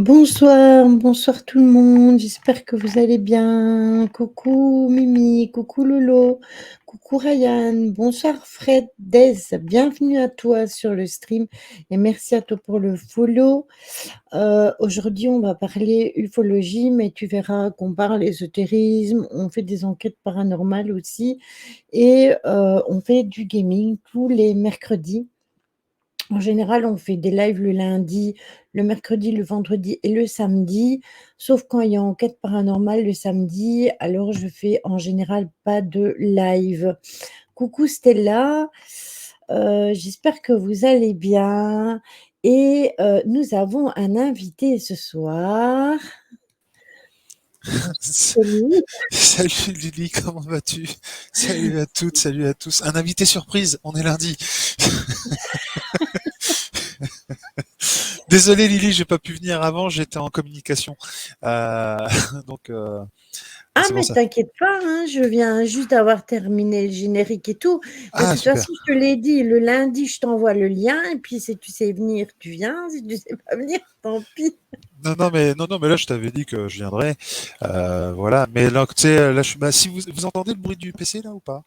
Bonsoir, bonsoir tout le monde, j'espère que vous allez bien. Coucou Mimi, coucou Lolo, coucou Ryan, bonsoir Fred, Dez, bienvenue à toi sur le stream et merci à toi pour le follow. Aujourd'hui on va parler ufologie, mais tu verras qu'on parle ésotérisme, on fait des enquêtes paranormales aussi et on fait du gaming tous les mercredis. En général, on fait des lives le lundi, le mercredi, le vendredi et le samedi, sauf quand il y a enquête paranormale le samedi, alors je fais en général pas de live. Coucou Stella, j'espère que vous allez bien et nous avons un invité ce soir. Salut. Salut Lily, comment vas-tu? Salut à toutes, salut à tous. Un invité surprise, on est lundi. Désolé Lily, j'ai pas pu venir avant, j'étais en communication. Euh, donc Ah c'est pour mais ça. t'inquiète pas, hein, je viens juste d'avoir terminé le générique et tout. De Ah toute super. façon, je te l'ai dit, le lundi, je t'envoie le lien et puis si tu sais venir, tu viens. Si tu sais pas venir, tant pis. Non, mais là je t'avais dit que je viendrais. Voilà. Mais là, tu sais, là, si vous entendez le bruit du PC là ou pas?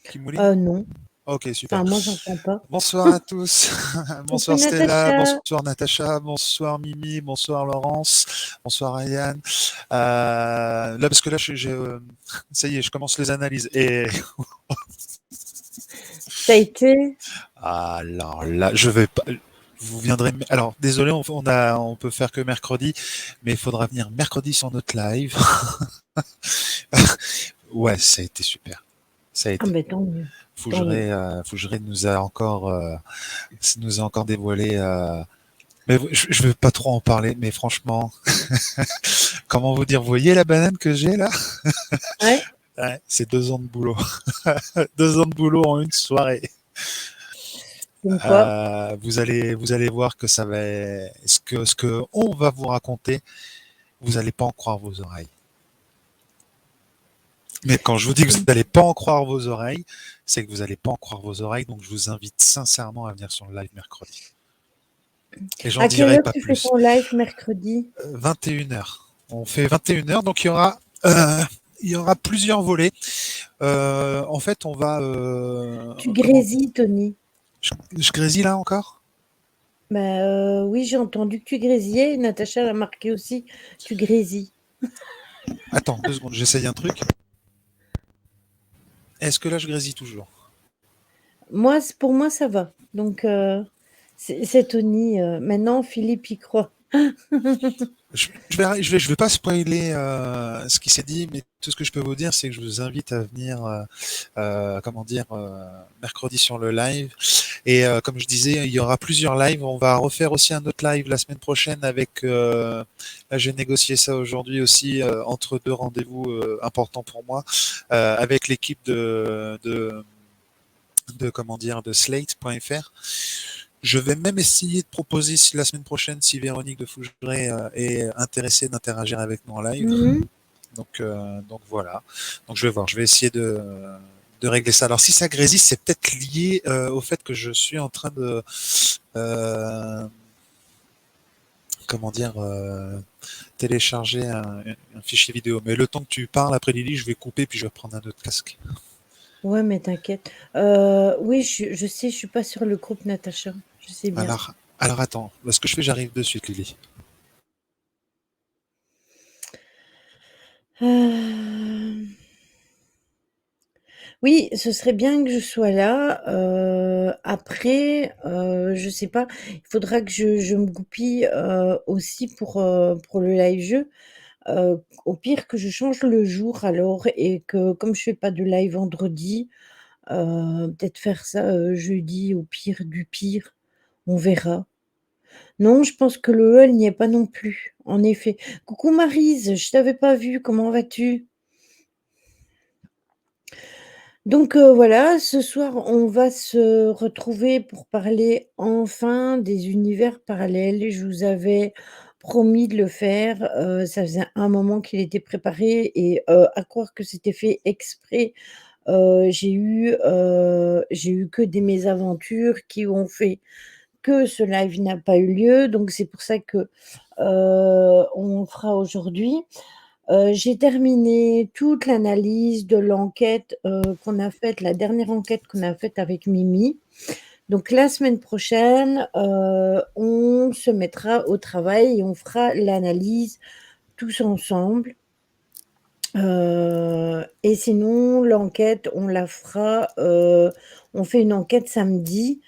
Qui mouline? Non, Ok, super. enfin moi, j'entends pas. Bonsoir à tous. Coucou Bonsoir Stella, Natacha. bonsoir Natacha, bonsoir Mimi, bonsoir Laurence, bonsoir Ryan. Là, parce que là, ça y est, je commence les analyses. Et Ça a été? alors là, je vais pas. Vous viendrez. Alors, désolé, on peut faire que mercredi, mais il faudra venir mercredi sur notre live. Ouais, ça a été super. Ça a Ah été. ben tant mieux, tant mieux. Fougeray nous a encore dévoilé. Mais je veux pas trop en parler, mais franchement, comment vous dire, vous voyez la banane que j'ai là? Ouais, Ouais, c'est 2 ans de boulot. 2 ans de boulot en une soirée. comme quoi. Vous allez voir que ça va, ce que on va vous raconter, vous allez pas en croire vos oreilles. Mais quand je vous dis que vous n'allez pas en croire vos oreilles, c'est que vous n'allez pas en croire vos oreilles. Donc je vous invite sincèrement à venir sur le live mercredi. Et j'en À quelle dirai heure pas tu fais plus. ton live mercredi? 21h. On fait 21h, donc il y aura plusieurs volets. En fait, on va Tu comment grésilles, Tony. je grésille là encore? Ben oui, j'ai entendu que tu grésillais et Natacha l'a marqué aussi, tu grésilles. Attends 2 secondes, j'essaye un truc. Est-ce que là je grésille toujours? Moi, pour moi, ça va. Donc, c'est Tony. Maintenant, Philippe y croit. Je vais pas spoiler ce qui s'est dit, mais tout ce que je peux vous dire, c'est que je vous invite à venir, comment dire, mercredi sur le live. Et comme je disais, il y aura plusieurs lives. On va refaire aussi un autre live la semaine prochaine avec. Là, j'ai négocié ça aujourd'hui aussi entre 2 rendez-vous importants pour moi avec l'équipe de comment dire de Slate.fr. Je vais même essayer de proposer la semaine prochaine si Véronique de Fougeray est intéressée d'interagir avec nous en live. Mhm. Donc voilà. Donc je vais voir. Je vais essayer de régler ça. Alors si ça grésille, c'est peut-être lié au fait que je suis en train de euh, comment dire télécharger un fichier vidéo. Mais le temps que tu parles après Lily, je vais couper puis je vais prendre un autre casque. Ouais, mais t'inquiète. Oui, je sais, je suis pas sur le groupe Natacha. Je sais bien. Alors attends. Ce que je fais, j'arrive de suite, Lily. Euh, Oui, ce serait bien que je sois là. Après, je sais pas, il faudra que je me goupille aussi pour le live jeu. Au pire que je change le jour alors et que comme je fais pas de live vendredi, peut-être faire ça jeudi au pire du pire, on verra. Non, je pense que le L n'y est pas non plus, en effet. Coucou Maryse, je t'avais pas vue, comment vas-tu? Donc voilà, ce soir, on va se retrouver pour parler enfin des univers parallèles. Je vous avais promis de le faire, ça faisait un moment qu'il était préparé et à croire que c'était fait exprès, j'ai eu que des mésaventures qui ont fait que ce live n'a pas eu lieu, donc c'est pour ça que, on fera aujourd'hui. J'ai terminé toute l'analyse de l'enquête, qu'on a faite, la dernière enquête qu'on a faite avec Mimi. Donc la semaine prochaine, on se mettra au travail et on fera l'analyse tous ensemble. Et sinon l'enquête, on la fera, on fait une enquête samedi.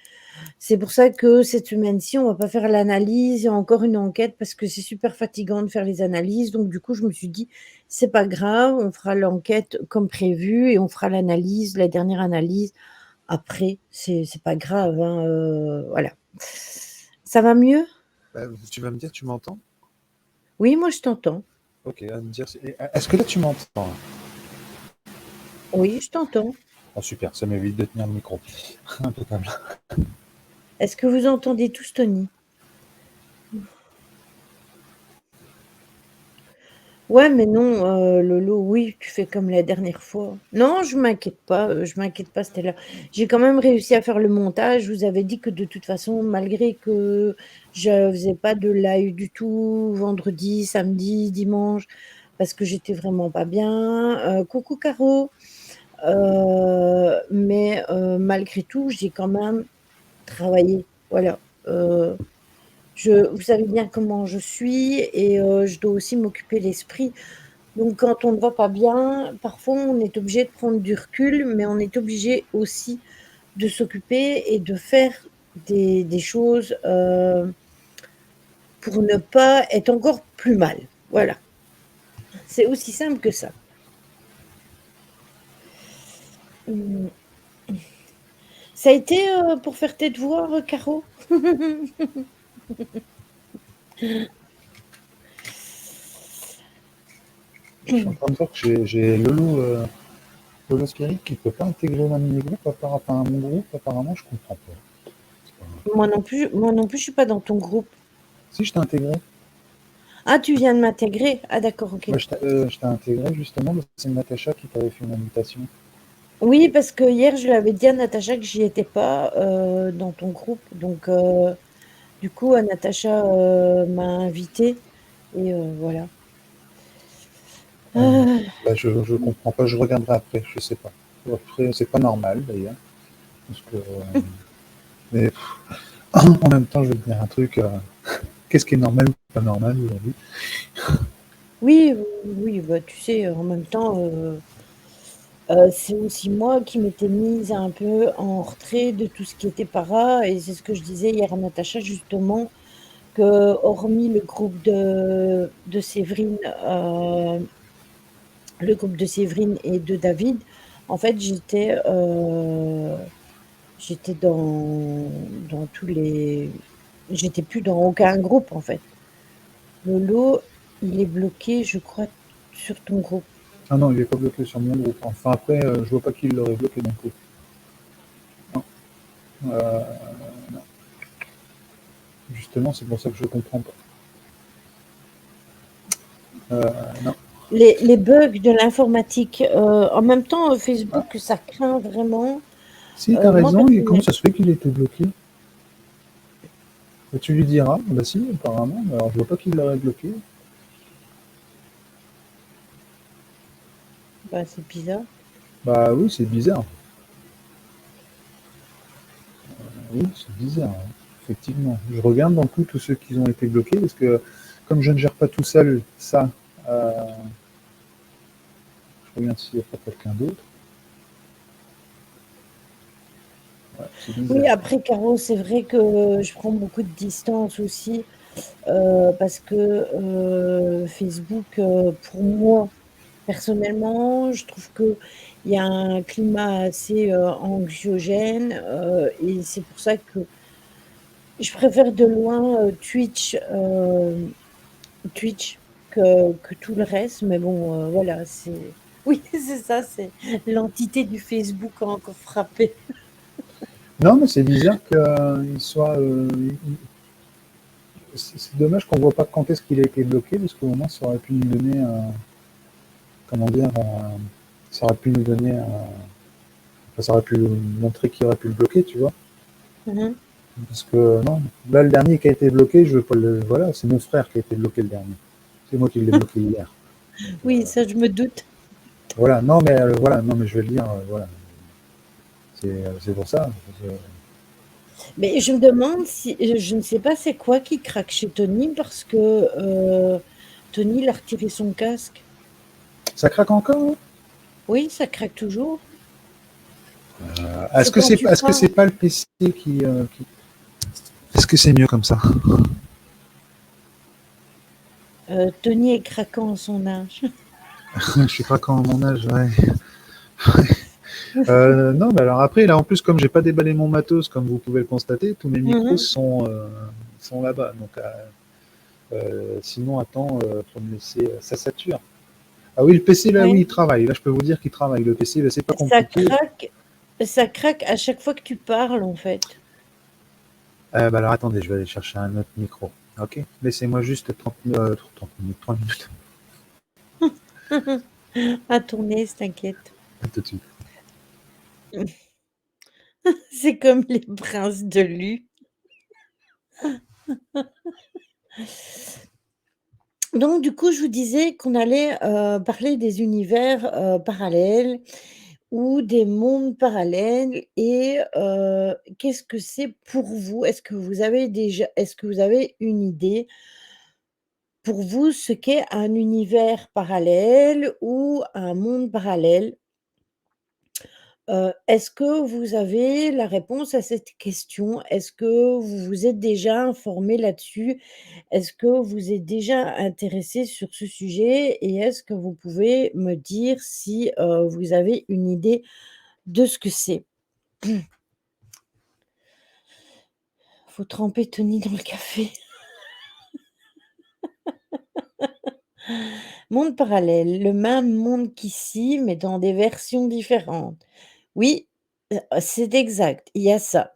C'est pour ça que cette semaine-ci, on va pas faire l'analyse et encore une enquête parce que c'est super fatigant de faire les analyses. Donc du coup, je me suis dit: «C'est pas grave, on fera l'enquête comme prévu et on fera l'analyse, la dernière analyse après, c'est pas grave, hein, voilà». Ça va mieux? Bah, tu vas me dire, tu m'entends? Oui, moi je t'entends. Ok, à me dire. Est-ce que là tu m'entends? Oui, je t'entends. Oh, super, ça m'évite de tenir le micro. Impeccable. Est-ce que vous entendez tous Tony? Ouais, mais non, Lolo, oui, tu fais comme la dernière fois. Non, je m'inquiète pas, Stella. J'ai quand même réussi à faire le montage. Je vous avais dit que de toute façon, malgré que je faisais pas de live du tout vendredi, samedi, dimanche, parce que j'étais vraiment pas bien. Coucou Caro. Mais malgré tout, j'ai quand même travaillé. Voilà. Vous savez bien comment je suis et je dois aussi m'occuper l'esprit. Donc quand on ne va pas bien, parfois on est obligé de prendre du recul, mais on est obligé aussi de s'occuper et de faire des choses, pour ne pas être encore plus mal. Voilà, c'est aussi simple que ça. Mmh. Ça a été, pour faire tes devoirs, Caro? Je suis en train de voir que j'ai Lolo Spirit qui peut pas intégrer l'un de mes groupes, enfin mon groupe, apparemment, je comprends pas. Moi non plus, je suis pas dans ton groupe. Si je t'ai intégré, Ah, tu viens de m'intégrer? Ah d'accord, OK. moi je t'ai intégré justement, parce que c'est Natacha qui t'avait fait une invitation. Oui, parce que hier, je lui avais dit à Natacha que j'y étais pas, dans ton groupe, donc du coup, Natacha, m'a invitée et voilà. Ouais. Heu, Bah, je comprends pas, je regarderai après, je sais pas. Après, c'est pas normal d'ailleurs. Parce que, mais en même temps, je vais te dire un truc. Qu'est-ce qui est normal ou pas normal aujourd'hui? oui, oui, bah, tu sais, en même temps, c'est aussi moi qui m'étais mise un peu en retrait de tout ce qui était para et c'est ce que je disais hier à Natacha justement, que hormis le groupe de Séverine et de David, en fait, j'étais dans tous les j'étais plus dans aucun groupe, en fait. Lolo, il est bloqué, je crois, sur ton groupe. Ah non, il est pas bloqué sur mon groupe. Enfin après, je vois pas qui l'aurait bloqué d'un coup. Non. Euh, Justement, c'est pour ça que je comprends pas. Non. Les bugs de l'informatique, en même temps, Facebook, ça craint vraiment. Si, t'as Moi, raison, et comment personnellement, ça se fait qu'il ait été bloqué? Bah, tu lui diras. Bah si, apparemment. Alors je vois pas qui l'aurait bloqué. bah, c'est bizarre. Bah oui, c'est bizarre. Oui, c'est bizarre, hein. Effectivement. Je regarde dans tous ceux qui ont été bloqués, parce que comme je ne gère pas tout seul ça, euh, je regarde s'il n'y a pas quelqu'un d'autre. Ouais, c'est Oui, bizarre. après, Caro, c'est vrai que je prends beaucoup de distance aussi, parce que Facebook, pour moi, personnellement, je trouve qu'il y a un climat assez anxiogène et c'est pour ça que je préfère de loin Twitch que tout le reste. Mais bon, voilà, c'est. Oui, c'est ça, c'est l'entité du Facebook a encore frappé. Non, mais c'est bizarre qu'il soit. C'est dommage qu'on voit pas quand est-ce qu'il a été bloqué, parce qu'au moins ça aurait pu nous donner un. Comment dire, ça aurait pu nous donner un. Enfin, ça aurait pu montrer qui aurait pu le bloquer, tu vois. Mhm. Parce que non, là le dernier qui a été bloqué, je veux pas le. Voilà, c'est mon frère qui a été bloqué le dernier. C'est moi qui l'ai bloqué hier. Donc, Oui, ça je me doute. voilà, voilà, non mais je vais le dire, voilà, c'est pour ça. Mais je me demande si, je ne sais pas c'est quoi qui craque chez Tony parce que Tony il a retiré son casque. Ça craque encore, hein. Oui, ça craque toujours. Est-ce C'est que quand c'est tu est-ce que parles. c'est pas le PC qui... Est-ce que c'est mieux comme ça? Tony est craquant à son âge. Je suis craquant à mon âge, ouais. Non, mais alors après, là, en plus, comme j'ai pas déballé mon matos, comme vous pouvez le constater, tous mes micros Mhm. sont là-bas. Donc, sinon, attends, pour me laisser, ça sature. Ah oui, le PC, là, oui, Ouais. il travaille. Là, je peux vous dire qu'il travaille. Le PC, là, c'est pas Ça compliqué. craque, ça craque à chaque fois que tu parles en fait. Bah alors, attendez, je vais aller chercher un autre micro. Ok? Laissez-moi juste 30 minutes, 30 minutes. À ton aise, t'inquiète. À tout de suite. C'est comme les princes de Lu. Donc du coup, je vous disais qu'on allait, parler des univers, parallèles ou des mondes parallèles et qu'est-ce que c'est pour vous? Est-ce que vous avez une idée pour vous ce qu'est un univers parallèle ou un monde parallèle? Est-ce que vous avez la réponse à cette question? Est-ce que vous vous êtes déjà informé là-dessus? Est-ce que vous êtes déjà intéressé sur ce sujet? Et est-ce que vous pouvez me dire si, vous avez une idée de ce que c'est? Faut tremper Tony dans le café. Monde parallèle, le même monde qu'ici, mais dans des versions différentes. Oui, c'est exact, il y a ça.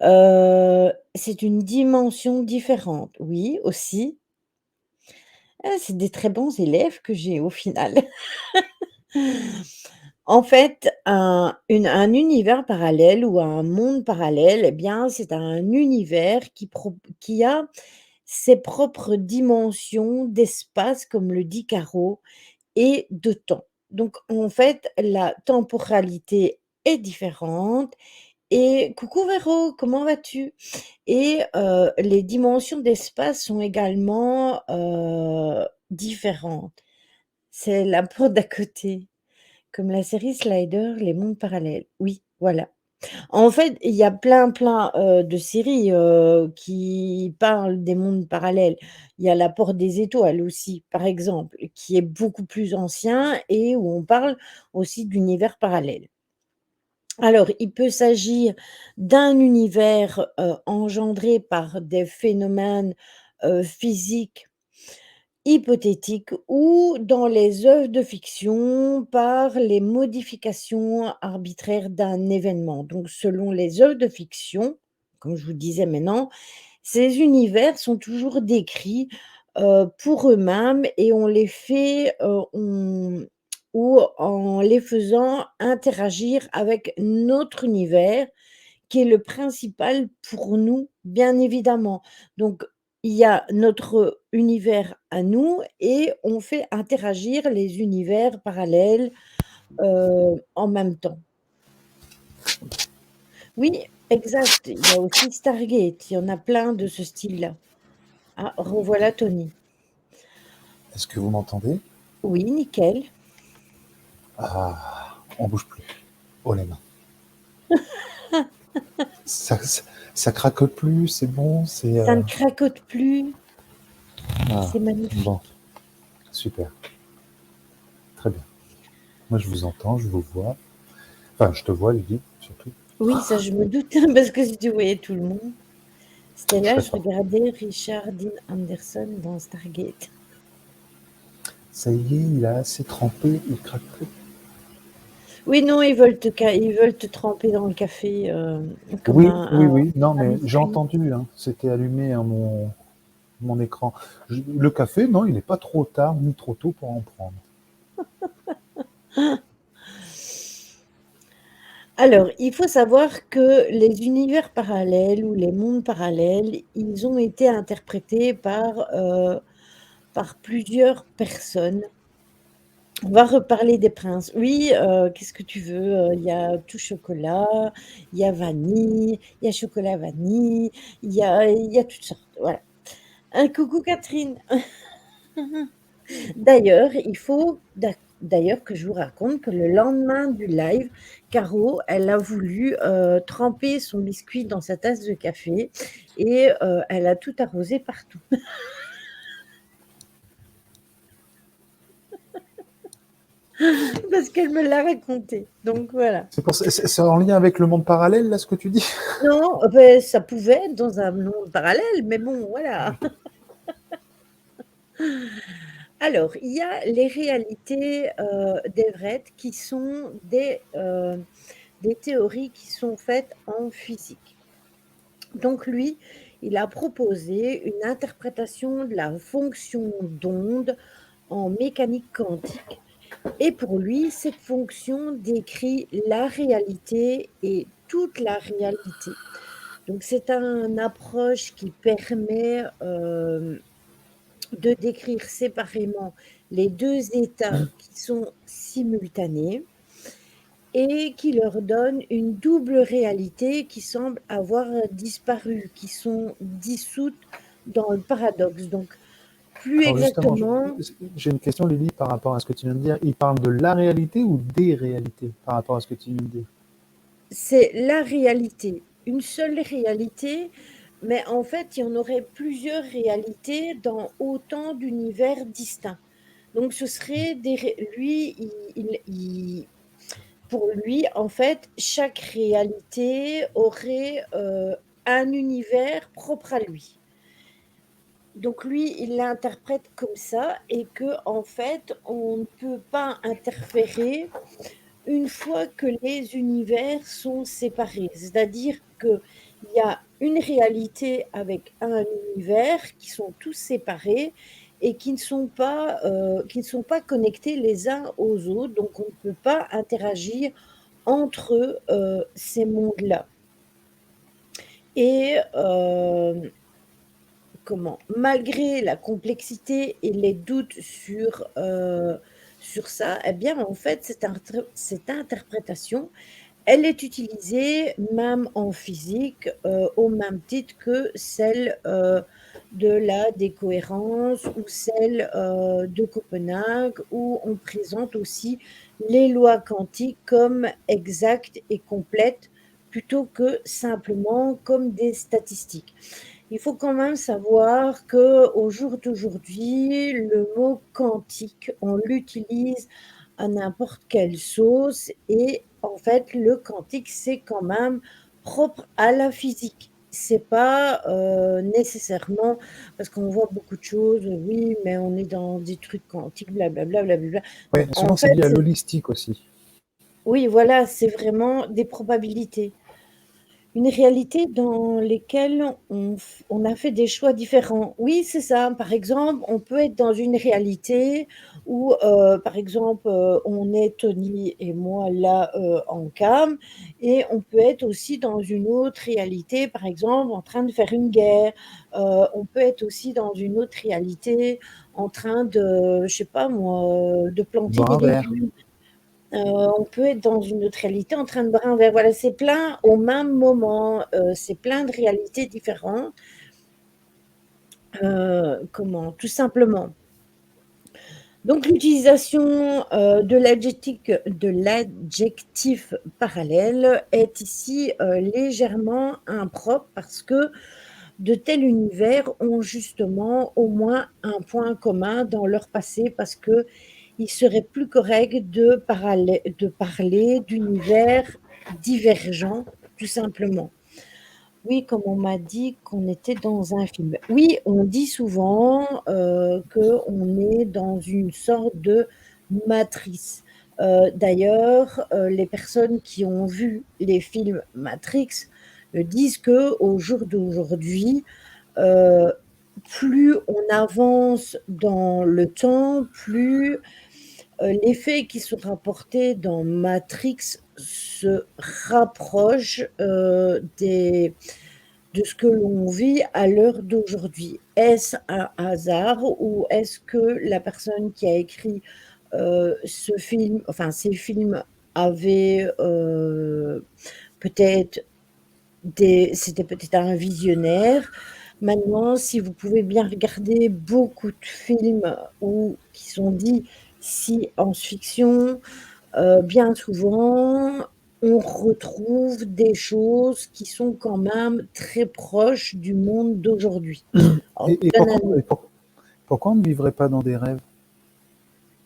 C'est une dimension différente. Oui, aussi. Ah, c'est des très bons élèves que j'ai au final. En fait, un univers parallèle ou un monde parallèle, eh bien, c'est un univers qui a ses propres dimensions d'espace, comme le dit Caro, et de temps. Donc en fait, la temporalité est différente et coucou Véro, comment vas-tu? Et les dimensions d'espace sont également, différentes. C'est la porte d'à côté, comme la série Slider, les mondes parallèles. Oui, voilà. En fait, il y a plein, de séries, qui parlent des mondes parallèles. Il y a La Porte des étoiles aussi, par exemple, qui est beaucoup plus ancien et où on parle aussi d'univers parallèles. Alors, il peut s'agir d'un univers, engendré par des phénomènes, physiques hypothétiques ou dans les œuvres de fiction par les modifications arbitraires d'un événement. Donc selon les œuvres de fiction, comme je vous disais maintenant, ces univers sont toujours décrits, pour eux-mêmes et on les fait, on ou en les faisant interagir avec notre univers qui est le principal pour nous, bien évidemment. Donc, il y a notre univers à nous et on fait interagir les univers parallèles, en même temps. Oui, exact, il y a aussi Stargate, il y en a plein de ce style-là. Ah, revoilà Tony. Est-ce que vous m'entendez? Oui, nickel. Ah, on bouge plus. Oh les mains. Ça craque plus, c'est bon, c'est... Ça ne cracote plus, Ah, c'est bon, magnifique. super, très bien. Moi, je vous entends, je vous vois. Enfin, je te vois, Lydie, surtout. Oui, ça je me doute, parce que si tu voyais tout le monde. C'était Je là, serais je pas. regardais Richard Dean Anderson dans Stargate. Ça y est, il a assez trempé, il craque plus. Oui, non, ils veulent te tremper dans le café, comme Oui, oui, oui. Non, un mais j'ai biscuit. entendu, hein, c'était allumé, hein, mon écran. Le café, non, il n'est pas trop tard ni trop tôt pour en prendre. Alors, il faut savoir que les univers parallèles ou les mondes parallèles, ils ont été interprétés par plusieurs personnes. On va reparler des princes. Oui, qu'est-ce que tu veux? Il y a tout chocolat, il y a vanille, il y a chocolat vanille, il y a toutes sortes, voilà. Un coucou Catherine. D'ailleurs, il faut d'ailleurs que je vous raconte que le lendemain du live, Caro, elle a voulu tremper son biscuit dans sa tasse de café et elle a tout arrosé partout. Parce qu'elle me l'a raconté. Donc voilà. C'est en lien avec le monde parallèle, là, ce que tu dis? Non, ben, ça pouvait être dans un monde parallèle, mais bon, voilà. Alors, il y a les réalités d'Everett qui sont des théories qui sont faites en physique. Donc lui, il a proposé une interprétation de la fonction d'onde en mécanique quantique. Et pour lui, cette fonction décrit la réalité et toute la réalité. Donc c'est une approche qui permet de décrire séparément les deux états qui sont simultanés et qui leur donne une double réalité qui semble avoir disparu, qui sont dissoutes dans le paradoxe. Donc, plus Alors justement, exactement, j'ai une question, Lily, par rapport à ce que tu viens de dire. Il parle de la réalité ou des réalités par rapport à ce que tu viens de dire? c'est la réalité, une seule réalité, mais en fait, il y en aurait plusieurs réalités dans autant d'univers distincts. Donc, ce serait lui, pour lui, en fait, chaque réalité aurait un univers propre à lui. Donc lui, il l'interprète comme ça et que en fait, on ne peut pas interférer une fois que les univers sont séparés. C'est-à-dire qu'il y a une réalité avec un univers qui sont tous séparés et qui ne sont pas connectés les uns aux autres. Donc on ne peut pas interagir entre ces mondes-là. Et malgré la complexité et les doutes sur ça, eh bien, en fait, cette interprétation, elle est utilisée même en physique au même titre que celle de la décohérence ou celle de Copenhague, où on présente aussi les lois quantiques comme exactes et complètes plutôt que simplement comme des statistiques. Il faut quand même savoir qu'au jour d'aujourd'hui, le mot quantique, on l'utilise à n'importe quelle sauce et en fait, le quantique, c'est quand même propre à la physique. C'est pas nécessairement parce qu'on voit beaucoup de choses, oui, mais on est dans des trucs quantiques, blablabla, blablabla. Oui, Non, en souvent c'est fait, lié à l'holistique aussi. oui, voilà, c'est vraiment des probabilités. Une réalité dans lesquelles on a fait des choix différents. Oui, c'est ça. Par exemple, on peut être dans une réalité où, par exemple, on est Tony et moi là, en cam et on peut être aussi dans une autre réalité, par exemple, en train de faire une guerre. On peut être aussi dans une autre réalité en train de, je sais pas moi, de planter Boire des un verre. légumes. On peut être dans une autre réalité en train de boire un verre. Voilà, c'est plein au même moment, c'est plein de réalités différentes. Tout simplement. Donc l'utilisation de l'adjectif parallèle est ici légèrement impropre parce que de tels univers ont justement au moins un point commun dans leur passé parce que il serait plus correct de parler d'univers divergents, tout simplement. Oui, comme on m'a dit qu'on était dans un film. Oui, on dit souvent qu'on est dans une sorte de matrice. D'ailleurs, les personnes qui ont vu les films Matrix disent qu'au jour d'aujourd'hui, euh, plus on avance dans le temps, plus les faits qui sont rapportés dans Matrix se rapproche de ce que l'on vit à l'heure d'aujourd'hui. Est-ce un hasard ou est-ce que la personne qui a écrit ce film, enfin ces films, avait peut-être c'était peut-être un visionnaire. Maintenant, si vous pouvez bien regarder beaucoup de films qui sont dits science-fiction, bien souvent, on retrouve des choses qui sont quand même très proches du monde d'aujourd'hui. Alors, Et je donne un pourquoi on ne vivrait pas dans des rêves?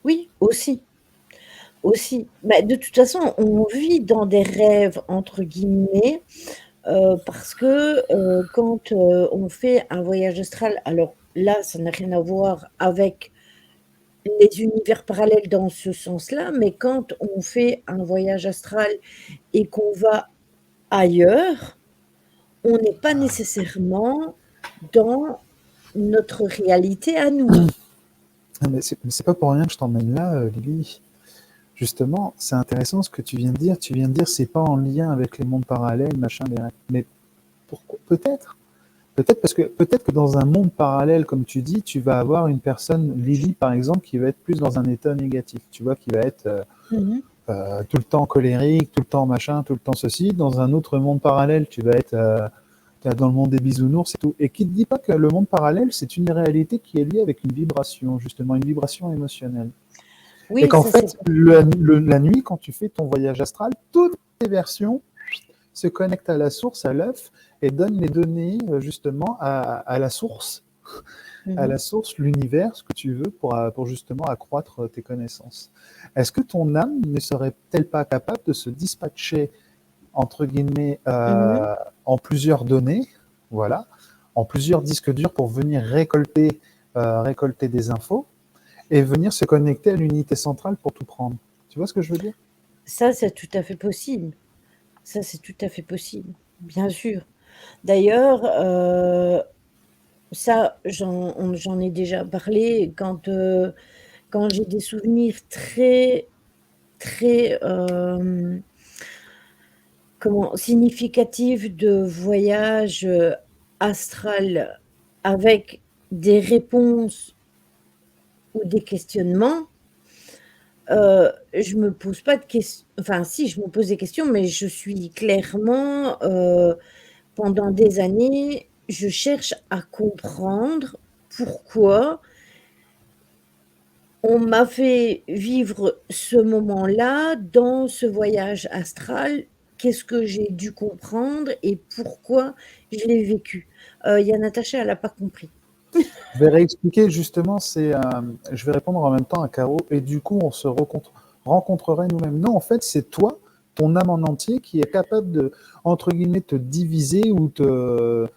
oui, aussi. Aussi. Bah, de toute façon, on vit dans des «rêves» entre guillemets, parce que, quand, on fait un voyage astral, alors là, ça n'a rien à voir avec les univers parallèles dans ce sens-là, mais quand on fait un voyage astral et qu'on va ailleurs, on n'est pas nécessairement dans notre réalité à nous. Ah, mais c'est pas pour rien que je t'emmène là, Lily. Justement, c'est intéressant ce que tu viens de dire. Tu viens de dire c'est pas en lien avec les mondes parallèles, machin, les rêves. Mais pourquoi? Peut-être que dans un monde parallèle, comme tu dis, tu vas avoir une personne, Lily par exemple, qui va être plus dans un état négatif. Tu vois, qui va être Mmh. tout le temps colérique, tout le temps machin, tout le temps ceci. Dans un autre monde parallèle, tu vas être dans le monde des bisounours et tout. Et qui ne dit pas que le monde parallèle, c'est une réalité qui est liée avec une vibration, justement, une vibration émotionnelle. Et Oui, qu'en ça c'est fait, la nuit, quand tu fais ton voyage astral, toutes tes versions se connectent à la source, à l'œuf, et donnent les données justement à la source, mmh. l'univers, ce que tu veux, pour justement accroître tes connaissances. Est-ce que ton âme ne serait-elle pas capable de se dispatcher, entre guillemets, Mmh. en plusieurs données, voilà, en plusieurs disques durs pour venir récolter des infos et venir se connecter à l'unité centrale pour tout prendre? Tu vois ce que je veux dire? Ça, c'est tout à fait possible. Ça, c'est tout à fait possible, bien sûr. D'ailleurs, ça, j'en ai déjà parlé quand j'ai des souvenirs très, très, comment? Significatifs de voyages, astral avec des réponses ou des questionnements, je me pose pas de ques enfin si, je me pose des questions, mais je suis clairement, pendant des années, je cherche à comprendre pourquoi on m'a fait vivre ce moment-là dans ce voyage astral. Qu'est-ce que j'ai dû comprendre et pourquoi je l'ai vécu? Il y a Natacha, elle a pas compris. Je vais réexpliquer justement, je vais répondre en même temps à Caro, et du coup on se rencontrerait nous-mêmes. Non, en fait, c'est toi, ton âme en entier, qui est capable de, entre guillemets, te diviser ou te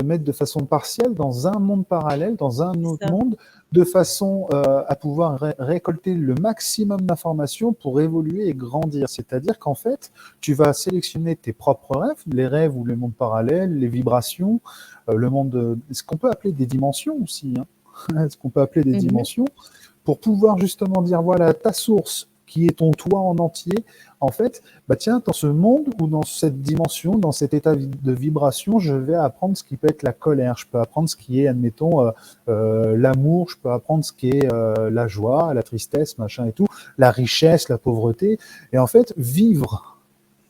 mettre de façon partielle dans un monde parallèle, dans un C'est autre ça. monde, de façon à pouvoir récolter le maximum d'informations pour évoluer et grandir. C'est-à-dire qu'en fait, tu vas sélectionner tes propres rêves, les rêves ou les mondes parallèles, les vibrations, le monde, ce qu'on peut appeler des dimensions aussi, hein, ce qu'on peut appeler des Mmh. dimensions, pour pouvoir justement dire, voilà, ta source, qui est ton toi en entier, en fait, bah tiens, dans ce monde ou dans cette dimension, dans cet état de vibration, je vais apprendre ce qui peut être la colère, je peux apprendre ce qui est, admettons, l'amour, je peux apprendre ce qui est la joie, la tristesse, machin et tout, la richesse, la pauvreté, et en fait, vivre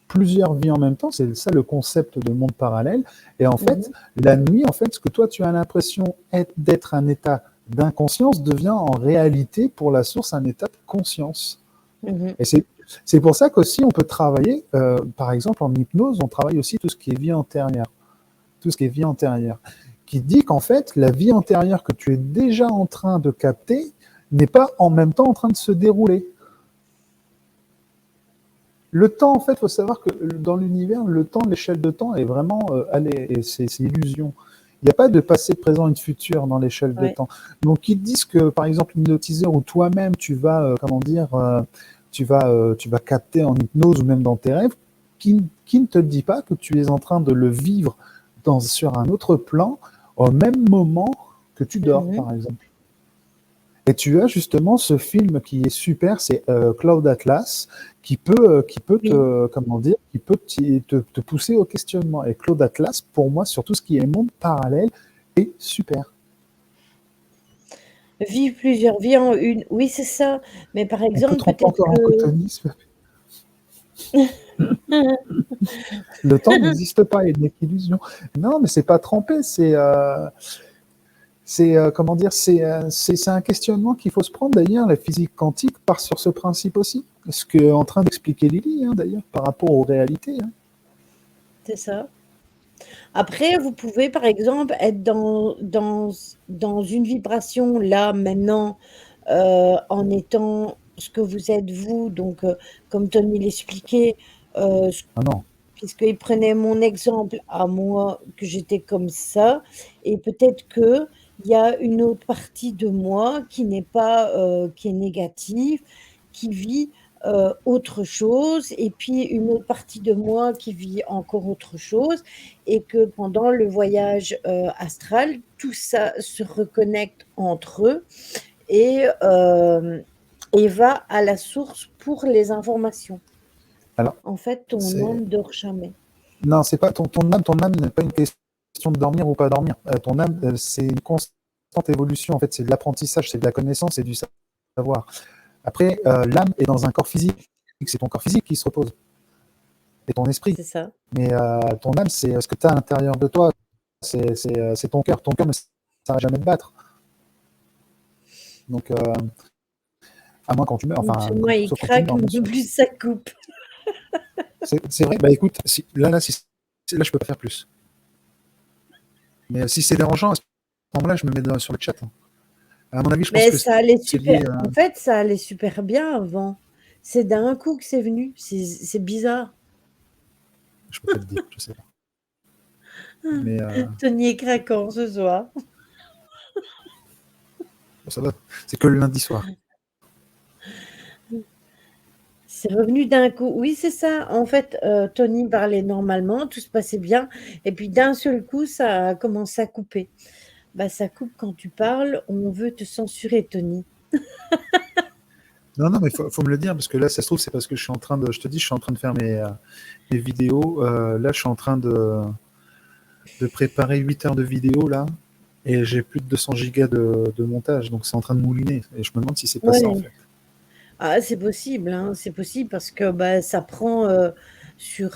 plusieurs vies en même temps, c'est ça le concept de monde parallèle. Et en fait, Mmh. la nuit, en fait, ce que toi tu as l'impression d'être un état d'inconscience devient en réalité pour la source un état de conscience. Mmh. Et c'est pour ça qu'aussi on peut travailler, par exemple en hypnose, on travaille aussi tout ce qui est vie antérieure, tout ce qui est vie antérieure, qui dit qu'en fait la vie antérieure que tu es déjà en train de capter n'est pas en même temps en train de se dérouler. Le temps, en fait, il faut savoir que dans l'univers, le temps, l'échelle de temps est vraiment, c'est illusion. Il n'y a pas de passé, présent et de futur dans l'échelle de Ouais. temps. Donc, ils disent que, par exemple, l'hypnotiseur ou toi-même, tu vas, tu vas capter en hypnose ou même dans tes rêves, qui ne te dit pas que tu es en train de le vivre sur un autre plan au même moment que tu dors, Mmh. par exemple. Et tu as justement ce film qui est super, c'est Cloud Atlas, qui peut Oui. comment dire, qui peut te pousser au questionnement. Et Cloud Atlas, pour moi, sur tout ce qui est monde parallèle, est super. Vivre plusieurs vies en une. Oui, c'est ça. Mais par On peut exemple, tremper peut-être encore en que cotonisme. Le temps n'existe pas, il n'est qu'illusion. Non, mais c'est pas trempé, comment dire, c'est un questionnement qu'il faut se prendre. D'ailleurs, la physique quantique part sur ce principe aussi. Ce que est en train d'expliquer Lily, hein, d'ailleurs, par rapport aux réalités. Hein. c'est ça. Après, vous pouvez, par exemple, être dans une vibration là, maintenant, en étant ce que vous êtes vous, donc comme Tony l'expliquait, Ah non, puisqu'il prenait mon exemple à moi, que j'étais comme ça, et peut-être que il y a une autre partie de moi qui n'est pas, qui est négative, qui vit autre chose, et puis une autre partie de moi qui vit encore autre chose, et que pendant le voyage astral, tout ça se reconnecte entre eux et, et va à la source pour les informations. alors, En fait, ton c'est. âme dort jamais. Non, c'est pas ton âme n'est pas une question de dormir ou pas dormir. Ton âme, c'est une constante évolution. En fait, c'est de l'apprentissage, c'est de la connaissance, c'est du savoir. Après, l'âme est dans un corps physique. C'est ton corps physique qui se repose. Et ton esprit. C'est ça. Mais ton âme, c'est ce que tu as à l'intérieur de toi. C'est ton cœur. Ton cœur ne s'arrête jamais de battre. Donc, à moins quand tu meurs, enfin, Moi, il sauf quand tu craque, meurs, bien sûr. plus ça coupe. C'est vrai. Bah écoute, là, je peux pas faire plus. Mais si c'est dérangeant, à ce moment-là, je me mets sur le chat. Hein. À mon avis, je pense Mais que ça allait c'est super. lié. En fait, ça allait super bien avant. C'est d'un coup que c'est venu. C'est bizarre. Je peux pas te dire, je sais pas. Mais Tony est craquant ce soir. ça va. C'est que le lundi soir. C'est revenu d'un coup. Oui, c'est ça. En fait, Tony parlait normalement, tout se passait bien. Et puis d'un seul coup, ça a commencé à couper. Bah, ça coupe quand tu parles. On veut te censurer, Tony. Non, mais faut me le dire parce que là, ça se trouve, c'est parce que je suis en train de. Je te dis, je suis en train de faire mes vidéos. Là, je suis en train de préparer 8 heures de vidéo là, et j'ai plus de 200 gigas de montage, donc c'est en train de mouliner. Et je me demande si c'est pas ça en Ouais. fait. Ah, c'est possible, hein, c'est possible parce que bah, ça prend sur.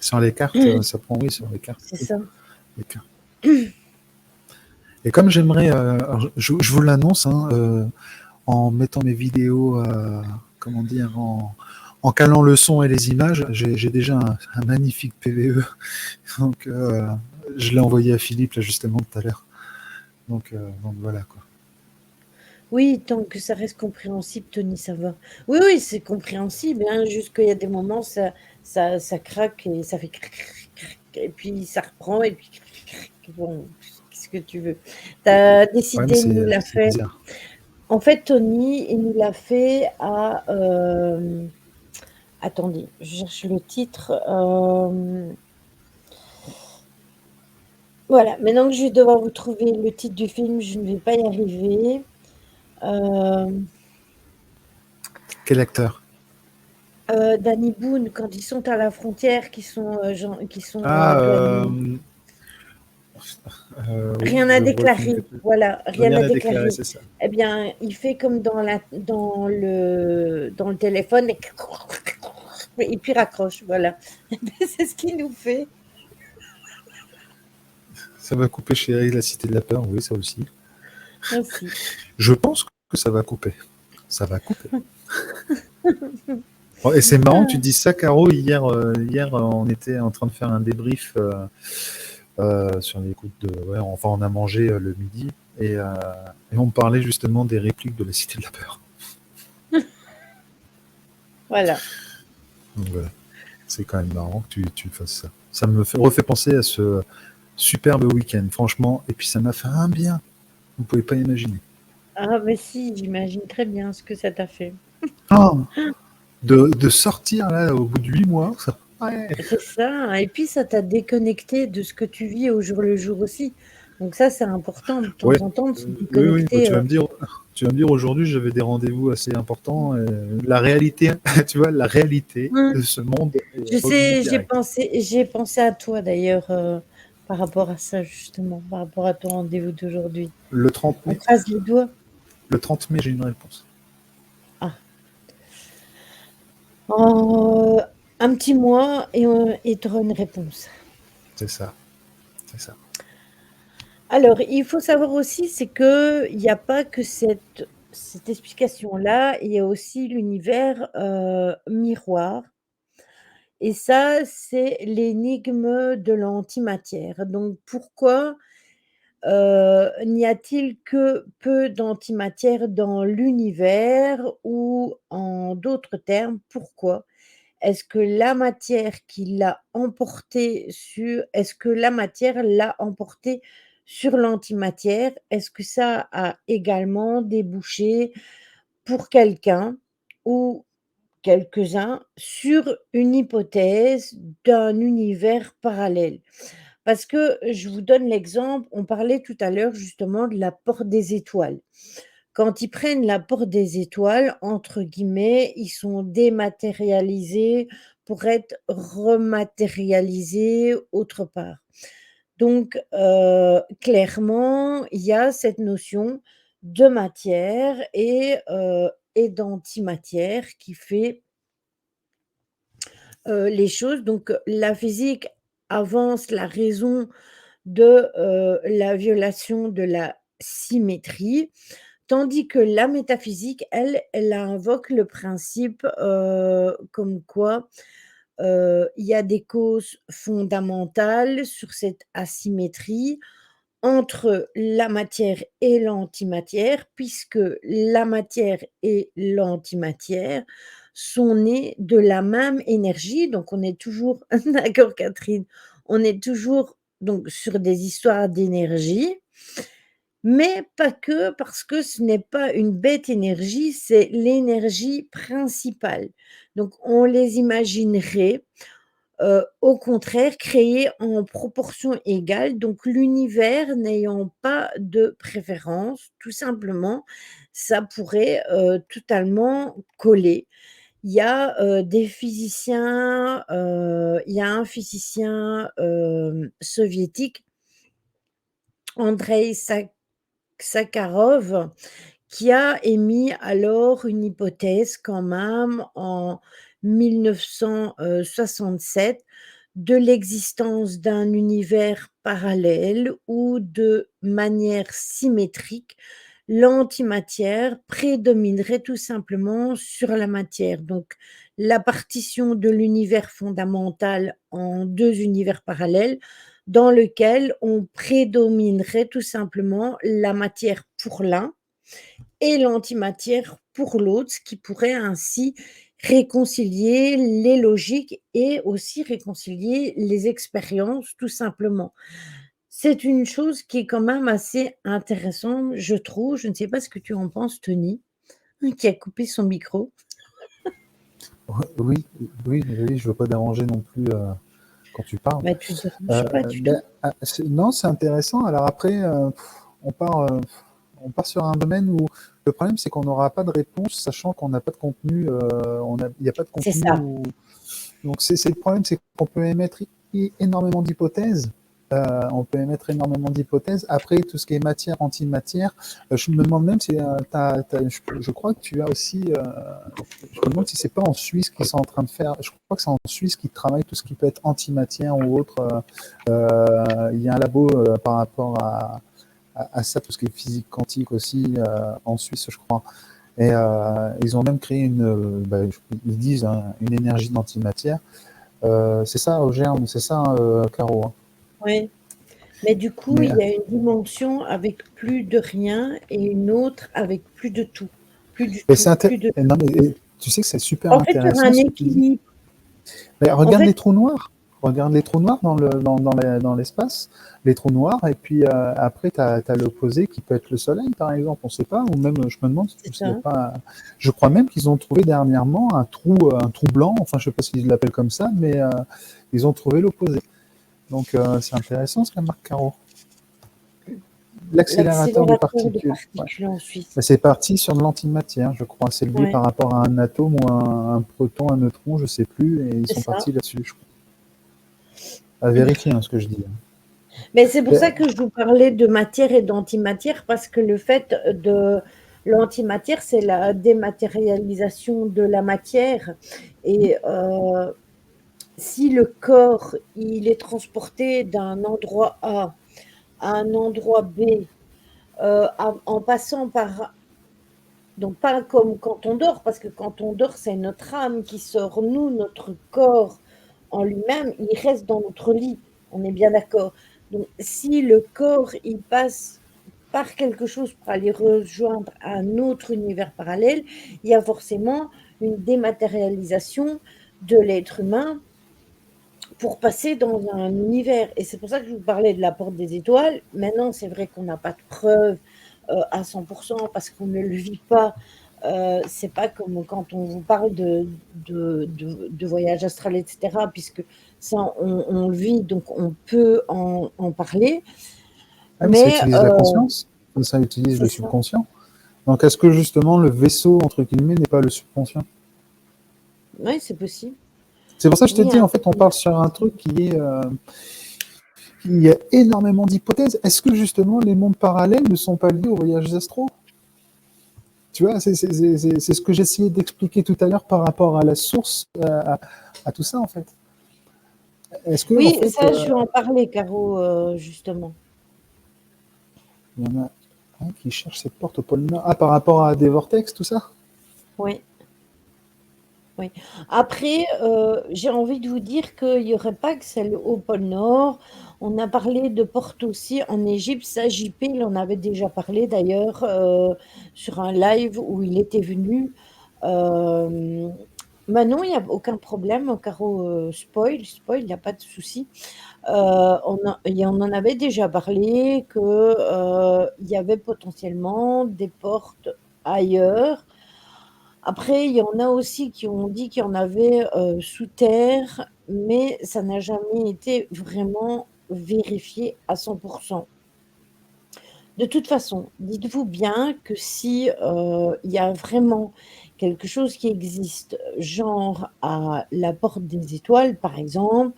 Sur les cartes, ça prend oui sur les cartes. C'est Oui, ça. les cartes. Et comme j'aimerais, je vous l'annonce, hein, en mettant mes vidéos, comment dire, en calant le son et les images, j'ai déjà un magnifique PVE. Donc, je l'ai envoyé à Philippe là justement tout à l'heure. Donc voilà quoi. Oui, tant que ça reste compréhensible, Tony, ça va. Oui, oui, c'est compréhensible, hein, juste qu'il y a des moments, ça craque et ça fait cric, cric, cric, et puis ça reprend, et puis cric, cric, cric. Bon, qu'est-ce que tu veux? Tu as Ouais, mais décidé, il nous l'a c'est fait. bizarre. En fait, Tony, il nous l'a fait à. Attendez, je cherche le titre. Voilà, maintenant que je vais devoir vous trouver le titre du film, je ne vais pas y arriver. Quel acteur? Danny Boone, quand ils sont à la frontière, qui sont Ah, douaniers. oui, Rien à je vois le film que déclarer. tu. Voilà, rien Rien à à déclarer, déclarer. c'est ça. Eh bien, il fait comme dans le téléphone et puis raccroche. Voilà. C'est ce qu'il nous fait. Ça va couper chez Eric, la Cité de la Peur, oui, ça aussi. Aussi. Je pense que ça va couper. Ça va couper. Oh, et c'est marrant, tu dis ça, Caro. Hier, on était en train de faire un débrief sur les coups de. Ouais, enfin, on a mangé le midi et on parlait justement des répliques de la Cité de la Peur. Voilà. Donc voilà, c'est quand même marrant que tu fasses ça. Ça me refait penser à ce superbe week-end, franchement. Et puis ça m'a fait un bien. Vous pouvez pas imaginer. Ah, mais si, j'imagine très bien ce que ça t'a fait. Oh, de sortir là au bout de 8 mois, ça. Ouais. C'est ça. Et puis, ça t'a déconnecté de ce que tu vis au jour le jour aussi. Donc ça, c'est important de temps Ouais. en temps de se Oui, oui, bah, déconnecter. tu vas me dire aujourd'hui, j'avais des rendez-vous assez importants. La réalité, tu vois, la réalité Hum. de ce monde est Je revenue sais, direct. j'ai pensé à toi d'ailleurs par rapport à ça justement, par rapport à ton rendez-vous d'aujourd'hui. Le 30 On mai, croise les doigts. le 30 mai, j'ai une réponse. Ah, en un petit mois et tu auras une réponse. C'est ça, c'est ça. Alors, il faut savoir aussi, c'est que il n'y a pas que cette explication-là, il y a aussi l'univers miroir. Et ça, c'est l'énigme de l'antimatière. Donc, pourquoi n'y a-t-il que peu d'antimatière dans l'univers? Ou en d'autres termes, pourquoi est-ce que la matière qui l'a emporté sur est-ce que la matière l'a emporté sur l'antimatière? Est-ce que ça a également débouché pour quelqu'un ou quelques-uns sur une hypothèse d'un univers parallèle? Parce que je vous donne l'exemple, on parlait tout à l'heure justement de la porte des étoiles. Quand ils prennent la porte des étoiles, entre guillemets, ils sont dématérialisés pour être rematérialisés autre part. Donc, clairement, il y a cette notion de matière et d'antimatière qui fait, les choses. Donc, la physique avance la raison de, la violation de la symétrie. Tandis que la métaphysique, elle invoque le principe, comme quoi, il y a des causes fondamentales sur cette asymétrie entre la matière et l'antimatière, puisque la matière et l'antimatière sont nées de la même énergie. Donc on est toujours d'accord Catherine, on est toujours donc sur des histoires d'énergie. Mais pas que, parce que ce n'est pas une bête énergie, c'est l'énergie principale. Donc on les imaginerait, au contraire créées en proportion égale, donc l'univers n'ayant pas de préférence, tout simplement, ça pourrait, totalement coller. Il y a, des physiciens, il y a un physicien, soviétique, Andreï Sakharov, qui a émis alors une hypothèse quand même en 1967 de l'existence d'un univers parallèle où de manière symétrique, l'antimatière prédominerait tout simplement sur la matière. Donc la partition de l'univers fondamental en 2 univers parallèles dans lequel on prédominerait tout simplement la matière pour l'un et l'antimatière pour l'autre, ce qui pourrait ainsi réconcilier les logiques et aussi réconcilier les expériences, tout simplement. C'est une chose qui est quand même assez intéressante, je trouve. Je ne sais pas ce que tu en penses, Tony, qui a coupé son micro. Oui, oui, oui, je veux pas déranger non plus quand tu parles. Bah, tu ne déranges pas du tout. Non, c'est intéressant. Alors après, on part, euh, on part sur un domaine où le problème, c'est qu'on n'aura pas de réponse, sachant qu'on n'a pas de contenu. Il n'y a pas de C'est contenu. ça. Donc c'est le problème, c'est qu'on peut émettre énormément d'hypothèses. On peut émettre énormément d'hypothèses. Après, tout ce qui est matière, antimatière, je me demande même si je crois que tu as aussi. Je me demande si c'est pas en Suisse qu'ils sont en train de faire. Je crois que c'est en Suisse qu'ils travaillent tout ce qui peut être antimatière ou autre. Il y a un labo par rapport à ça, tout ce qui est physique quantique aussi en Suisse, je crois. Et ils ont même créé ils disent une énergie d'antimatière. C'est ça, au germe, c'est ça, Caro. Hein. Oui. Mais du coup, Mais, il y a une dimension avec plus de rien et une autre avec plus de tout. Plus du mais c'est tout, plus de non, mais tu sais que c'est super en fait, il y aura intéressant un ce que tu dis. équilibre. Mais En regarde fait, les trous noirs. Regarde les trous noirs dans l'espace, les trous noirs, et puis après, tu as l'opposé qui peut être le Soleil, par exemple, on ne sait pas, ou même, je me demande c'est s'il n'y a ça. pas. Je crois même qu'ils ont trouvé dernièrement un trou blanc, enfin, je ne sais pas s'ils l'appellent comme ça, mais ils ont trouvé l'opposé. Donc, c'est intéressant ce qu'a Marc Caro. l'accélérateur de l'accélérateur de particules. Ouais. particules en Suisse. Mais c'est parti sur de l'antimatière, je crois. C'est lié Ouais, par rapport à un atome ou un proton, un neutron, je sais plus, et ils c'est sont ça. partis là-dessus, je crois. À vérifier ce que je dis. Mais c'est pour Mais, ça que je vous parlais de matière et d'antimatière, parce que le fait de l'antimatière, c'est la dématérialisation de la matière. Et si le corps, il est transporté d'un endroit A à un endroit B, en passant par... Donc pas comme quand on dort, parce que quand on dort, c'est notre âme qui sort. Nous, notre corps en lui-même, il reste dans notre lit. On est bien d'accord. Donc si le corps, il passe par quelque chose pour aller rejoindre un autre univers parallèle, il y a forcément une dématérialisation de l'être humain pour passer dans un univers. Et c'est pour ça que je vous parlais de la porte des étoiles. Maintenant, c'est vrai qu'on n'a pas de preuves à 100% parce qu'on ne le vit pas. C'est pas comme quand on vous parle de voyage astral, etc., puisque ça, on le vit, donc on peut en parler. ah oui, ça Mais utilise la conscience, ça utilise c'est le ça. subconscient. Donc, est-ce que justement le vaisseau, entre guillemets, n'est pas le subconscient? Oui, c'est possible. C'est pour ça que je te Oui, dis, hein. en fait, on parle sur un truc qui est. Il y a énormément d'hypothèses. Est-ce que justement les mondes parallèles ne sont pas liés aux voyages astraux? Tu vois, c'est ce que j'essayais d'expliquer tout à l'heure par rapport à la source, à tout ça, en fait. Est-ce que, en Oui, fait, ça, je vais en parler, Caro, justement. il y en a un qui cherche cette porte au pôle Nord? Ah, par rapport à des vortex, tout ça? Oui. Oui. Après, j'ai envie de vous dire qu'il n'y aurait pas que celle au pôle Nord. On a parlé de portes aussi en Égypte. Ça, JP, il en avait déjà parlé d'ailleurs sur un live où il était venu. Euh, Manon, il n'y a aucun problème. Caro, spoil, il n'y a pas de souci. On en avait déjà parlé que il y avait potentiellement des portes ailleurs. Après, il y en a aussi qui ont dit qu'il y en avait sous terre, mais ça n'a jamais été vraiment vérifié à 100%. De toute façon, dites-vous bien que si il y a vraiment quelque chose qui existe, genre à la porte des étoiles, par exemple,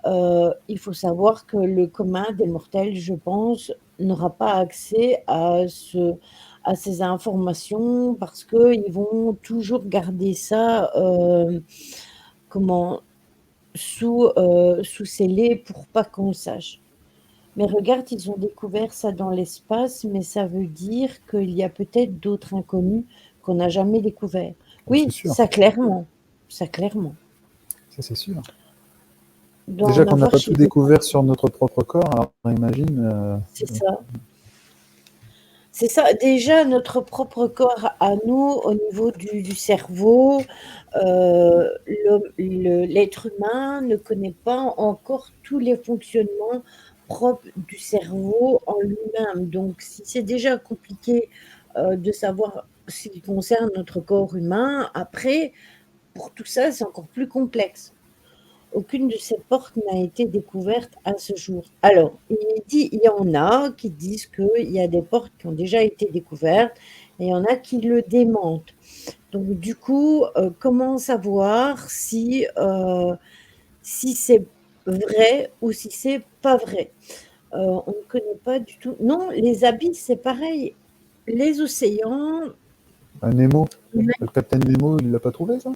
il faut savoir que le commun des mortels, je pense, n'aura pas accès à ces informations parce qu'ils vont toujours garder ça comment, sous scellé pour pas qu'on le sache. Mais regarde, ils ont découvert ça dans l'espace, mais ça veut dire qu'il y a peut-être d'autres inconnus qu'on n'a jamais découverts. Oh, c'est Oui, sûr, ça clairement. Ça clairement. ça c'est sûr. Il doit Déjà en qu'on n'a avoir pas chez tout les... découvert sur notre propre corps, alors imagine. C'est ça. C'est ça. Déjà, notre propre corps à nous, au niveau du cerveau, l'être humain ne connaît pas encore tous les fonctionnements propres du cerveau en lui-même. Donc, si c'est déjà compliqué de savoir ce qui concerne notre corps humain, après, pour tout ça, c'est encore plus complexe. Aucune de ces portes n'a été découverte à ce jour. Alors, il y en a qui disent qu'il y a des portes qui ont déjà été découvertes et il y en a qui le démentent. Donc, du coup, comment savoir si c'est vrai ou si c'est pas vrai? On ne connaît pas du tout. Non, les abysses, c'est pareil. Les océans, Un Nemo, le capitaine Nemo, il l'a pas trouvé ça?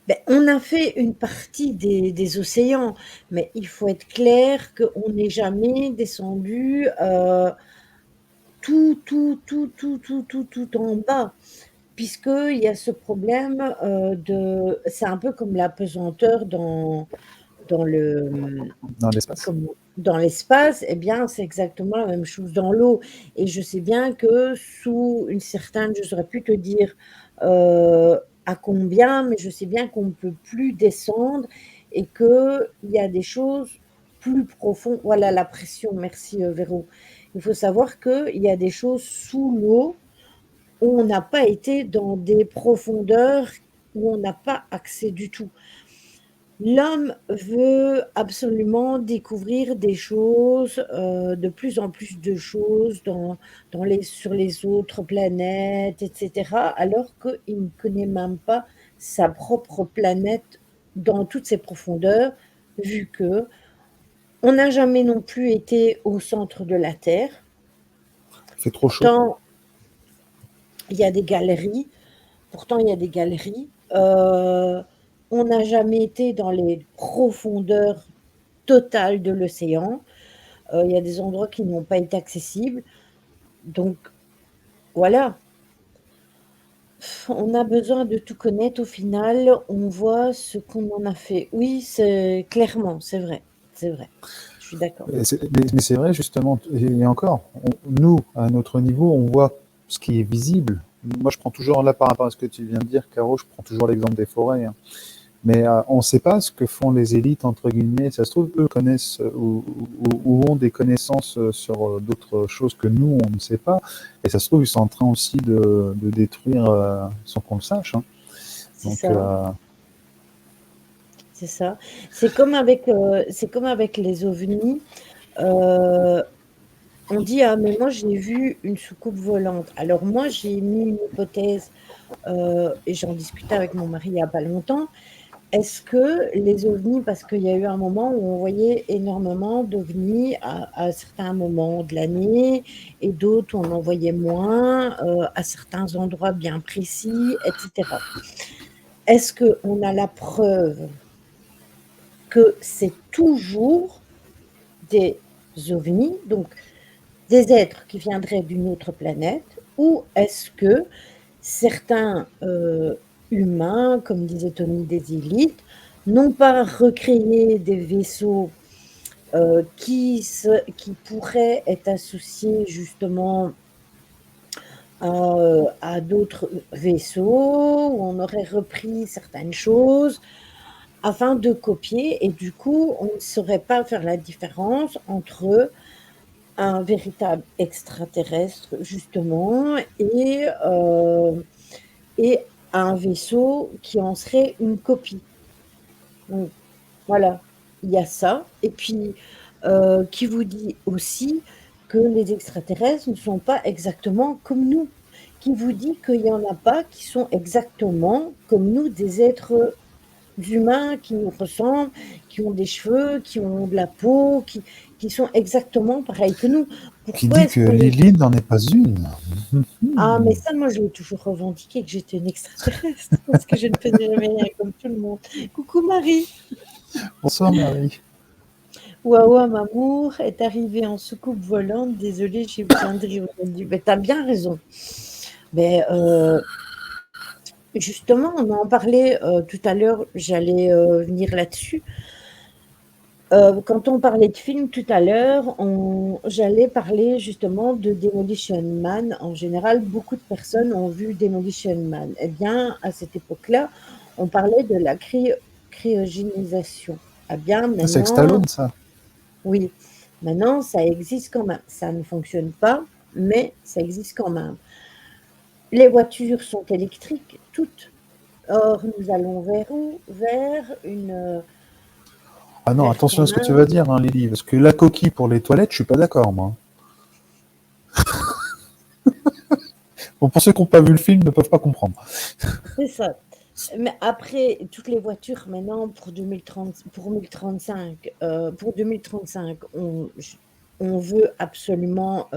ben, on a fait une partie des océans, mais il faut être clair qu'on n'est jamais descendu tout en bas, puisqu'il y a ce problème c'est un peu comme la pesanteur dans le, Dans l'espace. dans l'espace, eh bien, c'est exactement la même chose dans l'eau. Et je sais bien que sous une certaine, je ne saurais plus te dire à combien, mais je sais bien qu'on ne peut plus descendre et qu'il y a des choses plus profondes. Voilà la pression, merci Véro. Il faut savoir qu'il y a des choses sous l'eau où on n'a pas été dans des profondeurs où on n'a pas accès du tout. L'homme veut absolument découvrir des choses, de plus en plus de choses sur les autres planètes, etc., alors qu'il ne connaît même pas sa propre planète dans toutes ses profondeurs, vu que on n'a jamais non plus été au centre de la Terre. Il fait trop chaud. Pourtant, il y a des galeries. Pourtant, il y a des galeries. On n'a jamais été dans les profondeurs totales de l'océan. Il y a des endroits qui n'ont pas été accessibles. Donc, voilà. On a besoin de tout connaître. Au final, on voit ce qu'on en a fait. Oui, c'est clairement, c'est vrai. C'est vrai. Je suis d'accord. Mais c'est vrai, justement, et encore, nous, à notre niveau, on voit ce qui est visible. Moi, je prends toujours, là, par rapport à ce que tu viens de dire, Caro, je prends toujours l'exemple des forêts, hein. Mais on ne sait pas ce que font les élites, entre guillemets. Ça se trouve, eux connaissent ou ont des connaissances sur d'autres choses que nous, on ne sait pas. Et ça se trouve, ils sont en train aussi de détruire sans qu'on le sache, hein. C'est Donc, ça. C'est ça. C'est comme avec les ovnis. Euh, On dit, ah, mais moi j'ai vu une soucoupe volante. Alors moi j'ai mis une hypothèse, et j'en discutais avec mon mari il n'y a pas longtemps. Est-ce que les ovnis, parce qu'il y a eu un moment où on voyait énormément d'ovnis à certains moments de l'année et d'autres où on en voyait moins, à certains endroits bien précis, etc. Est-ce qu'on a la preuve que c'est toujours des ovnis, donc des êtres qui viendraient d'une autre planète, ou est-ce que certains humains, comme disait Tony des élites, n'ont pas recréé des vaisseaux qui pourraient être associés justement à d'autres vaisseaux, où on aurait repris certaines choses afin de copier, et du coup, on ne saurait pas faire la différence entre un véritable extraterrestre, justement, et un vaisseau qui en serait une copie. Donc, voilà, il y a ça. Et puis, qui vous dit aussi que les extraterrestres ne sont pas exactement comme nous. Qui vous dit qu'il n'y en a pas qui sont exactement comme nous, des êtres humains qui nous ressemblent, qui ont des cheveux, qui ont de la peau, qui sont exactement pareils que nous. qui Pourquoi dit est-ce que qu'on est... Lily n'en est pas une. Ah, mais ça, moi, je l'ai toujours revendiqué que j'étais une extraterrestre, parce que je ne faisais jamais rien comme tout le monde. Coucou Marie. Bonsoir, Marie. Waouh, Mamour est arrivé en soucoupe volante. Désolée, j'ai besoin de rire aujourd'hui. Mais t'as bien raison. Mais justement, on en parlait tout à l'heure, j'allais venir là-dessus. Quand on parlait de films tout à l'heure, j'allais parler justement de Demolition Man. En général, beaucoup de personnes ont vu Demolition Man. Eh bien, à cette époque-là, on parlait de la cryogénisation. Eh bien, Ah, c'est avec maintenant, Stallone, ça. oui, maintenant, ça existe quand même. Ça ne fonctionne pas, mais ça existe quand même. Les voitures sont électriques, toutes. Or, nous allons vers où? Ah non, Vers attention quand à ce que tu même. vas dire, hein, Lily, parce que la coquille pour les toilettes, je suis pas d'accord, moi. Bon, pour ceux qui n'ont pas vu le film, ne peuvent pas comprendre. C'est ça. Mais après, toutes les voitures maintenant pour 2030, pour 2035, pour 2035, on veut absolument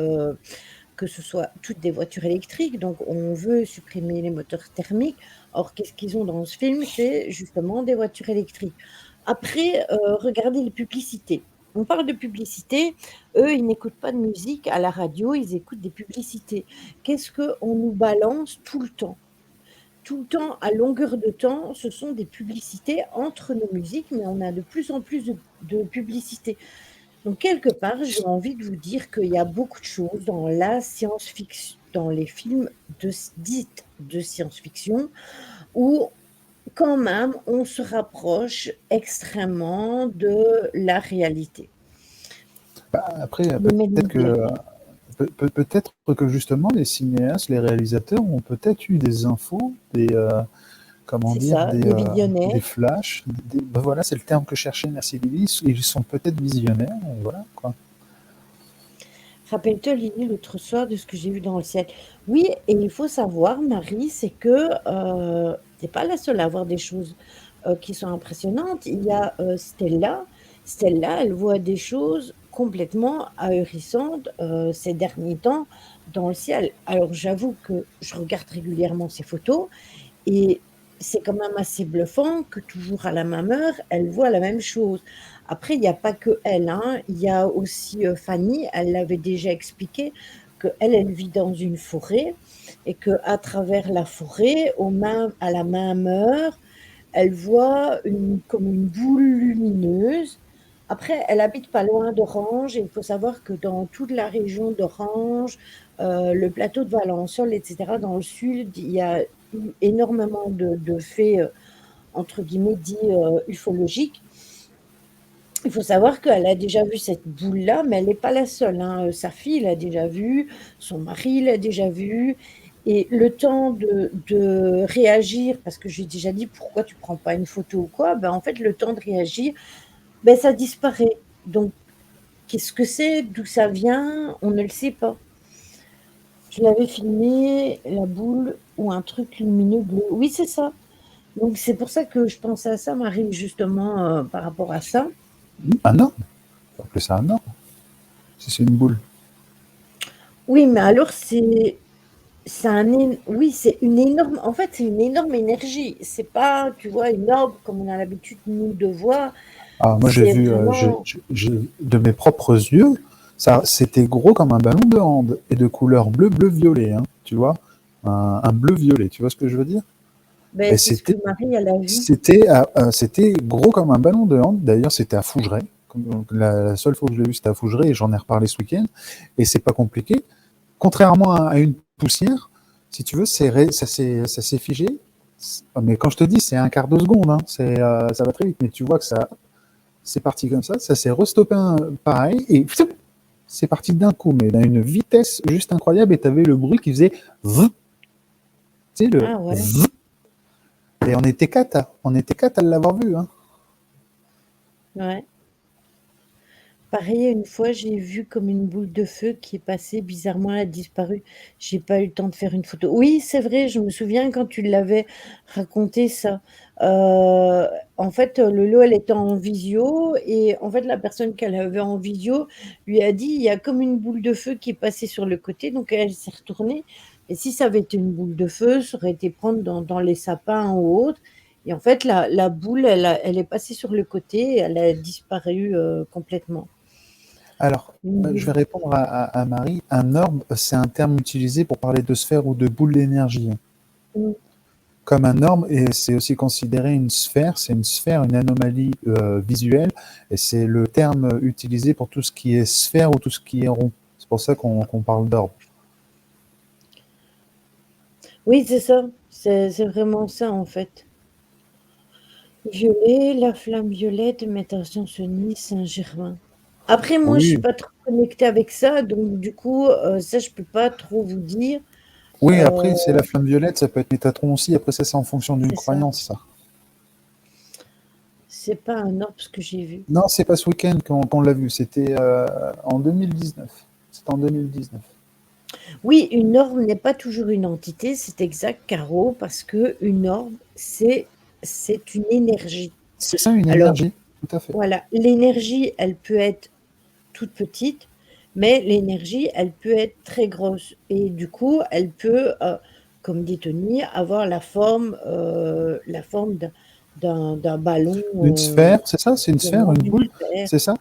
que ce soit toutes des voitures électriques. Donc, on veut supprimer les moteurs thermiques. Or, qu'est-ce qu'ils ont dans ce film? C'est justement des voitures électriques. Après, regardez les publicités. On parle de publicité. Eux, ils n'écoutent pas de musique à la radio, ils écoutent des publicités. Qu'est-ce qu'on nous balance tout le temps? Tout le temps, à longueur de temps, ce sont des publicités entre nos musiques, mais on a de plus en plus de publicités. Donc, quelque part, j'ai envie de vous dire qu'il y a beaucoup de choses dans la science-fiction, dans les films dites de science-fiction, où quand même on se rapproche extrêmement de la réalité. Après, Le même idée. peut-être que justement, les cinéastes, les réalisateurs ont peut-être eu des infos, comment C'est dire, ça, les des visionnaires. flashs. Ben voilà, c'est le terme que cherchait merci Lily. Ils sont peut-être visionnaires, et voilà quoi. Rappelle-toi, Lily, l'autre soir, de ce que j'ai vu dans le ciel. Oui, et il faut savoir, Marie, c'est que tu n'es pas la seule à voir des choses qui sont impressionnantes. Il y a Stella. Stella, elle voit des choses complètement ahurissantes ces derniers temps dans le ciel. Alors, j'avoue que je regarde régulièrement ces photos et c'est quand même assez bluffant que toujours à la même heure, elle voit la même chose. Après, il n'y a pas que elle, hein. Il y a aussi Fanny, elle l'avait déjà expliqué, qu'elle, elle vit dans une forêt et qu'à travers la forêt, à la même heure, elle voit comme une boule lumineuse. Après, elle habite pas loin d'Orange et il faut savoir que dans toute la région d'Orange, le plateau de Valençol, etc., dans le sud, il y a eu énormément de faits, entre guillemets, dits ufologiques. Il faut savoir qu'elle a déjà vu cette boule-là, mais elle n'est pas la seule, hein. Sa fille l'a déjà vue, son mari l'a déjà vue. Et le temps de réagir, parce que j'ai déjà dit pourquoi tu prends pas une photo ou quoi, ben en fait, le temps de réagir, ben ça disparaît. Donc, qu'est-ce que c'est, d'où ça vient, on ne le sait pas. Je l'avais filmé, la boule ou un truc lumineux bleu. Oui, c'est ça. Donc, c'est pour ça que je pensais à ça, Marie, justement, par rapport à ça. Un orbe. On peut appeler ça un orbe. Si c'est une boule. Oui, mais alors, oui, c'est une énorme, en fait, c'est une énorme énergie. C'est pas, tu vois, une orbe comme on a l'habitude, nous, de voir. Ah, moi, j'ai C'est vu vraiment, de mes propres yeux, ça, c'était gros comme un ballon de hand et de couleur bleu-bleu-violet, hein, tu vois, un bleu-violet, tu vois ce que je veux dire? ben, Et c'est ce que Marie, elle a vu. c'était gros comme un ballon de hand. D'ailleurs, c'était à Fougeray. La seule fois que je l'ai vu, c'était à Fougeray et j'en ai reparlé ce week-end. Et c'est pas compliqué. Contrairement à une poussière, si tu veux, ça s'est figé. Mais quand je te dis, c'est un quart de seconde, hein, ça va très vite. Mais tu vois que c'est parti comme ça s'est restoppé pareil, et c'est parti d'un coup, mais à une vitesse juste incroyable, et tu avais le bruit qui faisait vzz, tu sais, le Ah ouais, vzz, et on était quatre à l'avoir vu, hein. ouais. Pareil, une fois, j'ai vu comme une boule de feu qui est passée, bizarrement, elle a disparu. J'ai pas eu le temps de faire une photo. Oui, c'est vrai, je me souviens quand tu l'avais raconté ça. Euh, En fait, Lolo, elle était en visio et en fait, la personne qu'elle avait en visio lui a dit, il y a comme une boule de feu qui est passée sur le côté, donc elle s'est retournée. Et si ça avait été une boule de feu, ça aurait été prendre dans les sapins ou autre. Et en fait, la boule, elle est passée sur le côté et elle a disparu complètement. Alors, je vais Mhm. répondre à Marie. Un orbe, c'est un terme utilisé pour parler de sphère ou de boule d'énergie. Comme un orbe, et c'est aussi considéré une sphère, c'est une sphère, une anomalie visuelle, et c'est le terme utilisé pour tout ce qui est sphère ou tout ce qui est rond. C'est pour ça qu'on parle d'orbe. Oui, c'est ça. C'est vraiment ça, en fait. Violet, la flamme violette, métation Sony, Saint-Germain. Après, moi, je suis Oui, pas trop connectée avec ça, donc du coup, ça, je peux pas trop vous dire. oui, Euh, après, c'est la flamme violette, ça peut être Métatron aussi. Après, ça, c'est en fonction d'une c'est ça. croyance, ça. C'est pas un orbe ce que j'ai vu. Non, c'est pas ce week-end qu'on l'a vu. C'était en 2019. C'était en 2019. Oui, une orbe n'est pas toujours une entité, c'est exact, Caro, parce que une orbe, c'est une énergie. C'est ça, une Alors, énergie. Tout à fait. voilà, l'énergie, elle peut être toute petite, mais l'énergie, elle peut être très grosse. Et du coup, elle peut, comme dit Tony, avoir la forme d'un ballon, Une sphère, c'est ça, c'est une sphère, vraiment une d'une boule, sphère. c'est ça.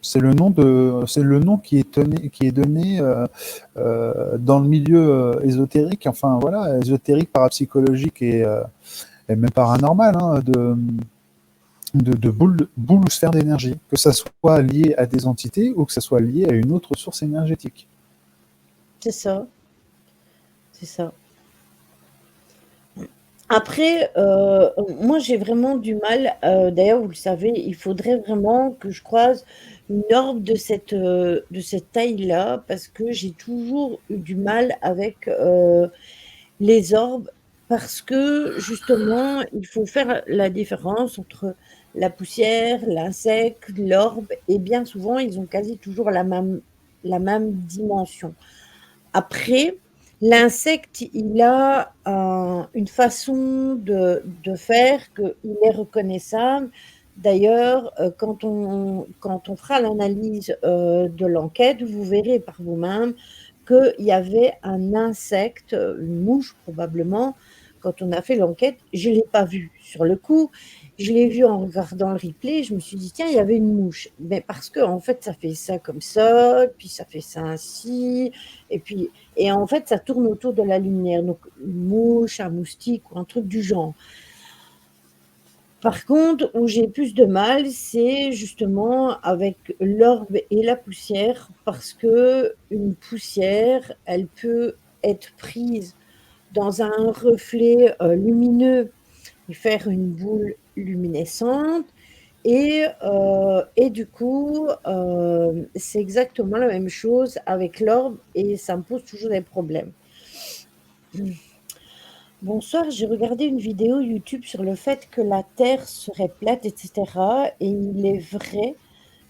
C'est le nom qui est donné dans le milieu ésotérique, enfin voilà, ésotérique, parapsychologique et même paranormal, hein, de boule ou sphère d'énergie, que ça soit lié à des entités ou que ça soit lié à une autre source énergétique. C'est ça, c'est ça. Après, moi, j'ai vraiment du mal, d'ailleurs, vous le savez, il faudrait vraiment que je croise une orbe de cette taille-là, parce que j'ai toujours eu du mal avec les orbes parce que justement, il faut faire la différence entre la poussière, l'insecte, l'orbe, et bien souvent, ils ont quasi toujours la même dimension. Après, l'insecte, il a une façon de faire qu'il est reconnaissable. D'ailleurs, quand on fera l'analyse de l'enquête, vous verrez par vous-même qu'il y avait un insecte, une mouche probablement, quand on a fait l'enquête. Je ne l'ai pas vu sur le coup. Je l'ai vu en regardant le replay. Je me suis dit, tiens, il y avait une mouche. Mais parce que, en fait, ça fait ça comme ça, puis ça fait ça ainsi. Et en fait, ça tourne autour de la lumière. Donc, une mouche, un moustique ou un truc du genre. Par contre, où j'ai plus de mal, c'est justement avec l'orbe et la poussière, parce que une poussière, elle peut être prise dans un reflet lumineux et faire une boule luminescente. Et du coup, c'est exactement la même chose avec l'orbe et ça me pose toujours des problèmes. Bonsoir, j'ai regardé une vidéo YouTube sur le fait que la Terre serait plate, etc. Et il est vrai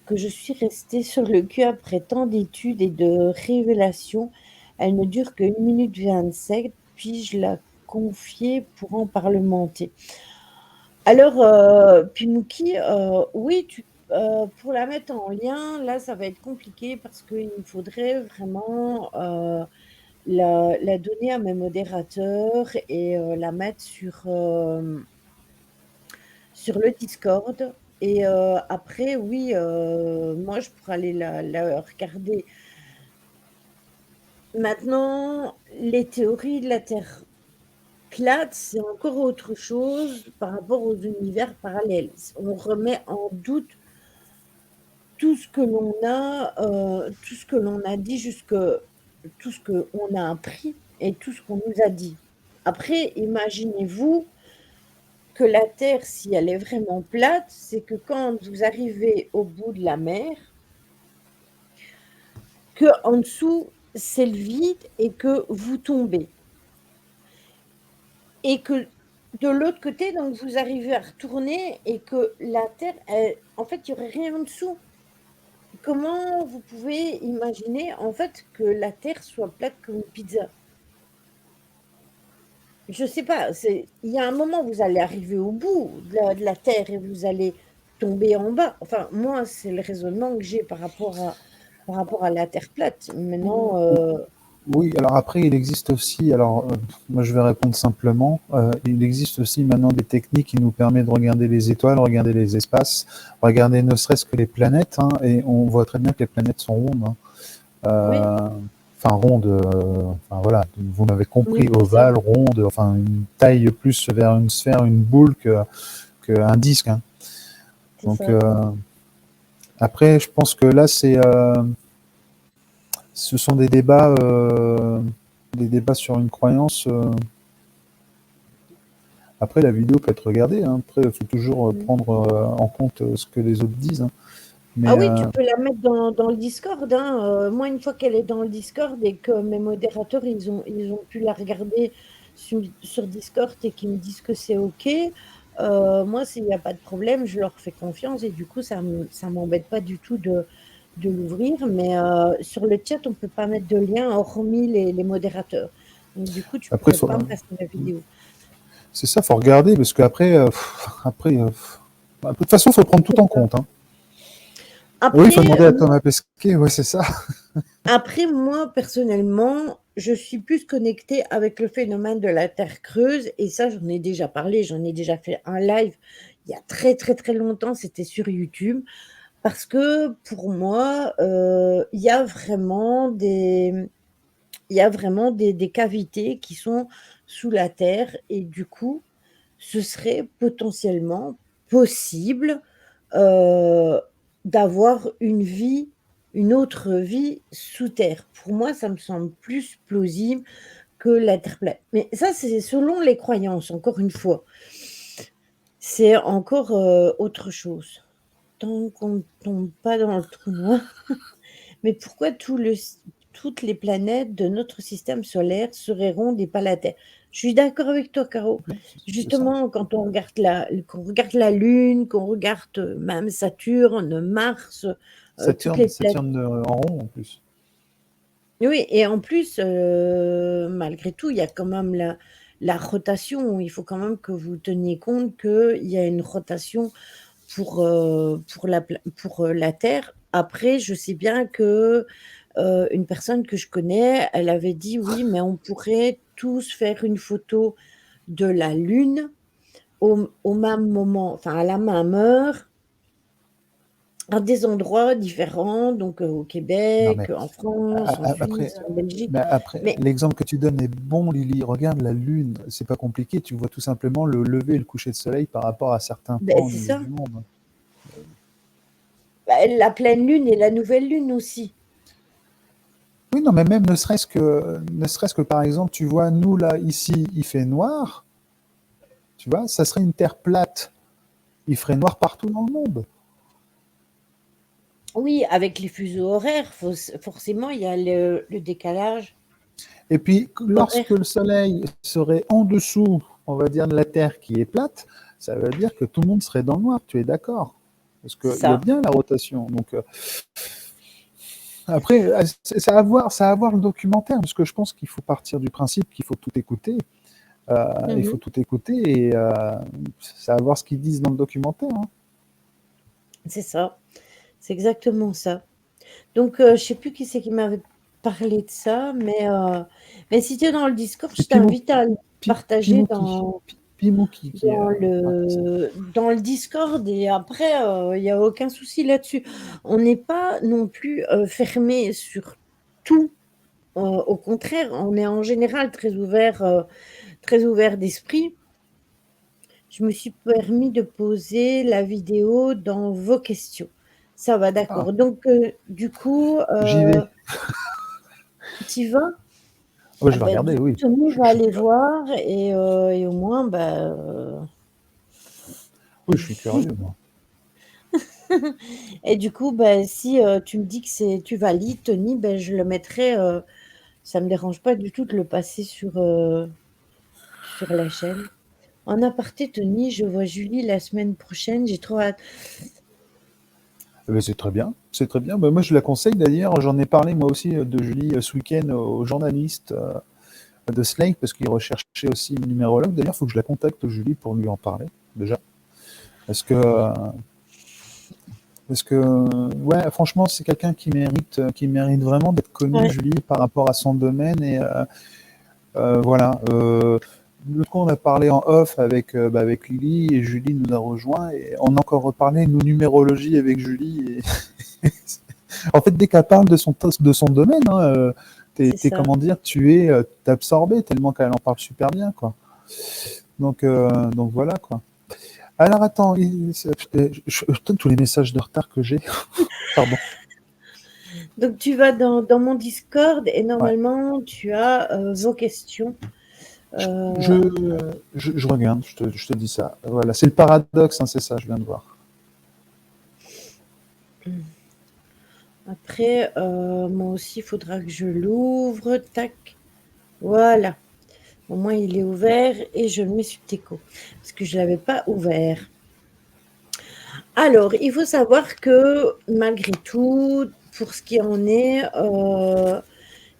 que je suis restée sur le cul après tant d'études et de révélations. Elle ne dure que 1 minute 27, puis-je la confier pour en parlementer? Alors, Pinouki, oui, pour la mettre en lien, là, ça va être compliqué parce qu'il faudrait vraiment la donner à mes modérateurs et la mettre sur le Discord. Et après, oui, moi, je pourrais aller la regarder. Maintenant, les théories de la Terre plate, c'est encore autre chose par rapport aux univers parallèles. On remet en doute tout ce que l'on a dit tout ce qu'on a appris et tout ce qu'on nous a dit. Après, imaginez-vous que la Terre, si elle est vraiment plate, c'est que quand vous arrivez au bout de la mer, que en dessous, c'est le vide et que vous tombez. Et que de l'autre côté, donc vous arrivez à retourner et que la Terre, en fait, il n'y aurait rien en dessous. Comment vous pouvez imaginer en fait que la Terre soit plate comme une pizza? Je sais pas, il y a un moment, vous allez arriver au bout de la Terre et vous allez tomber en bas. Enfin, moi, c'est le raisonnement que j'ai par rapport à la Terre plate. Maintenant, Oui, alors après, il existe aussi, alors moi je vais répondre simplement, il existe aussi maintenant des techniques qui nous permettent de regarder les étoiles, regarder les espaces, regarder ne serait-ce que les planètes, hein, et on voit très bien que les planètes sont rondes. Hein. oui, Enfin rondes, enfin voilà, vous m'avez oui, compris, c'est ça, ovales, rondes, enfin une taille plus vers une sphère, une boule qu'un disque. Hein. c'est Donc ça. après, je pense que là, ce sont des débats sur une croyance. Après, la vidéo peut être regardée. Hein. Après, il faut toujours Mm. prendre en compte ce que les autres disent. Hein. Ah Mais oui, tu peux la mettre dans le Discord, hein. Moi, une fois qu'elle est dans le Discord et que mes modérateurs, ils ont pu la regarder sur Discord et qu'ils me disent que c'est OK, moi, s'il n'y a pas de problème, je leur fais confiance et du coup, ça m'embête pas du tout de l'ouvrir. Mais sur le chat, on ne peut pas mettre de lien hormis les modérateurs. Donc, du coup, tu ne après, pourrais pas me passer la vidéo. c'est ça, faut regarder parce qu'après, de toute façon, il faut prendre tout en compte. Hein. Oui, il faut Après, demander à Thomas Pesquet. Oui, c'est ça. Après, moi, personnellement, je suis plus connectée avec le phénomène de la Terre creuse et ça, j'en ai déjà parlé, j'en ai déjà fait un live il y a très, très, très longtemps, c'était sur YouTube. Parce que pour moi, il y a vraiment des cavités qui sont sous la Terre et du coup, ce serait potentiellement possible euh, d'avoir une autre vie sous terre. Pour moi, ça me semble plus plausible que la Terre plate. Mais ça, c'est selon les croyances, encore une fois. C'est encore autre chose. Tant qu'on ne tombe pas dans le trou noir. Mais pourquoi tout le... toutes les planètes de notre système solaire seraient rondes et pas la Terre. Je suis d'accord avec toi, Caro. Oui, c'est ça. Justement, quand on regarde qu'on regarde la Lune, qu'on regarde même Saturne, Mars, toutes les planètes. Saturne en rond en plus. Oui, et en plus, malgré tout, il y a quand même la rotation. Il faut quand même que vous teniez compte qu'il y a une rotation pour la Terre. Après, je sais bien que une personne que je connais, elle avait dit oui, mais on pourrait tous faire une photo de la Lune au même moment, enfin à la même heure, à des endroits différents, donc au Non, Québec, mais en France, en après, Suisse, en Belgique. après Mais l'exemple que tu donnes est bon, Lily. Regarde la Lune, c'est pas compliqué. Tu vois tout simplement le lever et le coucher de soleil par rapport à certains points ben, au c'est niveau ça. du monde. Ben, la pleine lune et la nouvelle lune aussi. Oui, non, mais même ne serait-ce que par exemple, tu vois, nous là, ici, il fait noir. Tu vois, ça serait une terre plate. Il ferait noir partout dans le monde. Oui, avec les fuseaux horaires, forcément, il y a le décalage Et puis, lorsque horaire. le soleil serait en dessous, on va dire, de la terre qui est plate, ça veut dire que tout le monde serait dans le noir. Tu es d'accord? Parce C'est qu'il y a ça. bien la rotation. Donc, après, ça à voir le documentaire, parce que je pense qu'il faut partir du principe qu'il faut tout écouter. Il faut Mhm. tout écouter et ça à voir ce qu'ils disent dans le documentaire, hein. C'est ça. C'est exactement ça. Donc, je sais plus qui c'est qui m'avait parlé de ça, mais si tu es dans le Discord, C'est je t'invite à le partager Pimouki. Pimouki qui dans a fait ça. dans le Discord et après, il y a aucun souci là-dessus. On n'est pas non plus fermé sur tout. Au contraire, on est en général très ouvert d'esprit. Je me suis permis de poser la vidéo dans vos questions. Ça va, Ah, d'accord. Donc, du coup, j'y vais. tu y vas? Ah bah, Ah je vais ben, regarder, du coup, oui. Tony Je va suis aller curieux. voir et au moins, bah, Oui, je suis curieux, moi. et du coup, bah, si tu me dis que tu valides, Tony, ben, je le mettrai. Ça me dérange pas du tout de le passer sur la chaîne. En aparté, Tony, je vois Julie la semaine prochaine. J'ai trop hâte. Eh ben, c'est très bien, c'est très bien. Ben, moi, je la conseille d'ailleurs. J'en ai parlé moi aussi de Julie ce week-end aux journalistes de Slate parce qu'ils recherchaient aussi une numérologue. D'ailleurs, il faut que je la contacte, Julie, pour lui en parler déjà. Parce que, ouais, franchement, c'est quelqu'un qui mérite vraiment d'être connu, Ouais, Julie, par rapport à son domaine. Et voilà. L'autre coup, on a parlé en off avec Lily et Julie nous a rejoint et on a encore reparlé de numérologie avec Julie. Et en fait, dès qu'elle parle de son domaine, hein, c'est ça. comment dire, t'es absorbé tellement qu'elle en parle super bien, quoi. Donc voilà, quoi. Alors attends, je donne tous les messages de retard que j'ai. Pardon. Donc, tu vas dans mon Discord et Ouais. normalement, tu as vos questions. Je, Euh, je regarde, je te dis ça. Voilà, c'est le paradoxe, hein, c'est ça, je viens de voir. Après, moi aussi, il faudra que je l'ouvre. Tac. Voilà. Au moins, il est ouvert et je le mets sur Teco parce que je ne l'avais pas ouvert. Alors, il faut savoir que malgré tout, pour ce qui en est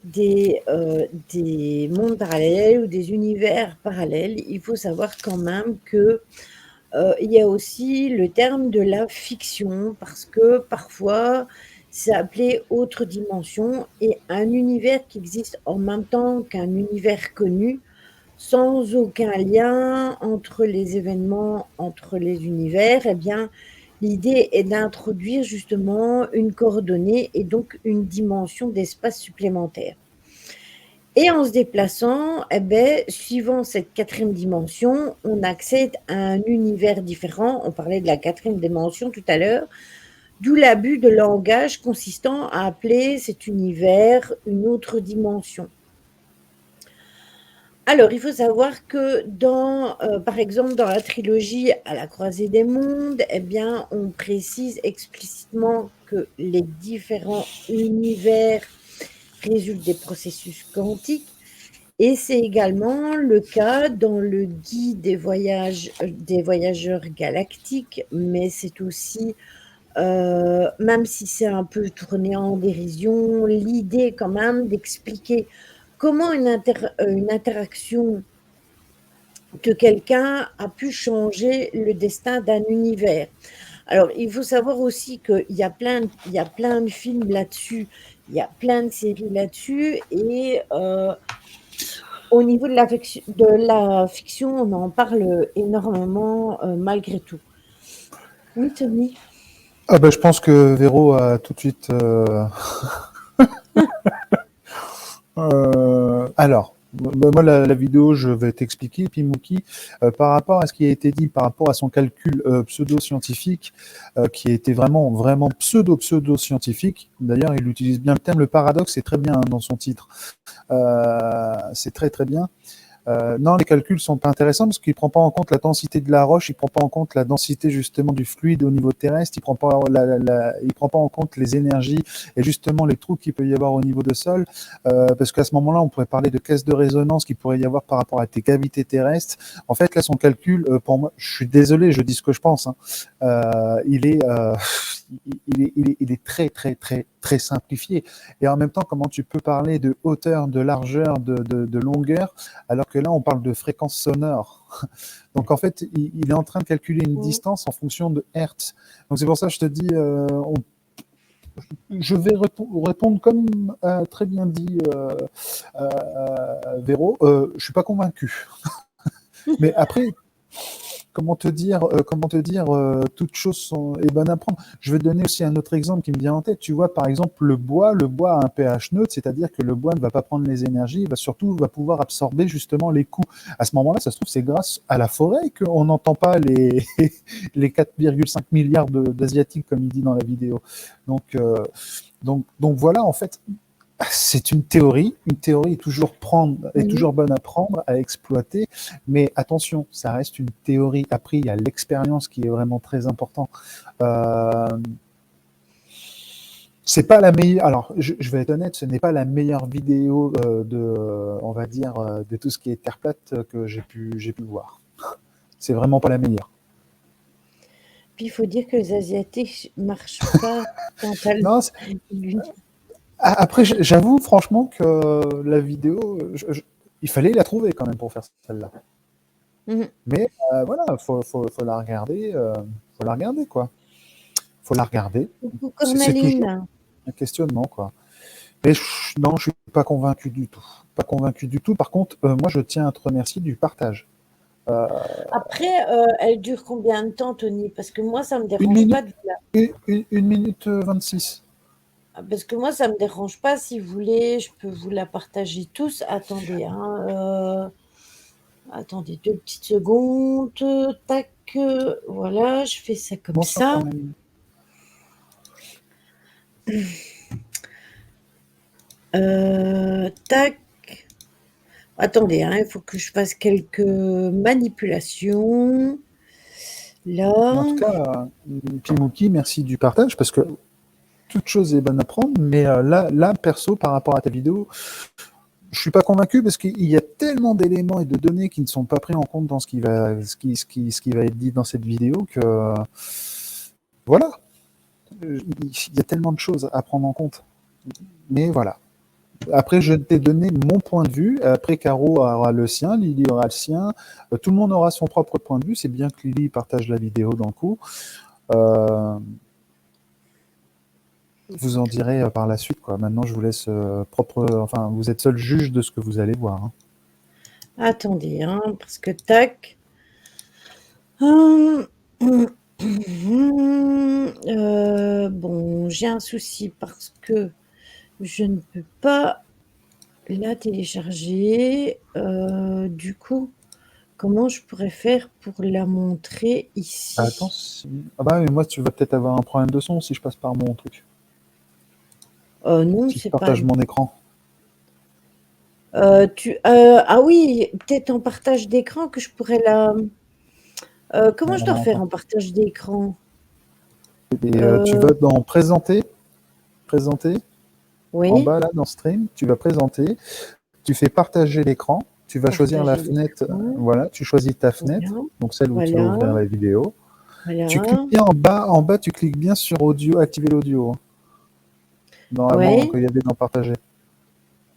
des mondes parallèles ou des univers parallèles, il faut savoir quand même que il y a aussi le terme de la fiction parce que parfois c'est appelé autre dimension et un univers qui existe en même temps qu'un univers connu sans aucun lien entre les événements, entre les univers, eh bien, l'idée est d'introduire justement une coordonnée et donc une dimension d'espace supplémentaire. Et en se déplaçant, eh ben, suivant cette quatrième dimension, on accède à un univers différent. On parlait de la quatrième dimension tout à l'heure, d'où l'abus de langage consistant à appeler cet univers une autre dimension. Alors, il faut savoir que par exemple, dans la trilogie À la croisée des mondes, eh bien, on précise explicitement que les différents univers résulte des processus quantiques. Et c'est également le cas dans le guide des voyageurs galactiques, mais c'est aussi, même si c'est un peu tourné en dérision, l'idée quand même d'expliquer comment une interaction de quelqu'un a pu changer le destin d'un univers. Alors, il faut savoir aussi il y a plein de films là-dessus, il y a plein de séries là-dessus, et au niveau de la fiction, on en parle énormément malgré tout. Oui, Tony. Ah bah, je pense que Véro a tout de suite. Alors, moi, la vidéo, je vais t'expliquer, puis Mookie, par rapport à ce qui a été dit, par rapport à son calcul pseudo-scientifique, qui a été vraiment, vraiment pseudo-scientifique. D'ailleurs, il utilise bien le terme, le paradoxe, c'est très bien hein, dans son titre. C'est très, très bien. Non, les calculs sont pas intéressants parce qu'il prend pas en compte la densité de la roche, il prend pas en compte la densité justement du fluide au niveau terrestre, il prend pas il prend pas en compte les énergies et justement les trous qu'il peut y avoir au niveau de sol, parce qu'à ce moment-là, on pourrait parler de caisse de résonance qu'il pourrait y avoir par rapport à tes cavités terrestres. En fait, là, son calcul, pour moi, je suis désolé, je dis ce que je pense, hein, il est très, très, très, très simplifié. Et en même temps, comment tu peux parler de hauteur, de largeur, de longueur, alors que là, on parle de fréquence sonore. Donc, en fait, il est en train de calculer une distance en fonction de hertz. Donc, c'est pour ça que je te dis, je vais répondre comme très bien dit Véro. Je suis pas convaincu. Mais après, comment te dire, toutes choses sont bonnes à prendre. Je vais te donner aussi un autre exemple qui me vient en tête. Tu vois, par exemple, le bois a un pH neutre, c'est-à-dire que le bois ne va pas prendre les énergies, il va surtout pouvoir absorber justement les coups. À ce moment-là, ça se trouve, c'est grâce à la forêt qu'on n'entend pas les, les 4,5 milliards d'Asiatiques, comme il dit dans la vidéo. Donc, donc voilà, en fait, c'est une théorie. Une théorie est toujours bonne à prendre, à exploiter. Mais attention, ça reste une théorie. Après, il y a l'expérience qui est vraiment très important. Euh, c'est pas la meilleure. Alors, je vais être honnête, ce n'est pas la meilleure vidéo on va dire, de tout ce qui est terre plate que j'ai pu voir. C'est vraiment pas la meilleure. Puis il faut dire que les Asiatiques marchent pas quand elles. Non, après, j'avoue franchement que la vidéo, il fallait la trouver quand même pour faire celle-là. Mais voilà, faut la regarder, faut la regarder quoi. Faut la regarder. Coucou C'est toujours Cornaline. un questionnement quoi. Mais non, je suis pas convaincu du tout. Pas convaincu du tout. Par contre, moi, je tiens à te remercier du partage. Euh, Après, elle dure combien de temps, Tony? Parce que moi, ça me une dérange minute, pas de vous la... une minute 26. Parce que moi, ça me dérange pas. Si vous voulez, je peux vous la partager tous. Attendez, hein, attendez 2 petites secondes. Tac, voilà, je fais ça comme Bonsoir ça. quand même. Tac. Attendez, hein, il faut que je fasse quelques manipulations. Là. En tout cas, Pimouki, merci du partage parce que toute chose est bonne à prendre. Mais là, perso, par rapport à ta vidéo, je suis pas convaincu parce qu'il y a tellement d'éléments et de données qui ne sont pas pris en compte dans ce qui va être dit dans cette vidéo que voilà, il y a tellement de choses à prendre en compte. Mais voilà. Après, je t'ai donné mon point de vue. Après, Caro aura le sien, Lily aura le sien. Tout le monde aura son propre point de vue. C'est bien que Lily partage la vidéo dans le coup. Vous en direz par la suite, quoi. Maintenant, je vous laisse enfin, vous êtes seul juge de ce que vous allez voir. Hein. Attendez, hein, parce que tac. Bon, j'ai un souci parce que je ne peux pas la télécharger. Du coup, comment je pourrais faire pour la montrer ici? Attends, ah bah, mais moi, tu vas peut-être avoir un problème de son si je passe par mon truc. Non, Si je c'est pas. partage mon écran. Ah oui, peut-être en partage d'écran que je pourrais la. Comment je dois Alors, faire attends. en partage d'écran? Et, tu vas dans présenter. Présenter. En Oui, bas, là, dans Stream, tu vas présenter, tu fais partager l'écran, tu vas choisir la partager fenêtre, l'écran. voilà, tu choisis ta Voilà, fenêtre, donc celle où tu vas voilà, ouvrir la vidéo. Tu cliques voilà. bien en bas, tu cliques bien sur audio, activer l'audio, hein. Normalement, Oui, quand il y avait dans partager.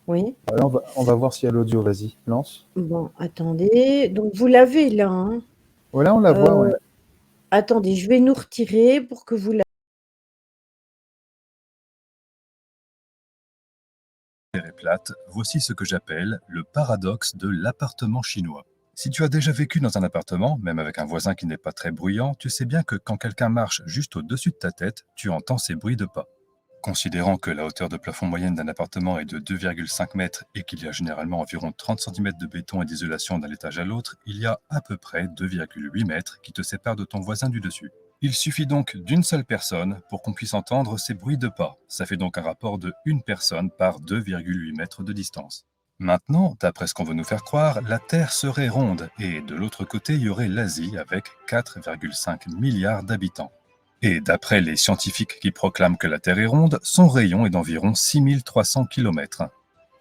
oui. Voilà, on va voir s'il y a l'audio, vas-y, lance. Bon, attendez. Donc, vous l'avez là, hein. Voilà, on la voit, Euh, ouais. attendez, je vais nous retirer pour que vous la... Terre est plate, voici ce que j'appelle le paradoxe de l'appartement chinois. Si tu as déjà vécu dans un appartement, même avec un voisin qui n'est pas très bruyant, tu sais bien que quand quelqu'un marche juste au-dessus de ta tête, tu entends ces bruits de pas. Considérant que la hauteur de plafond moyenne d'un appartement est de 2,5 mètres et qu'il y a généralement environ 30 cm de béton et d'isolation d'un étage à l'autre, il y a à peu près 2,8 mètres qui te séparent de ton voisin du dessus. Il suffit donc d'une seule personne pour qu'on puisse entendre ces bruits de pas. Ça fait donc un rapport de une personne par 2,8 mètres de distance. Maintenant, d'après ce qu'on veut nous faire croire, la Terre serait ronde et de l'autre côté, il y aurait l'Asie avec 4,5 milliards d'habitants. Et d'après les scientifiques qui proclament que la Terre est ronde, son rayon est d'environ 6300 km.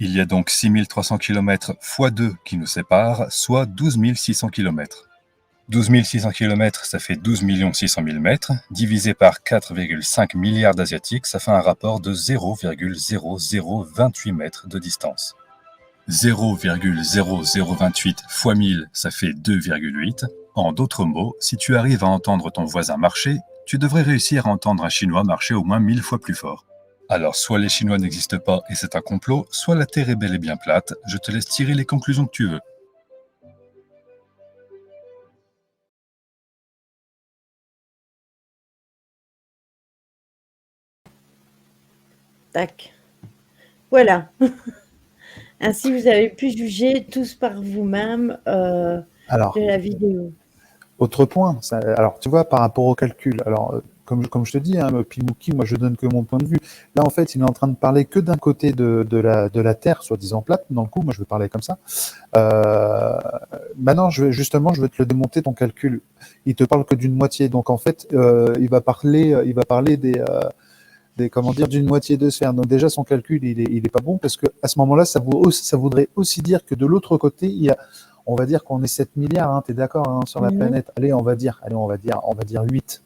Il y a donc 6300 km x 2 qui nous séparent, soit 12 600 km. 12 600 km, ça fait 12 600 000 mètres, divisé par 4,5 milliards d'Asiatiques, ça fait un rapport de 0,0028 mètres de distance. 0,0028 fois 1000, ça fait 2,8. En d'autres mots, si tu arrives à entendre ton voisin marcher, tu devrais réussir à entendre un Chinois marcher au moins 1000 fois plus fort. Alors, soit les Chinois n'existent pas et c'est un complot, soit la Terre est bel et bien plate, je te laisse tirer les conclusions que tu veux. Tac. Voilà. Ainsi, vous avez pu juger tous par vous-même de Alors, la vidéo. autre point, alors tu vois, par rapport au calcul, alors comme je te dis, hein, Pimouki, moi je donne que mon point de vue. Là, en fait, il est en train de parler que d'un côté de la Terre, soi-disant plate. Dans le coup, moi je vais parler comme ça. Maintenant, justement, je vais te le démonter ton calcul. Il te parle que d'une moitié. Donc en fait, il va parler des comment dire, d'une moitié de sphère. Donc déjà, son calcul, il est pas bon parce que à ce moment-là, ça voudrait aussi dire que de l'autre côté, il y a, on va dire qu'on est 7 milliards, hein, t'es d'accord, hein, sur la planète. Allez, on va dire 8.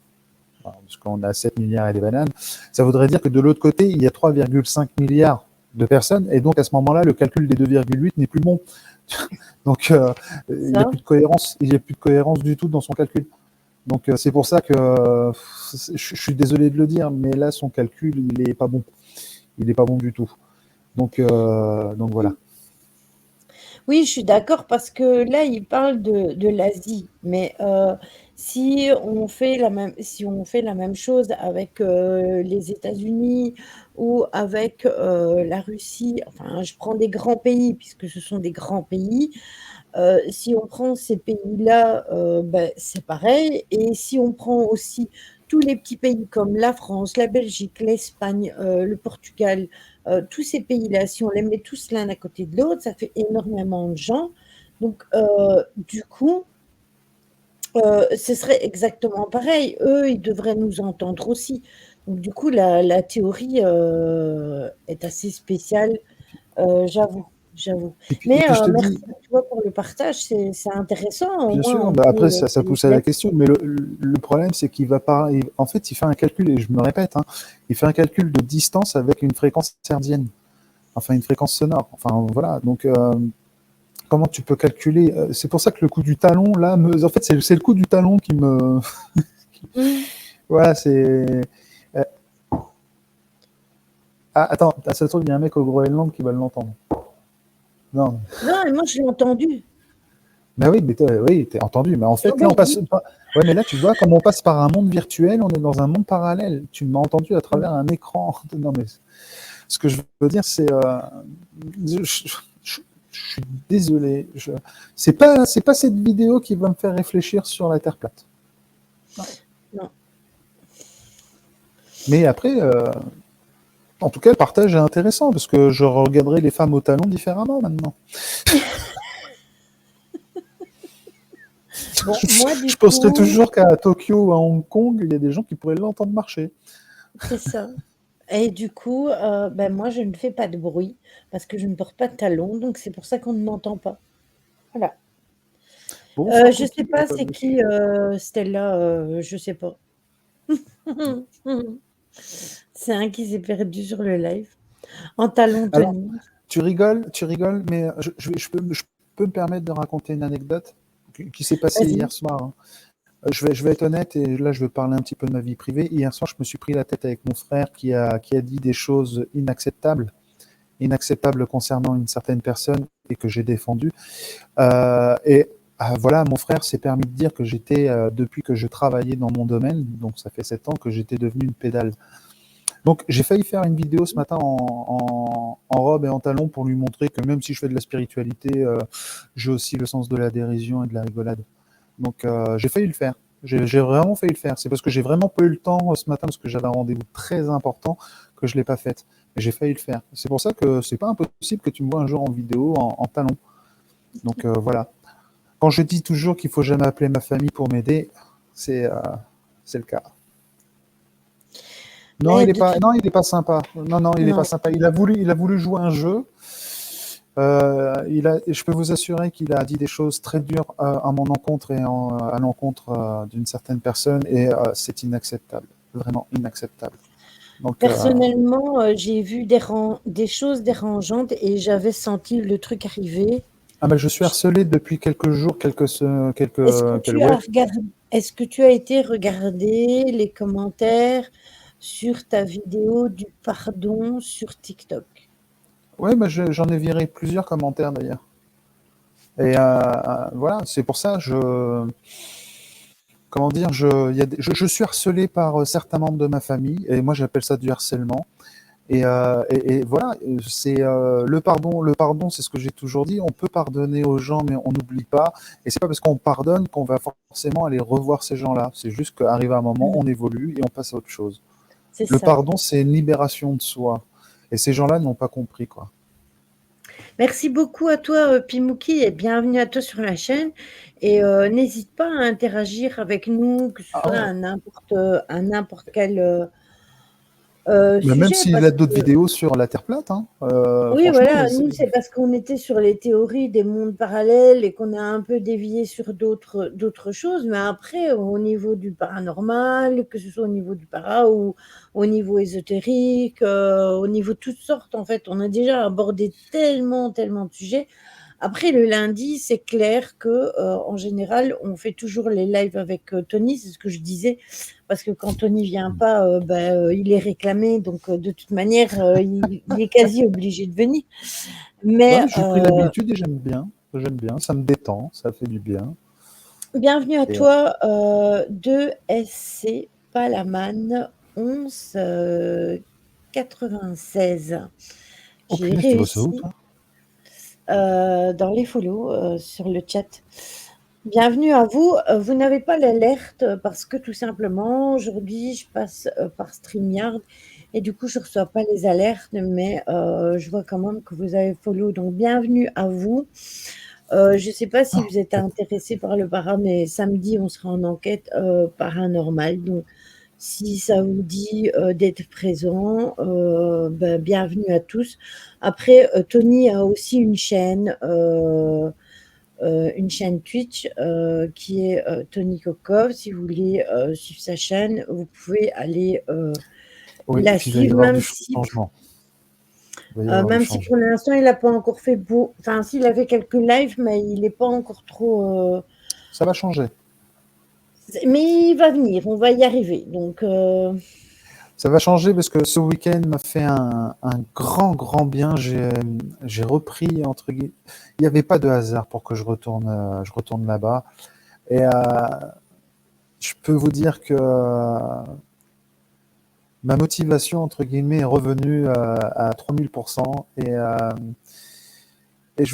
Parce qu'on a 7 milliards et des bananes. Ça voudrait dire que de l'autre côté, il y a 3,5 milliards de personnes. Et donc, à ce moment-là, le calcul des 2,8 n'est plus bon. Donc, il n'y a Ça, plus de cohérence. Il n'y a plus de cohérence du tout dans son calcul. Donc, c'est pour ça que je suis désolé de le dire, mais là, son calcul, il n'est pas bon. Il n'est pas bon du tout. Donc voilà. oui, je suis d'accord parce que là, il parle de l'Asie. Mais si on fait la même chose avec les États-Unis ou avec la Russie, enfin, je prends des grands pays puisque ce sont des grands pays. Si on prend ces pays-là, ben, c'est pareil. Et si on prend aussi tous les petits pays comme la France, la Belgique, l'Espagne, le Portugal, tous ces pays-là, si on les met tous l'un à côté de l'autre, ça fait énormément de gens. Donc, du coup, ce serait exactement pareil. Eux, ils devraient nous entendre aussi. Donc, du coup, la théorie est assez spéciale, j'avoue, j'avoue. Et Mais puis je te merci dis, à toi pour le partage, c'est intéressant. Au bien moins, sûr, on bah après peut ça se pousse à la mettre. question, mais le problème c'est qu'il va pas, en fait il fait un calcul, et je me répète, hein, il fait un calcul de distance avec une fréquence hertzienne, enfin une fréquence sonore, enfin voilà, donc comment tu peux calculer, c'est pour ça que le coup du talon, là, en fait c'est le coup du talon qui me... Mmh. Voilà, c'est... euh, Ah, attends, ça se trouve, il y a un mec au Groenland qui va l'entendre. Non, Non, et moi, je l'ai entendu. bah oui, mais t'es entendu. Mais en En fait, là, on passe. Belgique, Ouais, mais là, tu vois, comme on passe par un monde virtuel, on est dans un monde parallèle. Tu m'as entendu à mmh, travers un écran. Non, mais ce que je veux dire, c'est. Je, je- je suis désolé. C'est pas cette vidéo qui va me faire réfléchir sur la Terre plate. Non. non. Mais après, en tout cas, le partage est intéressant parce que je regarderai les femmes au talon différemment maintenant. Bon, moi, du Je penserai coup, toujours qu'à Tokyo ou à Hong Kong, il y a des gens qui pourraient l'entendre marcher. c'est ça. Et du coup, ben, moi, je ne fais pas de bruit parce que je ne porte pas de talons, donc c'est pour ça qu'on ne m'entend pas. Voilà. Bonsoir Je sais Cookie. pas c'est qui, Stella, je sais pas. C'est un qui s'est perdu sur le live. En talons Alors, Tony. tu rigoles, mais je peux me permettre de raconter une anecdote qui s'est passée Vas-y. hier soir, hein. Je vais être honnête et là je vais parler un petit peu de ma vie privée. Hier soir, je me suis pris la tête avec mon frère qui a dit des choses inacceptables concernant une certaine personne et que j'ai défendu. Voilà, mon frère s'est permis de dire que j'étais, depuis que je travaillais dans mon domaine, donc ça fait 7 ans, que j'étais devenu une pédale. Donc j'ai failli faire une vidéo ce matin en robe et en talons pour lui montrer que même si je fais de la spiritualité, j'ai aussi le sens de la dérision et de la rigolade. Donc j'ai failli le faire. J'ai vraiment failli le faire. C'est parce que j'ai vraiment pas eu le temps ce matin, parce que j'avais un rendez-vous très important, que je l'ai pas fait. Mais j'ai failli le faire. C'est pour ça que c'est pas impossible que tu me vois un jour en vidéo en talons. Donc voilà. Quand je dis toujours qu'il faut jamais appeler ma famille pour m'aider, c'est le cas. Non, Mais de toute il est pas sympa. Non, non, il est pas non. sympa. Il a voulu jouer un jeu. Je peux vous assurer qu'il a dit des choses très dures à mon encontre et à l'encontre d'une certaine personne, et c'est inacceptable, vraiment inacceptable. Donc, Personnellement, j'ai vu des choses dérangeantes et j'avais senti le truc arriver. je suis harcelé depuis quelques jours, Est-ce que quelques tu as ouais. regardé, est-ce que tu as été regarder les commentaires sur ta vidéo du pardon sur TikTok? Ouais, j'en ai viré plusieurs commentaires d'ailleurs. Et voilà, c'est pour ça, comment dire, je suis harcelé par certains membres de ma famille, et moi j'appelle ça du harcèlement. Et voilà, c'est le pardon. Le pardon, c'est ce que j'ai toujours dit. On peut pardonner aux gens, mais on n'oublie pas. Et c'est pas parce qu'on pardonne qu'on va forcément aller revoir ces gens-là. C'est juste qu'arrive un moment, Mmh. on évolue et on passe à autre chose. C'est Le ça. pardon, c'est une libération de soi. Et ces gens-là n'ont pas compris, quoi. Merci beaucoup à toi, Pimouki, et bienvenue à toi sur la chaîne. Et n'hésite pas à interagir avec nous, que ce Ah soit ouais. à n'importe quel Mais même sujet, s'il parce a d'autres que vidéos sur la Terre plate, hein, oui, franchement, voilà, nous, c'est parce qu'on était sur les théories des mondes parallèles et qu'on a un peu dévié sur d'autres choses. Mais après, au niveau du paranormal, que ce soit au niveau du para ou au niveau ésotérique, au niveau de toutes sortes, en fait, on a déjà abordé tellement de sujets. Après, le lundi, c'est clair que, en général, on fait toujours les lives avec Tony, c'est ce que je disais, parce que quand Tony vient pas, il est réclamé, donc de toute manière, il est quasi obligé de venir. ouais, Mais j'ai pris l'habitude et j'aime bien. J'aime bien, ça me détend, ça fait du bien. bienvenue à Et, toi, 2SC Palaman 11 96. oh J'ai punaise, tu bosses où, réussi toi? dans les follow sur le chat. Bienvenue à vous. Vous n'avez pas l'alerte parce que tout simplement, aujourd'hui, je passe par StreamYard et du coup, je ne reçois pas les alertes, mais je vois quand même que vous avez follow. Donc, bienvenue à vous. Je ne sais pas si Oh, vous êtes intéressé par le para, mais samedi, on sera en enquête paranormale. Donc, si ça vous dit d'être présent, bienvenue à tous. Après, Tony a aussi une chaîne Twitch qui est Tony Kokov. Si vous voulez suivre sa chaîne, vous pouvez aller oui, et la puis il va y suivre, avoir du changement. Il va y avoir du même si changement. pour l'instant, il n'a pas encore fait beau. Enfin, s'il a fait quelques lives, mais il n'est pas encore trop. Ça va changer. Mais il va venir, on va y arriver. Donc, Ça va changer parce que ce week-end m'a fait un grand bien. J'ai repris, entre guillemets. Il n'y avait pas de hasard pour que je retourne là-bas. Et je peux vous dire que ma motivation, entre guillemets, est revenue à 3000%.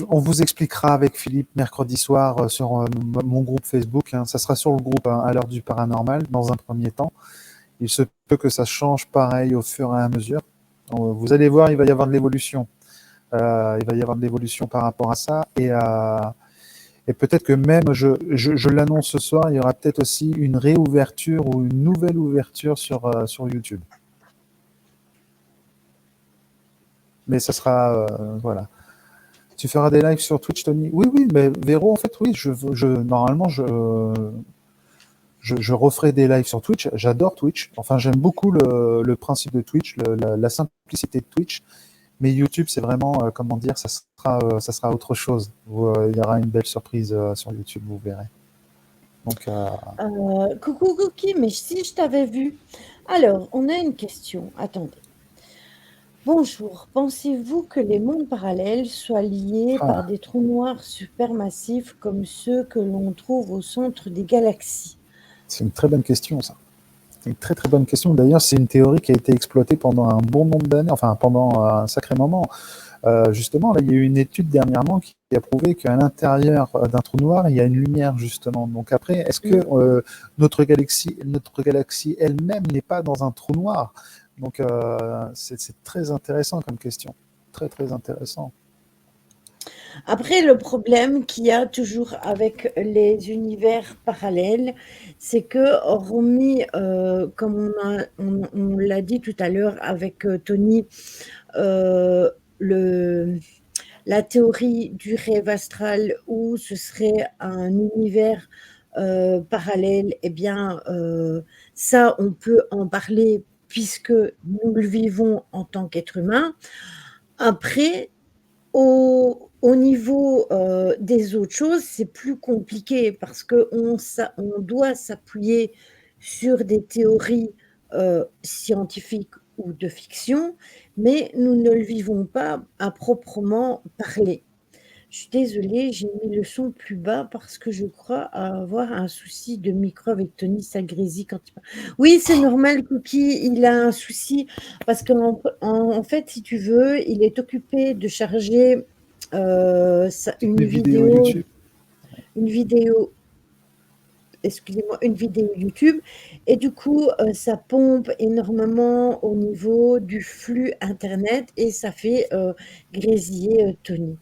On vous expliquera avec Philippe mercredi soir sur mon groupe Facebook, hein. Ça sera sur le groupe, hein, à l'heure du paranormal, dans un premier temps. Il se peut que ça change pareil au fur et à mesure. Vous allez voir, il va y avoir de l'évolution. Il va y avoir de l'évolution par rapport à ça. Et peut-être que même, je l'annonce ce soir, il y aura peut-être aussi une réouverture ou une nouvelle ouverture sur YouTube. Mais ça sera, voilà. Tu feras des lives sur Twitch, Tony? Oui, oui, mais Véro, en fait, oui, normalement, je referai des lives sur Twitch. J'adore Twitch. Enfin, j'aime beaucoup le principe de Twitch, la simplicité de Twitch. Mais YouTube, c'est vraiment, comment dire, ça sera autre chose. Il y aura une belle surprise sur YouTube, vous verrez. Donc, Coucou Cookie, mais si je t'avais vu. Alors, on a une question. Attendez. Bonjour, pensez-vous que les mondes parallèles soient liés par des trous noirs supermassifs comme ceux que l'on trouve au centre des galaxies? c'est une très bonne question, ça. C'est une très très bonne question. D'ailleurs, c'est une théorie qui a été exploitée pendant un bon nombre d'années, enfin pendant un sacré moment. Justement, là, il y a eu une étude dernièrement qui a prouvé qu'à l'intérieur d'un trou noir, il y a une lumière, justement. Donc après, est-ce que notre galaxie elle-même n'est pas dans un trou noir? Donc c'est très intéressant comme question. Très très intéressant. Après, le problème qu'il y a toujours avec les univers parallèles, c'est que, hormis, comme on l'a dit tout à l'heure avec Tony, le, la théorie du rêve astral où ce serait un univers parallèle, eh bien, ça, on peut en parler puisque nous le vivons en tant qu'être humain. Après, au niveau des autres choses, c'est plus compliqué parce on doit s'appuyer sur des théories scientifiques ou de fiction, mais nous ne le vivons pas à proprement parler. Je suis désolée, j'ai mis le son plus bas parce que je crois avoir un souci de micro avec Tony Sagresi quand il parle. Oui, c'est normal, Cookie, il a un souci parce qu'en fait, si tu veux, il est occupé de charger Des vidéos YouTube. une vidéo, excusez-moi, une vidéo YouTube, et du coup, ça pompe énormément au niveau du flux Internet et ça fait grésiller Tony.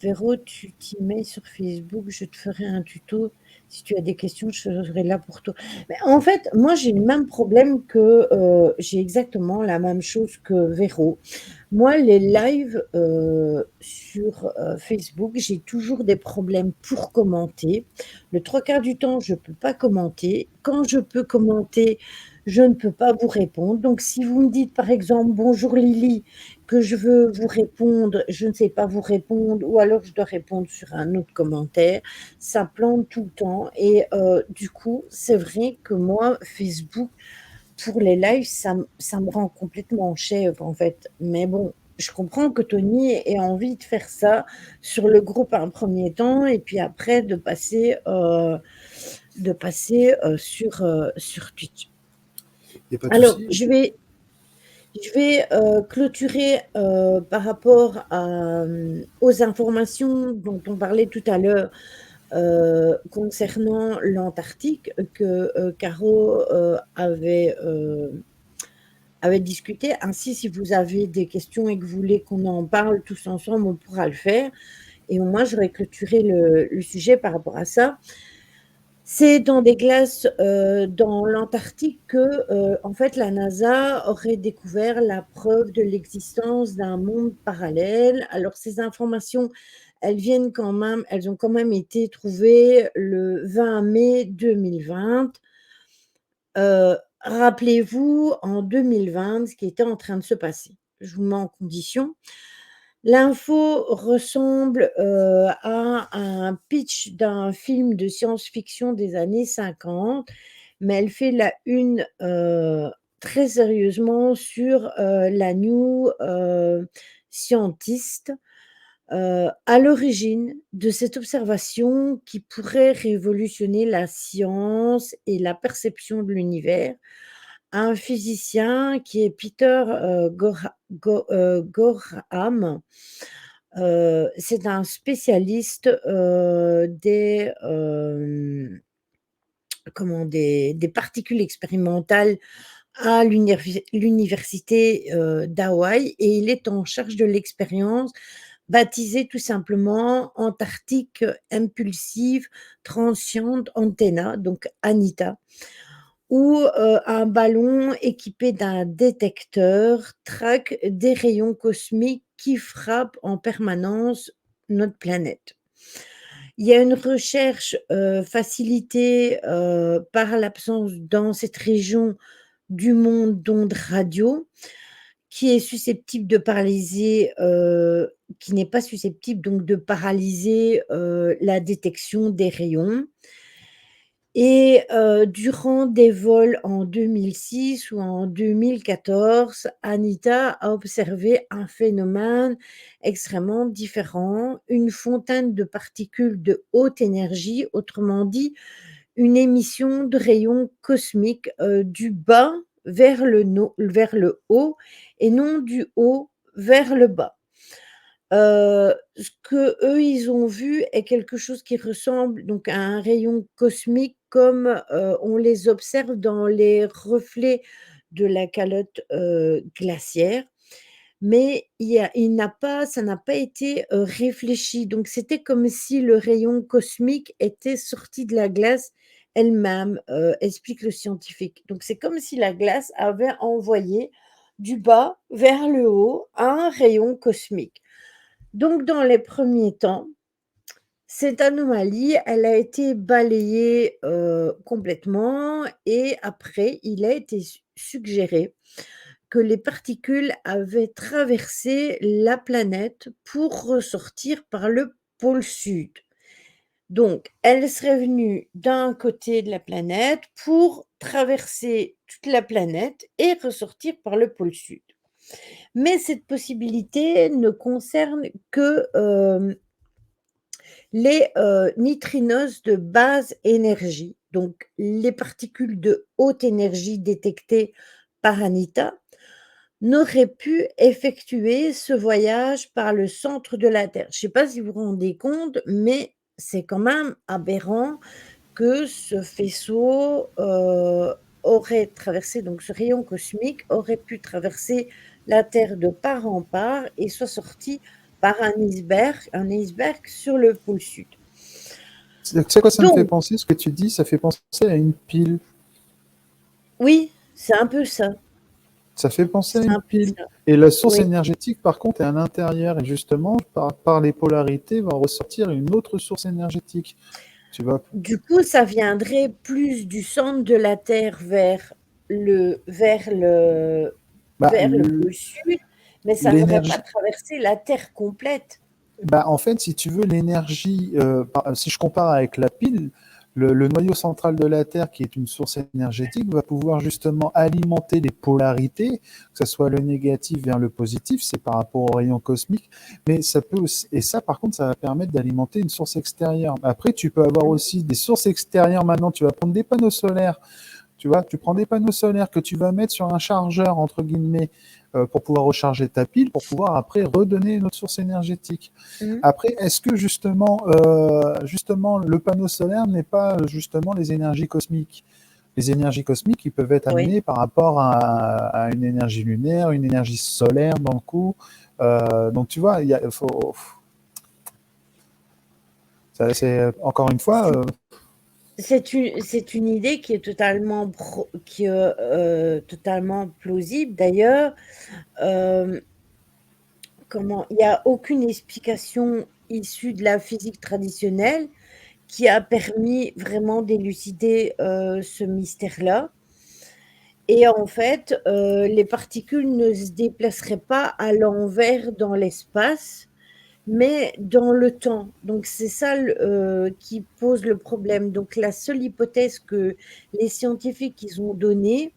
Véro, tu t'y mets sur Facebook, je te ferai un tuto. Si tu as des questions, je serai là pour toi. Mais en fait, moi, j'ai le même problème j'ai exactement la même chose que Véro. Moi, les lives sur Facebook, j'ai toujours des problèmes pour commenter. Le trois quarts du temps, je ne peux pas commenter. Quand je peux commenter, je ne peux pas vous répondre. Donc, si vous me dites, par exemple, bonjour Lily, que je veux vous répondre, je ne sais pas vous répondre, ou alors je dois répondre sur un autre commentaire, ça plante tout le temps. Et du coup, c'est vrai que moi, Facebook, pour les lives, ça me rend complètement chèvre, en fait. Mais bon, je comprends que Tony ait envie de faire ça sur le groupe un premier temps, et puis après de passer sur Twitch. Il n'y a pas de Alors, souci. je vais clôturer par rapport aux informations dont on parlait tout à l'heure concernant l'Antarctique que Caro avait discuté. Ainsi, si vous avez des questions et que vous voulez qu'on en parle tous ensemble, on pourra le faire. Et moi, j'aurais clôturé le sujet par rapport à ça. C'est dans des glaces dans l'Antarctique que, en fait, la NASA aurait découvert la preuve de l'existence d'un monde parallèle. Alors, ces informations, elles ont quand même été trouvées le 20 mai 2020. Rappelez-vous, en 2020, ce qui était en train de se passer. Je vous mets en condition. L'info ressemble à un pitch d'un film de science-fiction des années 50, mais elle fait la une très sérieusement sur la New Scientist. À l'origine de cette observation qui pourrait révolutionner la science et la perception de l'univers, un physicien qui est Peter Gorham. C'est un spécialiste des particules expérimentales à l'université d'Hawaï, et il est en charge de l'expérience baptisée tout simplement Antarctic Impulsive Transient Antenna, donc ANITA, où un ballon équipé d'un détecteur traque des rayons cosmiques qui frappe en permanence notre planète. Il y a une recherche, facilitée, par l'absence dans cette région du monde d'ondes radio qui est susceptible de paralyser, qui n'est pas susceptible donc de paralyser, la détection des rayons et durant des vols en 2006 ou en 2014, Anita a observé un phénomène extrêmement différent, une fontaine de particules de haute énergie, autrement dit, une émission de rayons cosmiques, du bas vers le haut et non du haut vers le bas. Ce qu'eux, ils ont vu est quelque chose qui ressemble donc à un rayon cosmique comme, on les observe dans les reflets de la calotte, glaciaire, mais il n'a pas ça n'a pas été, réfléchi. Donc c'était comme si le rayon cosmique était sorti de la glace elle-même, explique le scientifique. Donc c'est comme si la glace avait envoyé du bas vers le haut un rayon cosmique. Donc dans les premiers temps, cette anomalie, elle a été balayée, complètement et après il a été suggéré que les particules avaient traversé la planète pour ressortir par le pôle sud. Donc elles seraient venues d'un côté de la planète pour traverser toute la planète et ressortir par le pôle sud. Mais cette possibilité ne concerne que, les, neutrinos de basse énergie, donc les particules de haute énergie détectées par Anita n'auraient pu effectuer ce voyage par le centre de la Terre. Je ne sais pas si vous vous rendez compte, mais c'est quand même aberrant que ce faisceau, aurait traversé donc ce rayon cosmique aurait pu traverser la Terre de part en part et soit sorti par un iceberg sur le pôle sud. Tu sais quoi ça me fait Donc penser, ce que tu dis, ça fait penser à une pile. oui, c'est un peu ça, Ça fait penser à c'est une un peu pile. ça. Et la source Oui. énergétique, par contre, est à l'intérieur. Et justement, par les polarités, va ressortir une autre source énergétique. Tu vas... Du coup, ça viendrait plus du centre de la Terre le vers le Bah, vers le pôle sud, mais ça n'aurait pas l'énergie. traversé la Terre complète. Bah, en fait, si tu veux, l'énergie, si je compare avec la pile, le noyau central de la Terre, qui est une source énergétique, va pouvoir justement alimenter les polarités, que ce soit le négatif vers le positif, c'est par rapport au rayon cosmique, mais ça peut aussi, et ça, par contre, ça va permettre d'alimenter une source extérieure. Après, tu peux avoir aussi des sources extérieures. Maintenant, tu vas prendre des panneaux solaires. Tu vois, tu prends des panneaux solaires que tu vas mettre sur un chargeur, entre guillemets, pour pouvoir recharger ta pile, pour pouvoir après redonner une autre source énergétique. Mmh. Après, est-ce que justement, le panneau solaire n'est pas justement les énergies cosmiques? Les énergies cosmiques, qui peuvent être Oui. amenées par rapport à une énergie lunaire, une énergie solaire dans le coup. Donc tu vois, c'est encore une fois. C'est une idée qui est totalement plausible. D'ailleurs, il n'y a aucune explication issue de la physique traditionnelle qui a permis vraiment d'élucider, ce mystère-là et en fait, les particules ne se déplaceraient pas à l'envers dans l'espace, mais dans le temps. Donc c'est ça qui pose le problème. Donc la seule hypothèse que les scientifiques ils ont donnée,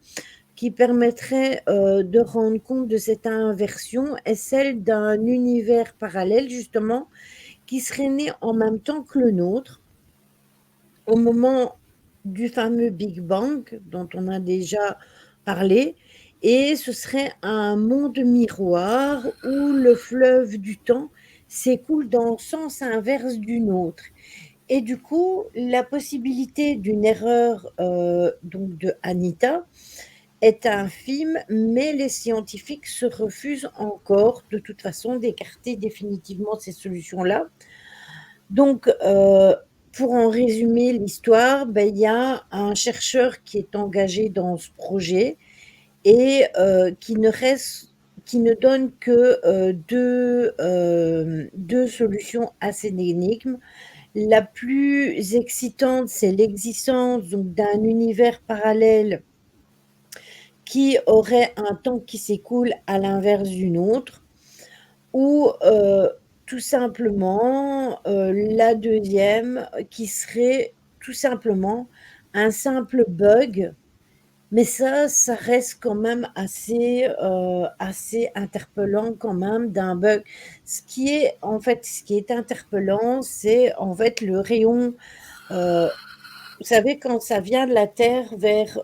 qui permettrait, de rendre compte de cette inversion, est celle d'un univers parallèle justement, qui serait né en même temps que le nôtre, au moment du fameux Big Bang dont on a déjà parlé et ce serait un monde miroir où le fleuve du temps s'écoule dans le sens inverse du nôtre et du coup, la possibilité d'une erreur, donc de Anita est infime, mais les scientifiques se refusent encore, de toute façon, d'écarter définitivement ces solutions-là. Donc, pour en résumer l'histoire, il y a un chercheur qui est engagé dans ce projet et qui ne donne que deux solutions à cette énigme. La plus excitante, c'est l'existence donc d'un univers parallèle qui aurait un temps qui s'écoule à l'inverse d'une autre, ou tout simplement la deuxième qui serait tout simplement un simple bug, mais ça reste quand même assez interpellant quand même d'un bug. Ce qui est interpellant, c'est en fait le rayon. Vous savez, quand ça vient de la Terre vers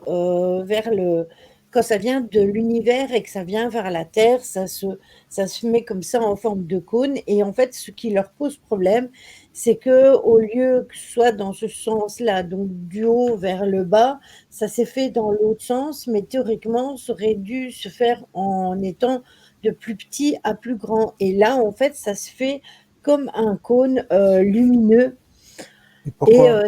quand ça vient de l'univers et que ça vient vers la Terre, ça se met comme ça en forme de cône. Et en fait, ce qui leur pose problème, c'est que au lieu que ce soit dans ce sens-là, donc du haut vers le bas, ça s'est fait dans l'autre sens, mais théoriquement, ça aurait dû se faire en étant de plus petit à plus grand. Et là, en fait, ça se fait comme un cône lumineux. Et Et pourquoi?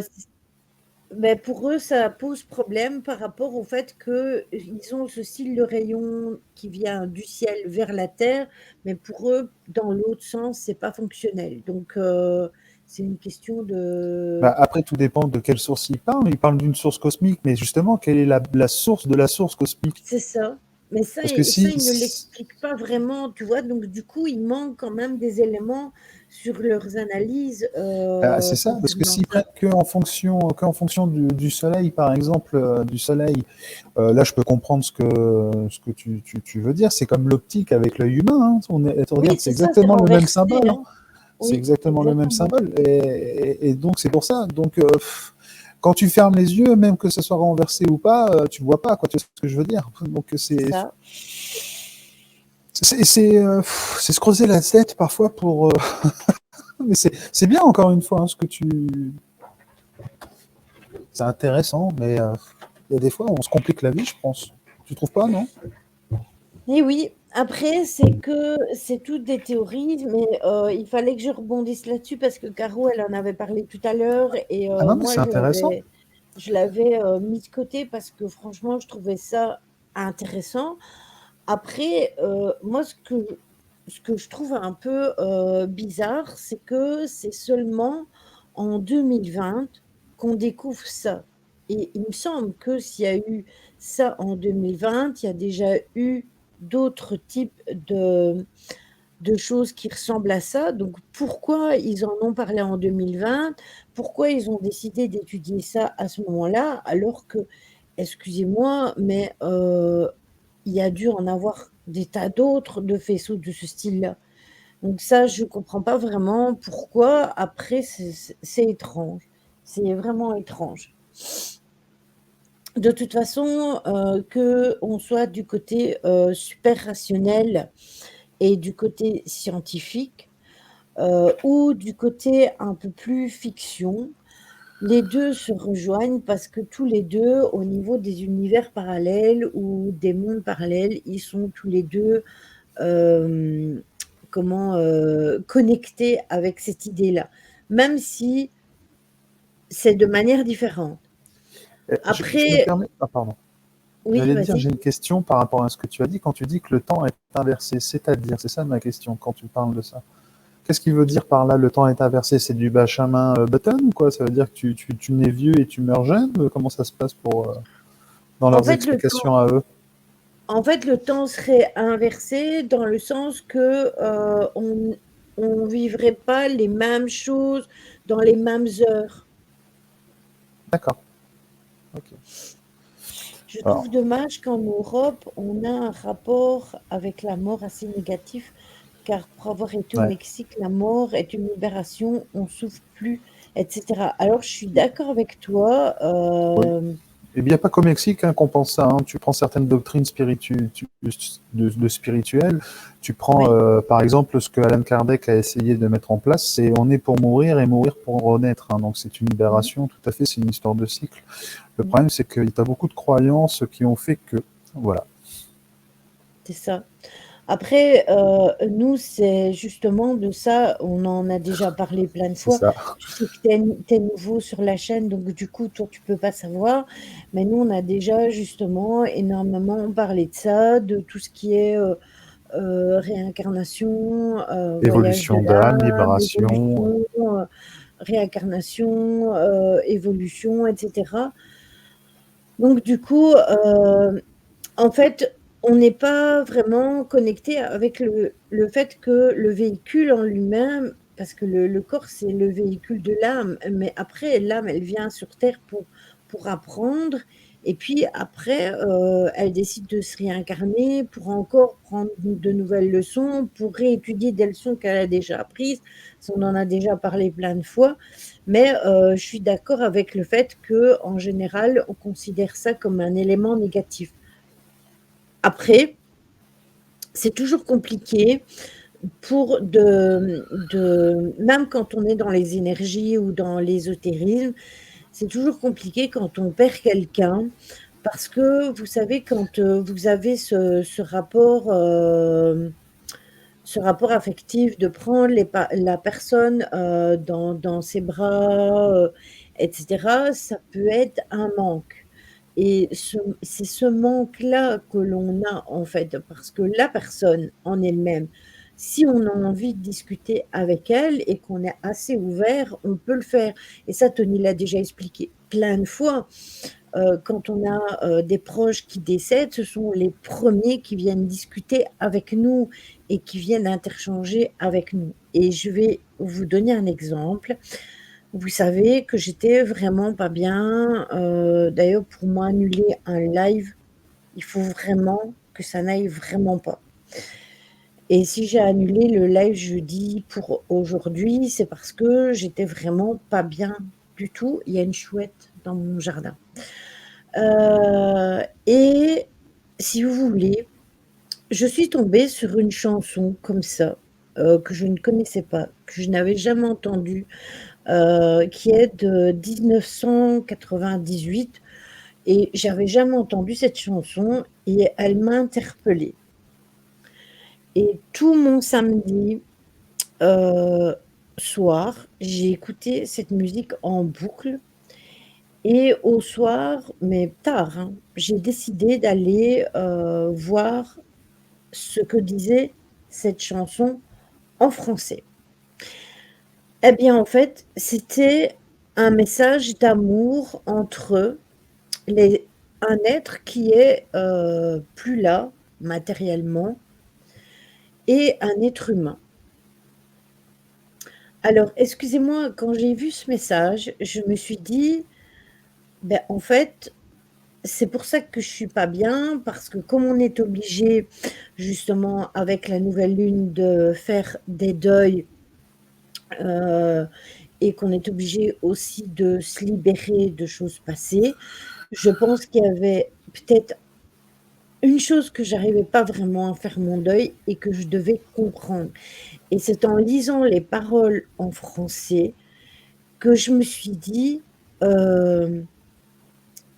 mais pour eux, ça pose problème par rapport au fait qu'ils ont ce style de rayon qui vient du ciel vers la terre, mais pour eux, dans l'autre sens, c'est pas fonctionnel. Donc, c'est une question Bah, de. après, tout dépend de quelle source il parle. Il parle d'une source cosmique, mais justement, quelle est la source de la source cosmique? C'est ça. Mais ça, Parce que ça, ils ne l'expliquent pas vraiment, tu vois. Donc, du coup, il manque quand même des éléments sur leurs analyses bah, c'est ça, parce que concernant s'ils prennent ça. que en fonction du soleil, par exemple, du soleil, là, je peux comprendre ce que tu veux dire. C'est comme l'optique avec l'œil humain. Hein. Oui, Regarde, c'est c'est ça, c'est exactement le même renversé, symbole. Hein. hein. C'est Oui, exactement le même exactement. symbole. Et donc, c'est pour ça. Donc, quand tu fermes les yeux, même que ce soit renversé ou pas, tu vois pas, quoi. Tu vois ce que je veux dire? Donc, C'est ça. c'est se creuser la tête parfois pour. Mais c'est bien, encore une fois, hein, ce que tu. C'est intéressant, mais il y a des fois, on se complique la vie, je pense. Tu trouves pas, non? Et oui, après, c'est que c'est toutes des théories, mais il fallait que je rebondisse là-dessus parce que Caro, elle en avait parlé tout à l'heure et Ah non, mais moi, c'est intéressant. je l'avais mis de côté parce que franchement, je trouvais ça intéressant. Après, moi, ce que je trouve un peu bizarre, c'est que c'est seulement en 2020 qu'on découvre ça. Et il me semble que s'il y a eu ça en 2020, il y a déjà eu d'autres types de choses qui ressemblent à ça. Donc pourquoi ils en ont parlé en 2020? Pourquoi ils ont décidé d'étudier ça à ce moment-là, alors que, excusez-moi, mais il y a dû en avoir des tas d'autres de faisceaux de ce style-là. Donc ça, je ne comprends pas vraiment pourquoi. Après, c'est étrange. C'est vraiment étrange. De toute façon, qu'on soit du côté super rationnel et du côté scientifique, ou du côté un peu plus fiction, les deux se rejoignent parce que tous les deux, au niveau des univers parallèles ou des mondes parallèles, ils sont tous les deux euh, connectés avec cette idée-là, même si c'est de manière différente. Je me Après, permets. Ah, pardon. oui, J'allais te dire, vas-y. j'ai une question par rapport à ce que tu as dit quand tu dis que le temps est inversé. C'est-à-dire, c'est ça ma question quand tu parles de ça. Qu'est-ce qu'il veut dire par là, le temps est inversé? C'est du Benjamin Button ou quoi? Ça veut dire que tu nais vieux et tu meurs jeune? Comment ça se passe dans En leurs fait, le explications temps, à eux? en fait, le temps serait inversé dans le sens que on vivrait pas les mêmes choses dans les mêmes heures. D'accord. Ok. Je Alors, trouve dommage qu'en Europe, on a un rapport avec la mort assez négatif, car pour avoir été au ouais. Mexique, la mort est une libération, on souffre plus, etc. Alors, je suis d'accord avec toi. Oui. Et bien, pas qu'au Mexique hein, qu'on pense ça. Hein. Tu prends certaines doctrines de spirituelles. Tu prends, Oui, par exemple, ce que Alan Kardec a essayé de mettre en place, c'est on est pour mourir et mourir pour renaître. Hein. Donc, c'est une mhm, libération, tout à fait, c'est une histoire de cycle. Le mhm, problème, c'est qu'il y a beaucoup de croyances qui ont fait que, voilà, c'est ça. Après, nous, c'est justement de ça, on en a déjà parlé plein de c'est fois. ça. Je sais que tu es nouveau sur la chaîne, donc du coup, toi, tu peux pas savoir. Mais nous, on a déjà justement énormément parlé de ça, de tout ce qui est réincarnation, voyage de Évolution d'âme, l'âme, libération. évolution, réincarnation, évolution, etc. Donc du coup, en fait, on n'est pas vraiment connecté avec le fait que le véhicule en lui-même, parce que le corps, c'est le véhicule de l'âme, mais après, l'âme, elle vient sur Terre pour apprendre, et puis après, elle décide de se réincarner pour encore prendre de nouvelles leçons, pour réétudier des leçons qu'elle a déjà apprises. Ça, on en a déjà parlé plein de fois, mais je suis d'accord avec le fait qu'en général, on considère ça comme un élément négatif. Après, c'est toujours compliqué même quand on est dans les énergies ou dans l'ésotérisme, c'est toujours compliqué quand on perd quelqu'un, parce que vous savez, quand vous avez ce rapport affectif de prendre la personne dans ses bras, etc., ça peut être un manque. Et c'est ce manque-là que l'on a, en fait, parce que la personne en elle-même, si on a envie de discuter avec elle et qu'on est assez ouvert, on peut le faire. Et ça, Tony l'a déjà expliqué plein de fois. Quand on a des proches qui décèdent, ce sont les premiers qui viennent discuter avec nous et qui viennent interchanger avec nous. Et je vais vous donner un exemple. Vous savez que j'étais vraiment pas bien. D'ailleurs, pour moi, annuler un live, il faut vraiment que ça n'aille vraiment pas. Et si j'ai annulé le live jeudi pour aujourd'hui, c'est parce que j'étais vraiment pas bien du tout. Il y a une chouette dans mon jardin. Et si vous voulez, je suis tombée sur une chanson comme ça, que je ne connaissais pas, que je n'avais jamais entendue, qui est de 1998, et j'avais jamais entendu cette chanson et elle m'a interpellée. Et tout mon samedi soir, j'ai écouté cette musique en boucle. Et au soir, mais tard, hein, j'ai décidé d'aller voir ce que disait cette chanson en français. Eh bien, en fait, c'était un message d'amour entre un être qui est plus là matériellement et un être humain. Alors, excusez-moi, quand j'ai vu ce message, je me suis dit, ben, en fait, c'est pour ça que je suis pas bien, parce que comme on est obligé, justement, avec la nouvelle lune, de faire des deuils, et qu'on est obligé aussi de se libérer de choses passées, je pense qu'il y avait peut-être une chose que j'arrivais pas vraiment à faire mon deuil et que je devais comprendre. Et c'est en lisant les paroles en français que je me suis dit,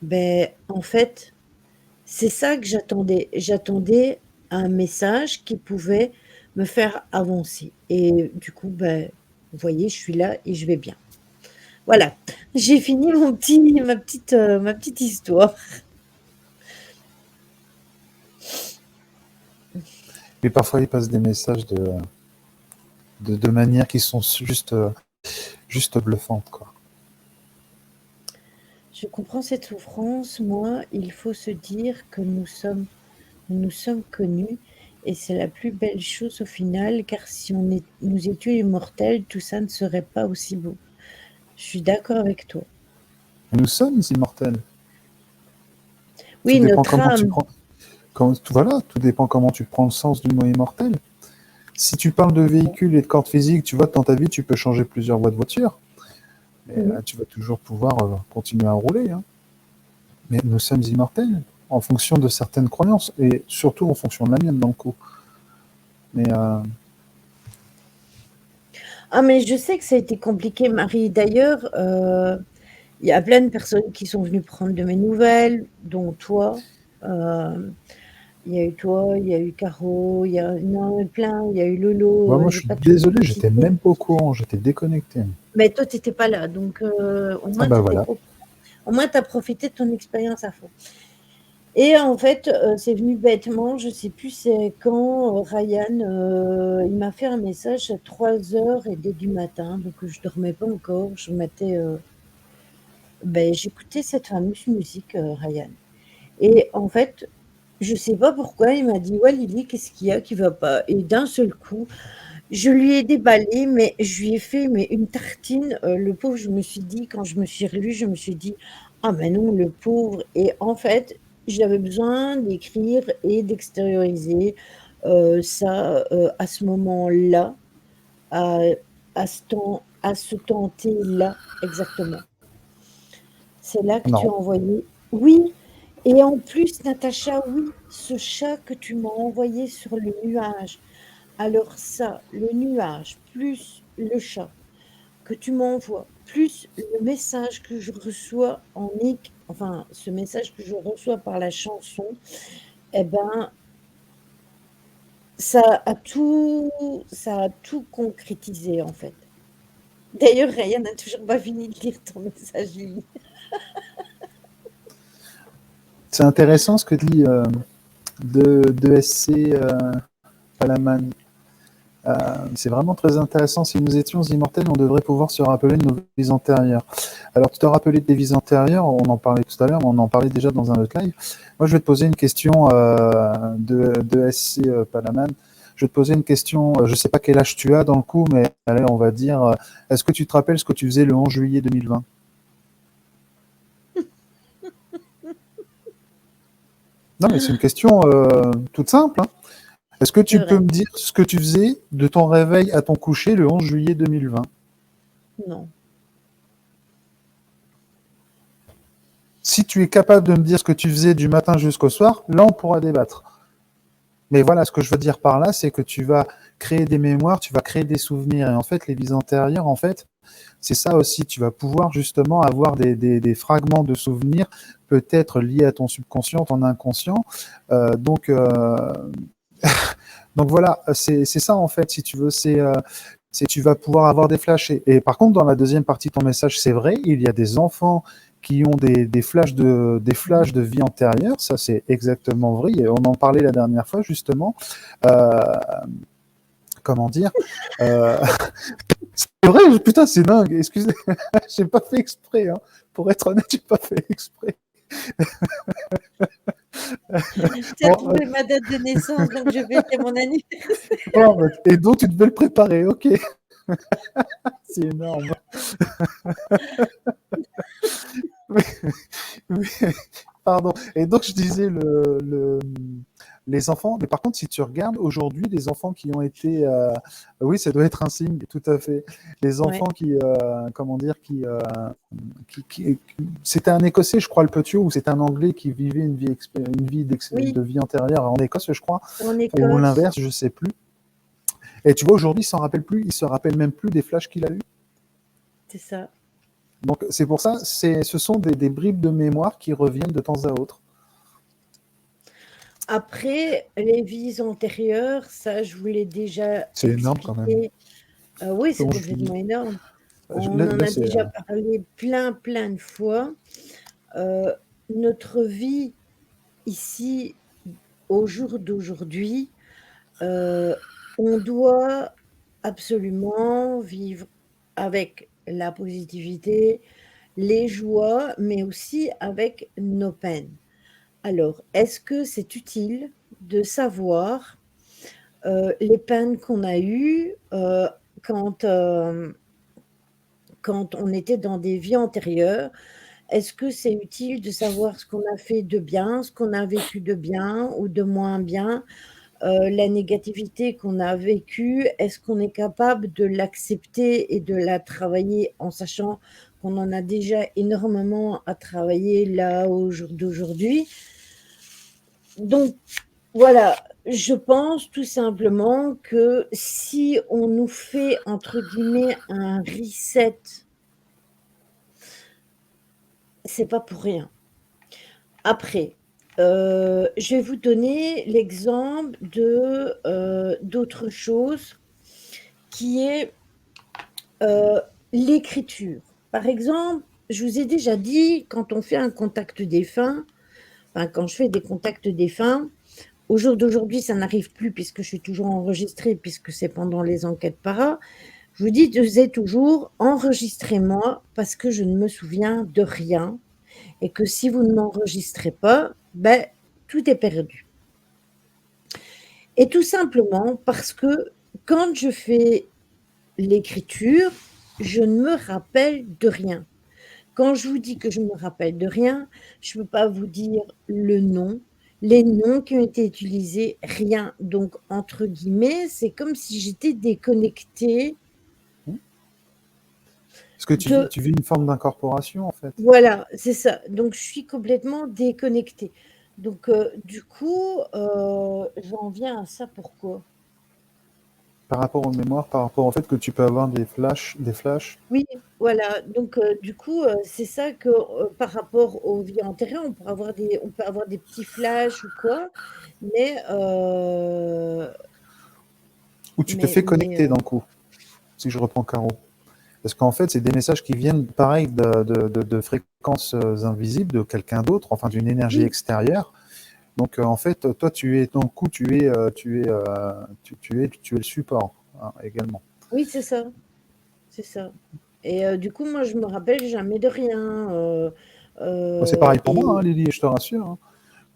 ben, en fait, c'est ça que j'attendais. J'attendais un message qui pouvait me faire avancer. Et du coup, ben, vous voyez, je suis là et je vais bien. Voilà, j'ai fini ma petite histoire. Mais parfois, il passe des messages de manière qui sont juste bluffantes, quoi. Je comprends cette souffrance. Moi, il faut se dire que nous sommes connus et c'est la plus belle chose au final, car si nous étions immortels, tout ça ne serait pas aussi beau. Je suis d'accord avec toi. Nous sommes immortels. Oui, Tout dépend notre comment tu âme. prends. Voilà, tout dépend comment tu prends le sens du mot immortel. Si tu parles de véhicule et de corps physique, tu vois que dans ta vie, tu peux changer plusieurs voies de voiture. Mais là, tu vas toujours pouvoir continuer à rouler. Hein. Mais nous sommes immortels en fonction de certaines croyances et surtout en fonction de la mienne dans le coup. Mais Ah, mais je sais que ça a été compliqué, Marie. D'ailleurs, il y a plein de personnes qui sont venues prendre de mes nouvelles, dont toi. Il y a eu toi, il y a eu Caro, il y en a eu plein, il y a eu Lolo, moi, je j'ai suis pas tout désolé, j'étais cité. même pas au courant, j'étais déconnecté. Mais toi, tu n'étais pas là, donc au Ah moins, bah voilà. au moins, tu as profité de ton expérience à fond. Et en fait, c'est venu bêtement, je sais plus c'est quand, Ryan, il m'a fait un message à 3 heures et des du matin, donc je dormais pas encore. Je mettais, j'écoutais cette fameuse musique, Ryan. Et en fait, je sais pas pourquoi, il m'a dit: «Ouais Lily, qu'est-ce qu'il y a qui va pas?» Et d'un seul coup, je lui ai déballé, mais je lui ai fait une tartine, le pauvre, je me suis dit quand je me suis relue, je me suis dit: «Ah mais non, le pauvre» et en fait, j'avais besoin d'écrire et d'extérioriser, ça, à ce moment-là, à à ce temps T-là, exactement. C'est là que tu Non. as envoyé oui et en plus Natacha, oui, ce chat que tu m'as envoyé sur le nuage. Alors ça, le nuage plus le chat que tu m'envoies, plus le message que je reçois enfin, ce message que je reçois par la chanson, eh ben, ça a tout concrétisé, en fait. D'ailleurs, Ryan n'a toujours pas fini de lire ton message, Lily. C'est intéressant ce que dit de SC Palaman. C'est vraiment très intéressant. Si nous étions immortels, on devrait pouvoir se rappeler de nos vies antérieures. Alors, tu te rappelais des vies antérieures, on en parlait tout à l'heure, mais on en parlait déjà dans un autre live. Moi, je vais te poser une question de SC Palaman. Je vais te poser une question, je ne sais pas quel âge tu as dans le coup, mais allez, on va dire, est-ce que tu te rappelles ce que tu faisais le 11 juillet 2020? Non, mais c'est une question toute simple, hein. Est-ce que C'est tu peux vrai, me dire ce que tu faisais de ton réveil à ton coucher le 11 juillet 2020? non. Si tu es capable de me dire ce que tu faisais du matin jusqu'au soir, là, on pourra débattre. Mais voilà, ce que je veux dire par là, c'est que tu vas créer des mémoires, tu vas créer des souvenirs. Et en fait, les vies antérieures, en fait, c'est ça aussi. Tu vas pouvoir justement avoir des fragments de souvenirs, peut-être liés à ton subconscient, ton inconscient. Euh, donc, euh, donc voilà, c'est ça en fait, si tu veux, c'est tu vas pouvoir avoir des flashs. Et par contre, dans la deuxième partie de ton message, c'est vrai, il y a des enfants qui ont des flashs de vie antérieure, ça c'est exactement vrai, et on en parlait la dernière fois justement. Euh, comment dire euh, C'est vrai, putain, c'est dingue, excusez, j'ai pas fait exprès, hein. Pour être honnête, j'ai pas fait exprès. Tu as Bon, trouvé ma date de naissance, donc je fêtais mon anniversaire. bon, et donc tu devais le préparer, ok, c'est énorme. Oui, pardon. Et donc, je disais les enfants, mais par contre, si tu regardes aujourd'hui, les enfants qui ont été, oui, ça doit être un signe, tout à fait. Les enfants Ouais, qui, comment dire, c'était un Écossais, je crois, le petit, ou c'était un Anglais qui vivait une vie oui, de vie antérieure en Écosse, je crois, en ou Écosse, l'inverse, je sais plus. Et tu vois, aujourd'hui, il s'en rappelle plus, il se rappelle même plus des flashs qu'il a eus. c'est ça. Donc, c'est pour ça, ce sont des bribes de mémoire qui reviennent de temps à autre. Après, les vies antérieures, ça, je vous l'ai déjà C'est énorme quand même. expliqué. Oui, c'est Bon, je dis, complètement énorme. On en là, a c'est, déjà parlé plein, plein de fois. Euh, Notre vie ici, au jour d'aujourd'hui, euh, on doit absolument vivre avec la positivité, les joies, mais aussi avec nos peines. Alors, est-ce que c'est utile de savoir les peines qu'on a eues quand, quand on était dans des vies antérieures? Est-ce que c'est utile de savoir ce qu'on a fait de bien, ce qu'on a vécu de bien ou de moins bien? La négativité qu'on a vécue, est-ce qu'on est capable de l'accepter et de la travailler en sachant qu'on en a déjà énormément à travailler là au jour d'aujourd'hui? Donc voilà, je pense tout simplement que si on nous fait entre guillemets un reset, c'est pas pour rien. Après, je vais vous donner l'exemple d'autre chose qui est, l'écriture. Par exemple, je vous ai déjà dit, quand on fait un contact défunt, enfin, quand je fais des contacts défunts, au jour d'aujourd'hui, ça n'arrive plus puisque je suis toujours enregistrée, puisque c'est pendant les enquêtes para. Je vous disais toujours, enregistrez-moi parce que je ne me souviens de rien et que si vous ne m'enregistrez pas, ben, tout est perdu. Et tout simplement parce que quand je fais l'écriture, je ne me rappelle de rien. Quand je vous dis que je me rappelle de rien, je ne peux pas vous dire le nom, les noms qui ont été utilisés, rien. Donc, entre guillemets, c'est comme si j'étais déconnectée Parce que de... tu vis une forme d'incorporation, en fait. Voilà, c'est ça. Donc, je suis complètement déconnectée. Donc, du coup, j'en viens à ça pourquoi? Par rapport aux mémoires, par rapport au fait que tu peux avoir des flashs. Oui, voilà. Donc, du coup, c'est ça que par rapport aux vies antérieures, on peut avoir des petits flashs ou quoi, mais, Où tu te fais connecter d'un coup, si je reprends Caro. Parce qu'en fait, c'est des messages qui viennent, pareil, de fréquences invisibles de quelqu'un d'autre, enfin d'une énergie oui, extérieure. Donc, en fait, toi, tu es le support, hein, également. oui, c'est ça, c'est ça. Et du coup, moi, je me rappelle jamais de rien. C'est pareil pour moi, hein, Et Lily, je te rassure, hein.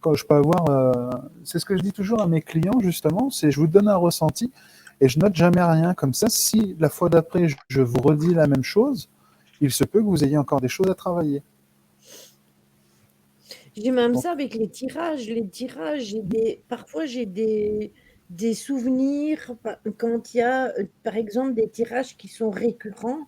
Quand je peux avoir, c'est ce que je dis toujours à mes clients, justement, c'est je vous donne un ressenti et je note jamais rien. Comme ça, si la fois d'après, je vous redis la même chose, il se peut que vous ayez encore des choses à travailler. j'ai même Donc, ça avec les tirages. Les tirages, parfois j'ai des souvenirs quand il y a, par exemple, des tirages qui sont récurrents.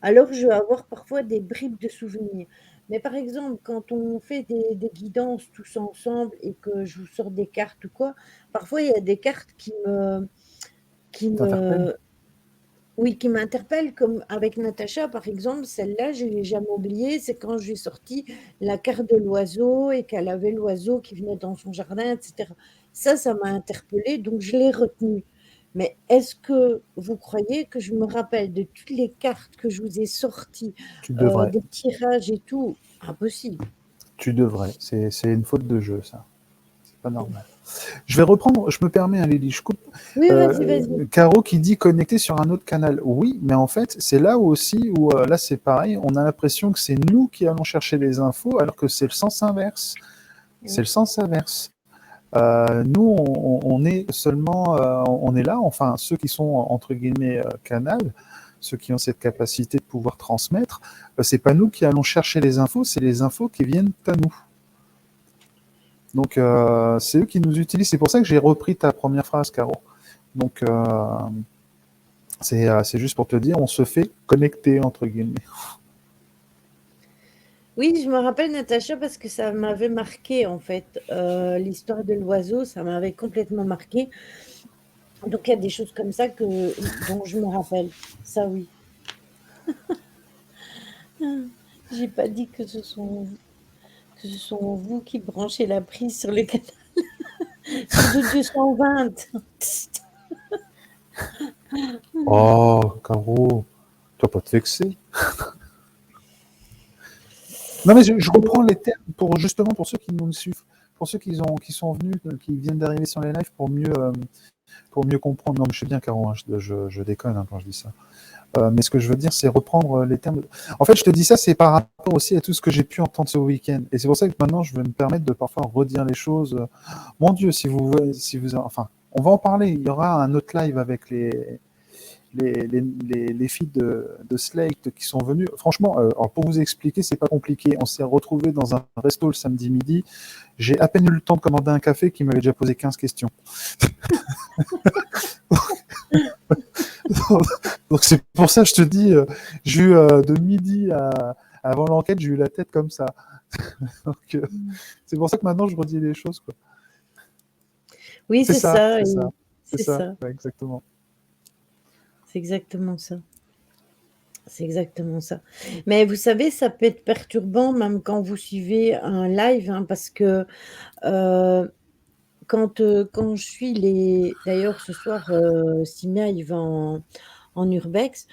Alors, je vais avoir parfois des bribes de souvenirs. Mais par exemple, quand on fait des guidances tous ensemble et que je vous sors des cartes ou quoi, parfois il y a des cartes qui t'interpelle. me, oui, qui m'interpelle, comme avec Natacha, par exemple, celle-là, je ne l'ai jamais oubliée. C'est quand j'ai sorti la carte de l'oiseau et qu'elle avait l'oiseau qui venait dans son jardin, etc. Ça m'a interpellée, donc je l'ai retenue. Mais est-ce que vous croyez que je me rappelle de toutes les cartes que je vous ai sorties, Tu devrais. des tirages et tout? Impossible. Tu devrais. C'est une faute de jeu, ça. C'est pas normal. Je vais reprendre, je me permets, hein, Lily, je coupe. Oui, vas-y, vas-y. Caro qui dit connecter sur un autre canal. Oui, mais en fait, c'est là aussi où, là, c'est pareil, on a l'impression que c'est nous qui allons chercher les infos, alors que c'est le sens inverse. C'est le sens inverse. Nous, on est seulement, on est là, enfin, ceux qui sont, entre guillemets, canal, ceux qui ont cette capacité de pouvoir transmettre, c'est pas nous qui allons chercher les infos, c'est les infos qui viennent à nous. Donc, c'est eux qui nous utilisent. C'est pour ça que j'ai repris ta première phrase, Caro. Donc, c'est juste pour te dire, on se fait connecter, entre guillemets. Oui, je me rappelle Natacha parce que ça m'avait marqué en fait. L'histoire de l'oiseau, ça m'avait complètement marqué. Donc il y a des choses comme ça dont je me rappelle. Ça oui. J'ai pas dit que ce sont vous qui branchez la prise sur le canal sur le 220. Oh, Caro, tu vas pas te vexer. Non, mais je reprends les termes justement pour ceux qui nous suivent, pour ceux qui sont venus, qui viennent d'arriver sur les lives pour mieux comprendre. Non, mais je sais bien, Caro, hein, je déconne, hein, quand je dis ça. Mais ce que je veux dire, c'est reprendre les termes. En fait, je te dis ça, c'est par rapport aussi à tout ce que j'ai pu entendre ce week-end. Et c'est pour ça que maintenant, je vais me permettre de parfois redire les choses. Mon Dieu, enfin, on va en parler. Il y aura un autre live avec les filles de Slate qui sont venues. Franchement, alors pour vous expliquer, c'est pas compliqué. On s'est retrouvés dans un resto le samedi midi. J'ai à peine eu le temps de commander un café qui m'avait déjà posé 15 questions. Donc c'est pour ça que je te dis, j'ai eu de midi avant l'enquête, j'ai eu la tête comme ça. Donc c'est pour ça que maintenant je redis les choses, quoi. Oui, C'est c'est ça, ça. c'est ça, c'est C'est ça, ça. ouais, exactement. C'est exactement ça. C'est exactement ça. Mais vous savez, ça peut être perturbant même quand vous suivez un live, hein, parce que quand je suis d'ailleurs ce soir, Simia, il va en urbex.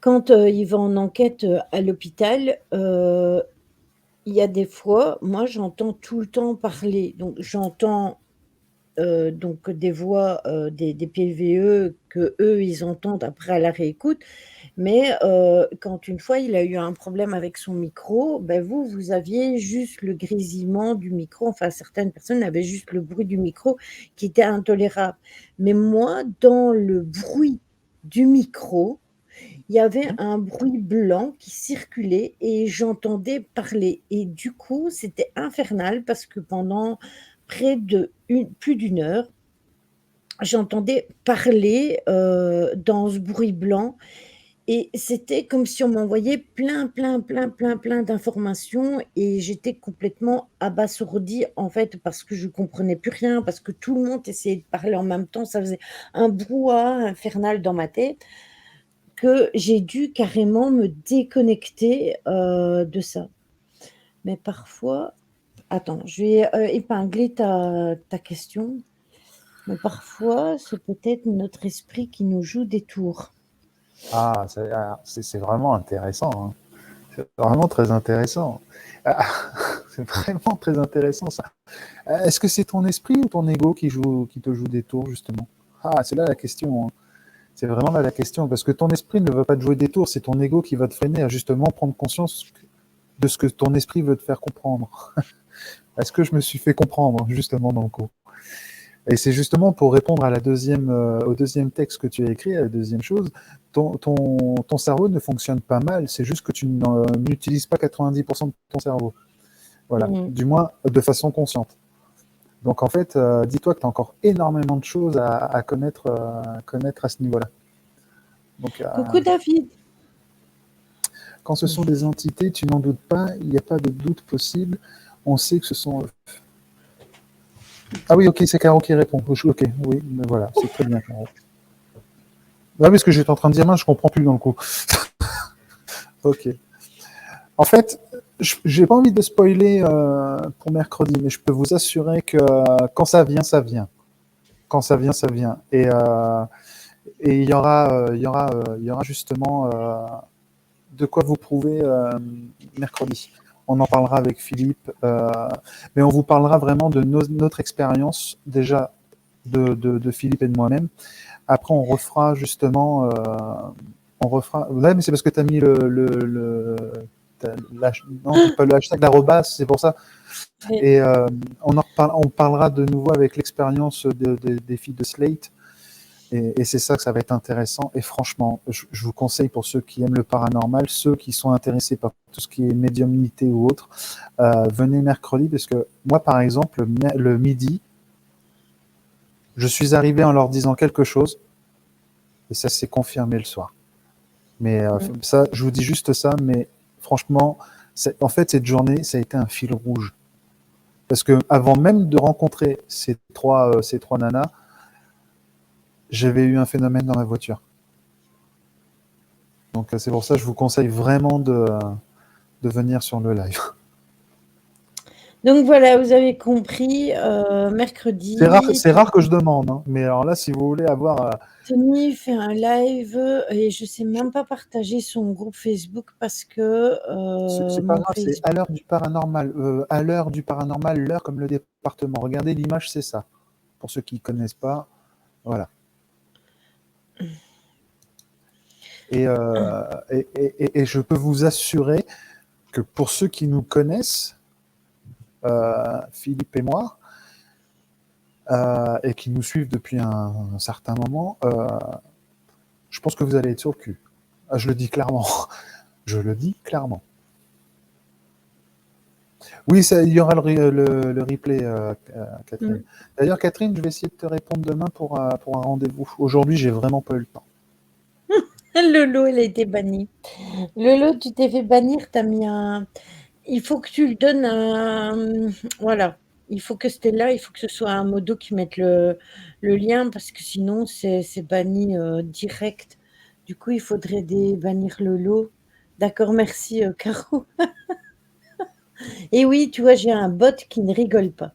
Quand il va en enquête à l'hôpital, il y a des fois, moi, j'entends tout le temps parler. Donc, j'entends donc des voix, des PVE qu'eux, ils entendent après à la réécoute. Mais quand une fois, il a eu un problème avec son micro, ben vous aviez juste le grésillement du micro. Enfin, certaines personnes avaient juste le bruit du micro qui était intolérable. Mais moi, dans le bruit du micro, il y avait un bruit blanc qui circulait et j'entendais parler et du coup, c'était infernal parce que pendant près de plus d'une heure, j'entendais parler, dans ce bruit blanc et c'était comme si on m'envoyait plein d'informations et j'étais complètement abasourdie, en fait, parce que je comprenais plus rien, parce que tout le monde essayait de parler en même temps. Ça faisait un brouhaha infernal dans ma tête que j'ai dû carrément me déconnecter, de ça. Mais parfois attends, je vais, épingler ta question, mais parfois, c'est peut-être notre esprit qui nous joue des tours. Ah, c'est vraiment intéressant, hein. C'est vraiment très intéressant. Ah, c'est vraiment très intéressant ça. Est-ce que c'est ton esprit ou ton ego qui te joue des tours, justement? Ah, c'est là la question, hein. C'est vraiment là la question, parce que ton esprit ne veut pas te jouer des tours, c'est ton ego qui va te freiner à justement prendre conscience de ce que ton esprit veut te faire comprendre. Est-ce que je me suis fait comprendre, justement, dans le coup? Et c'est justement pour répondre à au deuxième texte que tu as écrit, à la deuxième chose, ton cerveau ne fonctionne pas mal, c'est juste que tu n'utilises pas 90% de ton cerveau. Voilà, Mmh. du moins de façon consciente. Donc en fait, dis-toi que tu as encore énormément de choses à connaître à ce niveau-là. Donc Coucou David. quand ce sont des entités, tu n'en doutes pas, il n'y a pas de doute possible. On sait que ce sont... Ah oui, ok, c'est Caro qui répond. Ok, oui, mais voilà, c'est très bien, Caro. Ouais, parce que j'étais en train de dire, mince, je comprends plus dans le coup. Ok. En fait, j'ai pas envie de spoiler pour mercredi, mais je peux vous assurer que quand ça vient, ça vient. Quand ça vient, ça vient. Et il y aura justement de quoi vous prouver mercredi. On en parlera avec Philippe, mais on vous parlera vraiment de notre expérience déjà de Philippe et de moi-même. Après, on refera justement, on refera. Ouais, mais c'est parce que tu as mis non, pas le hashtag l'arrobas, c'est pour ça. Oui. Et on parlera de nouveau avec l'expérience des filles de Slate. Et c'est ça que ça va être intéressant. Et franchement, je vous conseille pour ceux qui aiment le paranormal, ceux qui sont intéressés par tout ce qui est médiumnité ou autre, venez mercredi parce que moi, par exemple, le midi, je suis arrivé en leur disant quelque chose et ça s'est confirmé le soir. Mais ça, je vous dis juste ça, mais franchement, en fait, cette journée, ça a été un fil rouge. Parce que avant même de rencontrer ces trois nanas, j'avais eu un phénomène dans la voiture. Donc c'est pour ça que je vous conseille vraiment de venir sur le live. Donc voilà, vous avez compris, mercredi, C'est rare que je demande, hein. Mais alors là, si vous voulez avoir... Tony fait un live et je sais même pas partager son groupe Facebook parce que c'est pas mon grave, c'est Facebook. à l'heure du paranormal. À l'heure du paranormal, l'heure comme le département. Regardez l'image, c'est ça. Pour ceux qui ne connaissent pas, voilà. Et je peux vous assurer que pour ceux qui nous connaissent, Philippe et moi, et qui nous suivent depuis un certain moment, je pense que vous allez être sur le cul. Je le dis clairement. Je le dis clairement. Oui, il y aura le replay, Catherine. D'ailleurs, Catherine, je vais essayer de te répondre demain pour un rendez-vous. Aujourd'hui, j'ai vraiment pas eu le temps. Lolo, elle a été bannie. Lolo, tu t'es fait bannir, t'as mis un. Il faut que tu lui donnes un. Voilà. Il faut que c'était là, il faut que ce soit un modo qui mette le lien parce que sinon c'est banni direct. Du coup, il faudrait bannir Lolo. D'accord, merci Caro. Et oui, tu vois, j'ai un bot qui ne rigole pas.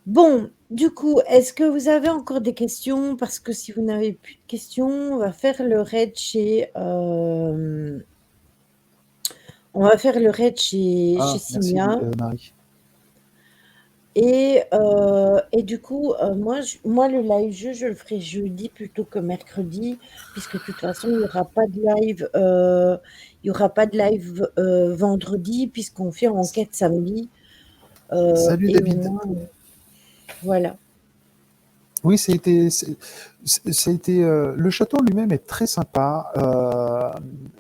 Bon, du coup, est-ce que vous avez encore des questions? Parce que si vous n'avez plus de questions, on va faire le raid chez On va faire le raid chez Ah, merci Simia. Marie. Et du coup, moi, le live jeu, je le ferai jeudi plutôt que mercredi, puisque de toute façon, il n'y aura pas de live, vendredi, puisqu'on fait enquête samedi. Salut Et au David. moins, voilà. Oui, ça a été le château lui-même est très sympa.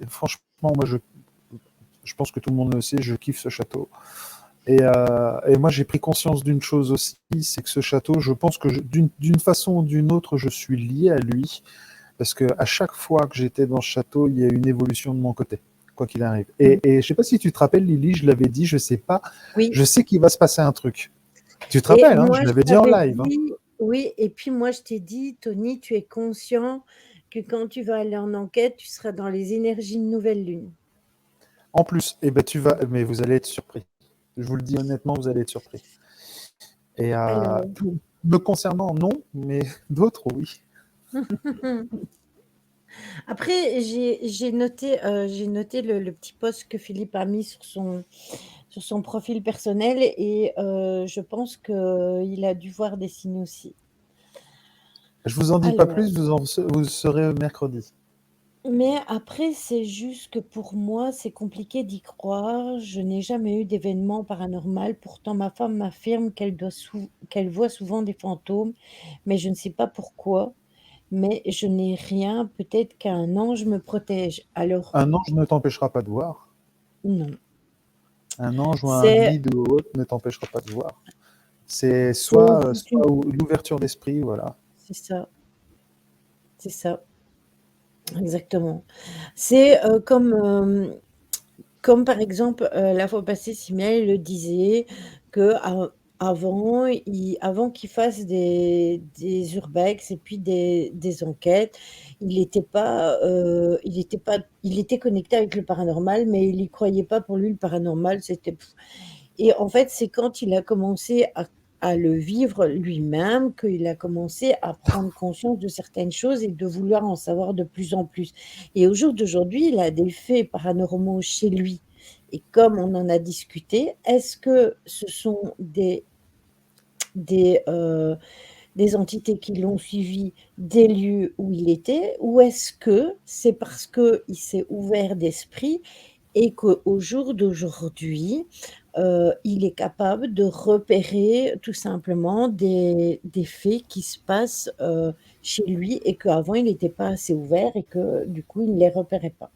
Franchement, moi, je pense que tout le monde le sait, je kiffe ce château. Et moi, j'ai pris conscience d'une chose aussi, c'est que ce château, je pense que d'une façon ou d'une autre, je suis lié à lui, parce que à chaque fois que j'étais dans ce château, il y a une évolution de mon côté, quoi qu'il arrive. Et je sais pas si tu te rappelles, Lily, je l'avais dit, je sais pas, Oui. je sais qu'il va se passer un truc. Tu te Et rappelles, hein, moi, je je l'avais dit en t'avais live. Hein. dit, oui, et puis moi, je t'ai dit, Tony, tu es conscient que quand tu vas aller en enquête, tu seras dans les énergies de nouvelle lune. En plus, eh ben, mais vous allez être surpris. Je vous le dis honnêtement, vous allez être surpris. Et Alors, me concernant, non, mais d'autres, oui. après, j'ai noté le petit post que Philippe a mis sur son profil personnel et je pense qu'il a dû voir des signes aussi. Je vous en dis pas Alors, plus, vous serez mercredi. mais après, c'est juste que pour moi, c'est compliqué d'y croire. Je n'ai jamais eu d'événement paranormal. Pourtant, ma femme m'affirme qu'elle voit souvent des fantômes, mais je ne sais pas pourquoi. Mais je n'ai rien. Peut-être qu'un ange me protège. Alors, Un ange ne t'empêchera pas de voir. non. Un ange ou un C'est, guide ou autre ne t'empêchera pas de voir. C'est c'est juste soit l'ouverture d'esprit, voilà. c'est ça, c'est ça, exactement. C'est comme par exemple, la fois passée, Simia, il le disait que avant qu'il fasse des urbex et puis des enquêtes, il était connecté avec le paranormal, mais il y croyait pas. Pour lui, le paranormal, c'était et en fait, c'est quand il a commencé à le vivre lui-même qu'il a commencé à prendre conscience de certaines choses et de vouloir en savoir de plus en plus. Et au jour d'aujourd'hui, il a des faits paranormaux chez lui. Et comme on en a discuté, est-ce que ce sont des, euh, des entités qui l'ont suivi des lieux où il était, ou est-ce que c'est parce qu'il s'est ouvert d'esprit et qu'au jour d'aujourd'hui, il est capable de repérer tout simplement des faits qui se passent chez lui et qu'avant il n'était pas assez ouvert et que du coup il ne les repérait pas.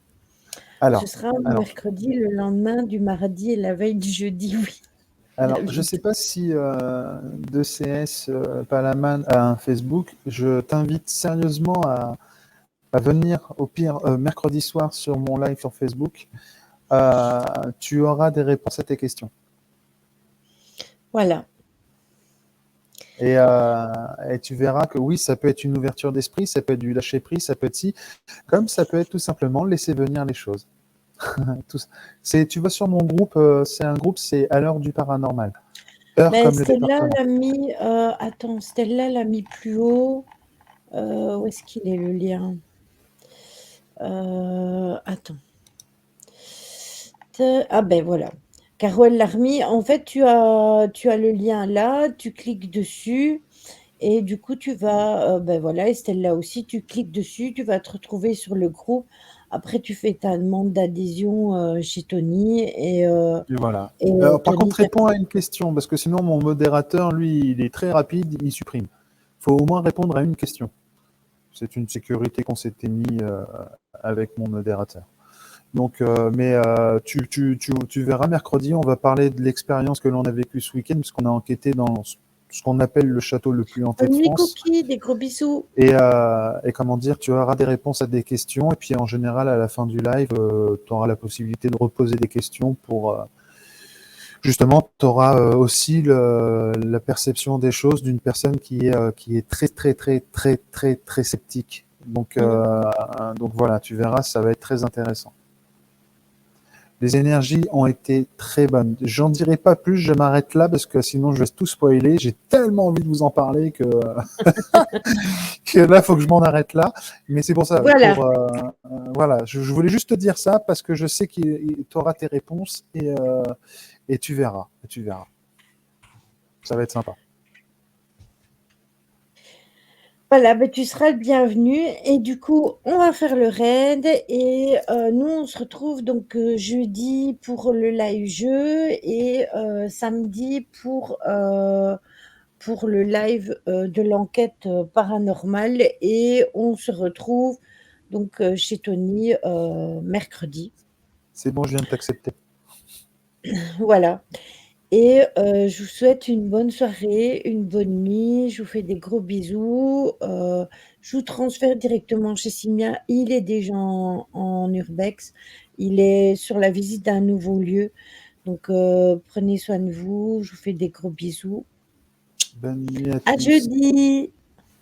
Ce Alors, sera alors, mercredi, le lendemain du mardi et la veille du jeudi, oui. alors, La je ne vie. sais pas si de CS Palaman a un Facebook. Je t'invite sérieusement à venir au pire mercredi soir sur mon live sur Facebook. Tu auras des réponses à tes questions. Voilà. Et tu verras que oui, ça peut être une ouverture d'esprit, ça peut être du lâcher prise, ça peut être si, comme ça peut être tout simplement laisser venir les choses. Tu vas sur mon groupe, c'est un groupe, c'est à l'heure du paranormal. Heure Ben, comme le Stella département. l'a mis, attends, Stella l'a mis plus haut. Où est-ce qu'il est le lien? Attends. Ah ben voilà. Carouel l'a remis. En fait, tu as le lien là, tu cliques dessus et du coup, tu vas, ben voilà, Estelle là aussi, tu cliques dessus, tu vas te retrouver sur le groupe. Après, tu fais ta demande d'adhésion chez Tony Et voilà. et Par Tony contre, t'appelle. réponds à une question, parce que sinon, mon modérateur, lui, il est très rapide, il supprime. Il faut au moins répondre à une question. C'est une sécurité qu'on s'était mis avec mon modérateur. Donc, tu verras mercredi, on va parler de l'expérience que l'on a vécue ce week-end, parce qu'on a enquêté dans ce qu'on appelle le château le plus hanté Bonne de nuit, France. Cookie, des gros bisous. Et comment dire, tu auras des réponses à des questions. Et puis en général, à la fin du live, tu auras la possibilité de reposer des questions pour justement, tu auras aussi la perception des choses d'une personne qui est très très très très très très sceptique. Donc voilà, tu verras, ça va être très intéressant. Les énergies ont été très bonnes. J'en dirai pas plus, je m'arrête là parce que sinon je vais tout spoiler. J'ai tellement envie de vous en parler que, que là, il faut que je m'en arrête là. Mais c'est pour ça. Voilà. Voilà, je voulais juste te dire ça parce que je sais que tu auras tes réponses et tu verras. Et tu verras. Ça va être sympa. Voilà, ben, tu seras le bienvenu. Et du coup, on va faire le raid. Et nous, on se retrouve donc jeudi pour le live jeu et samedi pour le live de l'enquête paranormale. Et on se retrouve donc chez Tony mercredi. C'est bon, je viens de t'accepter. Voilà. Et je vous souhaite une bonne soirée, une bonne nuit. Je vous fais des gros bisous. Je vous transfère directement chez Simia. Il est déjà en urbex. Il est sur la visite d'un nouveau lieu. Donc, prenez soin de vous. Je vous fais des gros bisous. Bonne nuit à À tous. jeudi.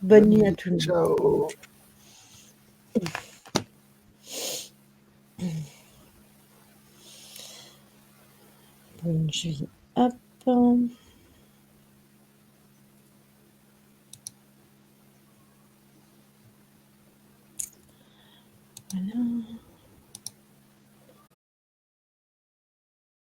Bonne nuit à nuit. tout le monde. Ciao. Bonne nuit. Hop. Voilà.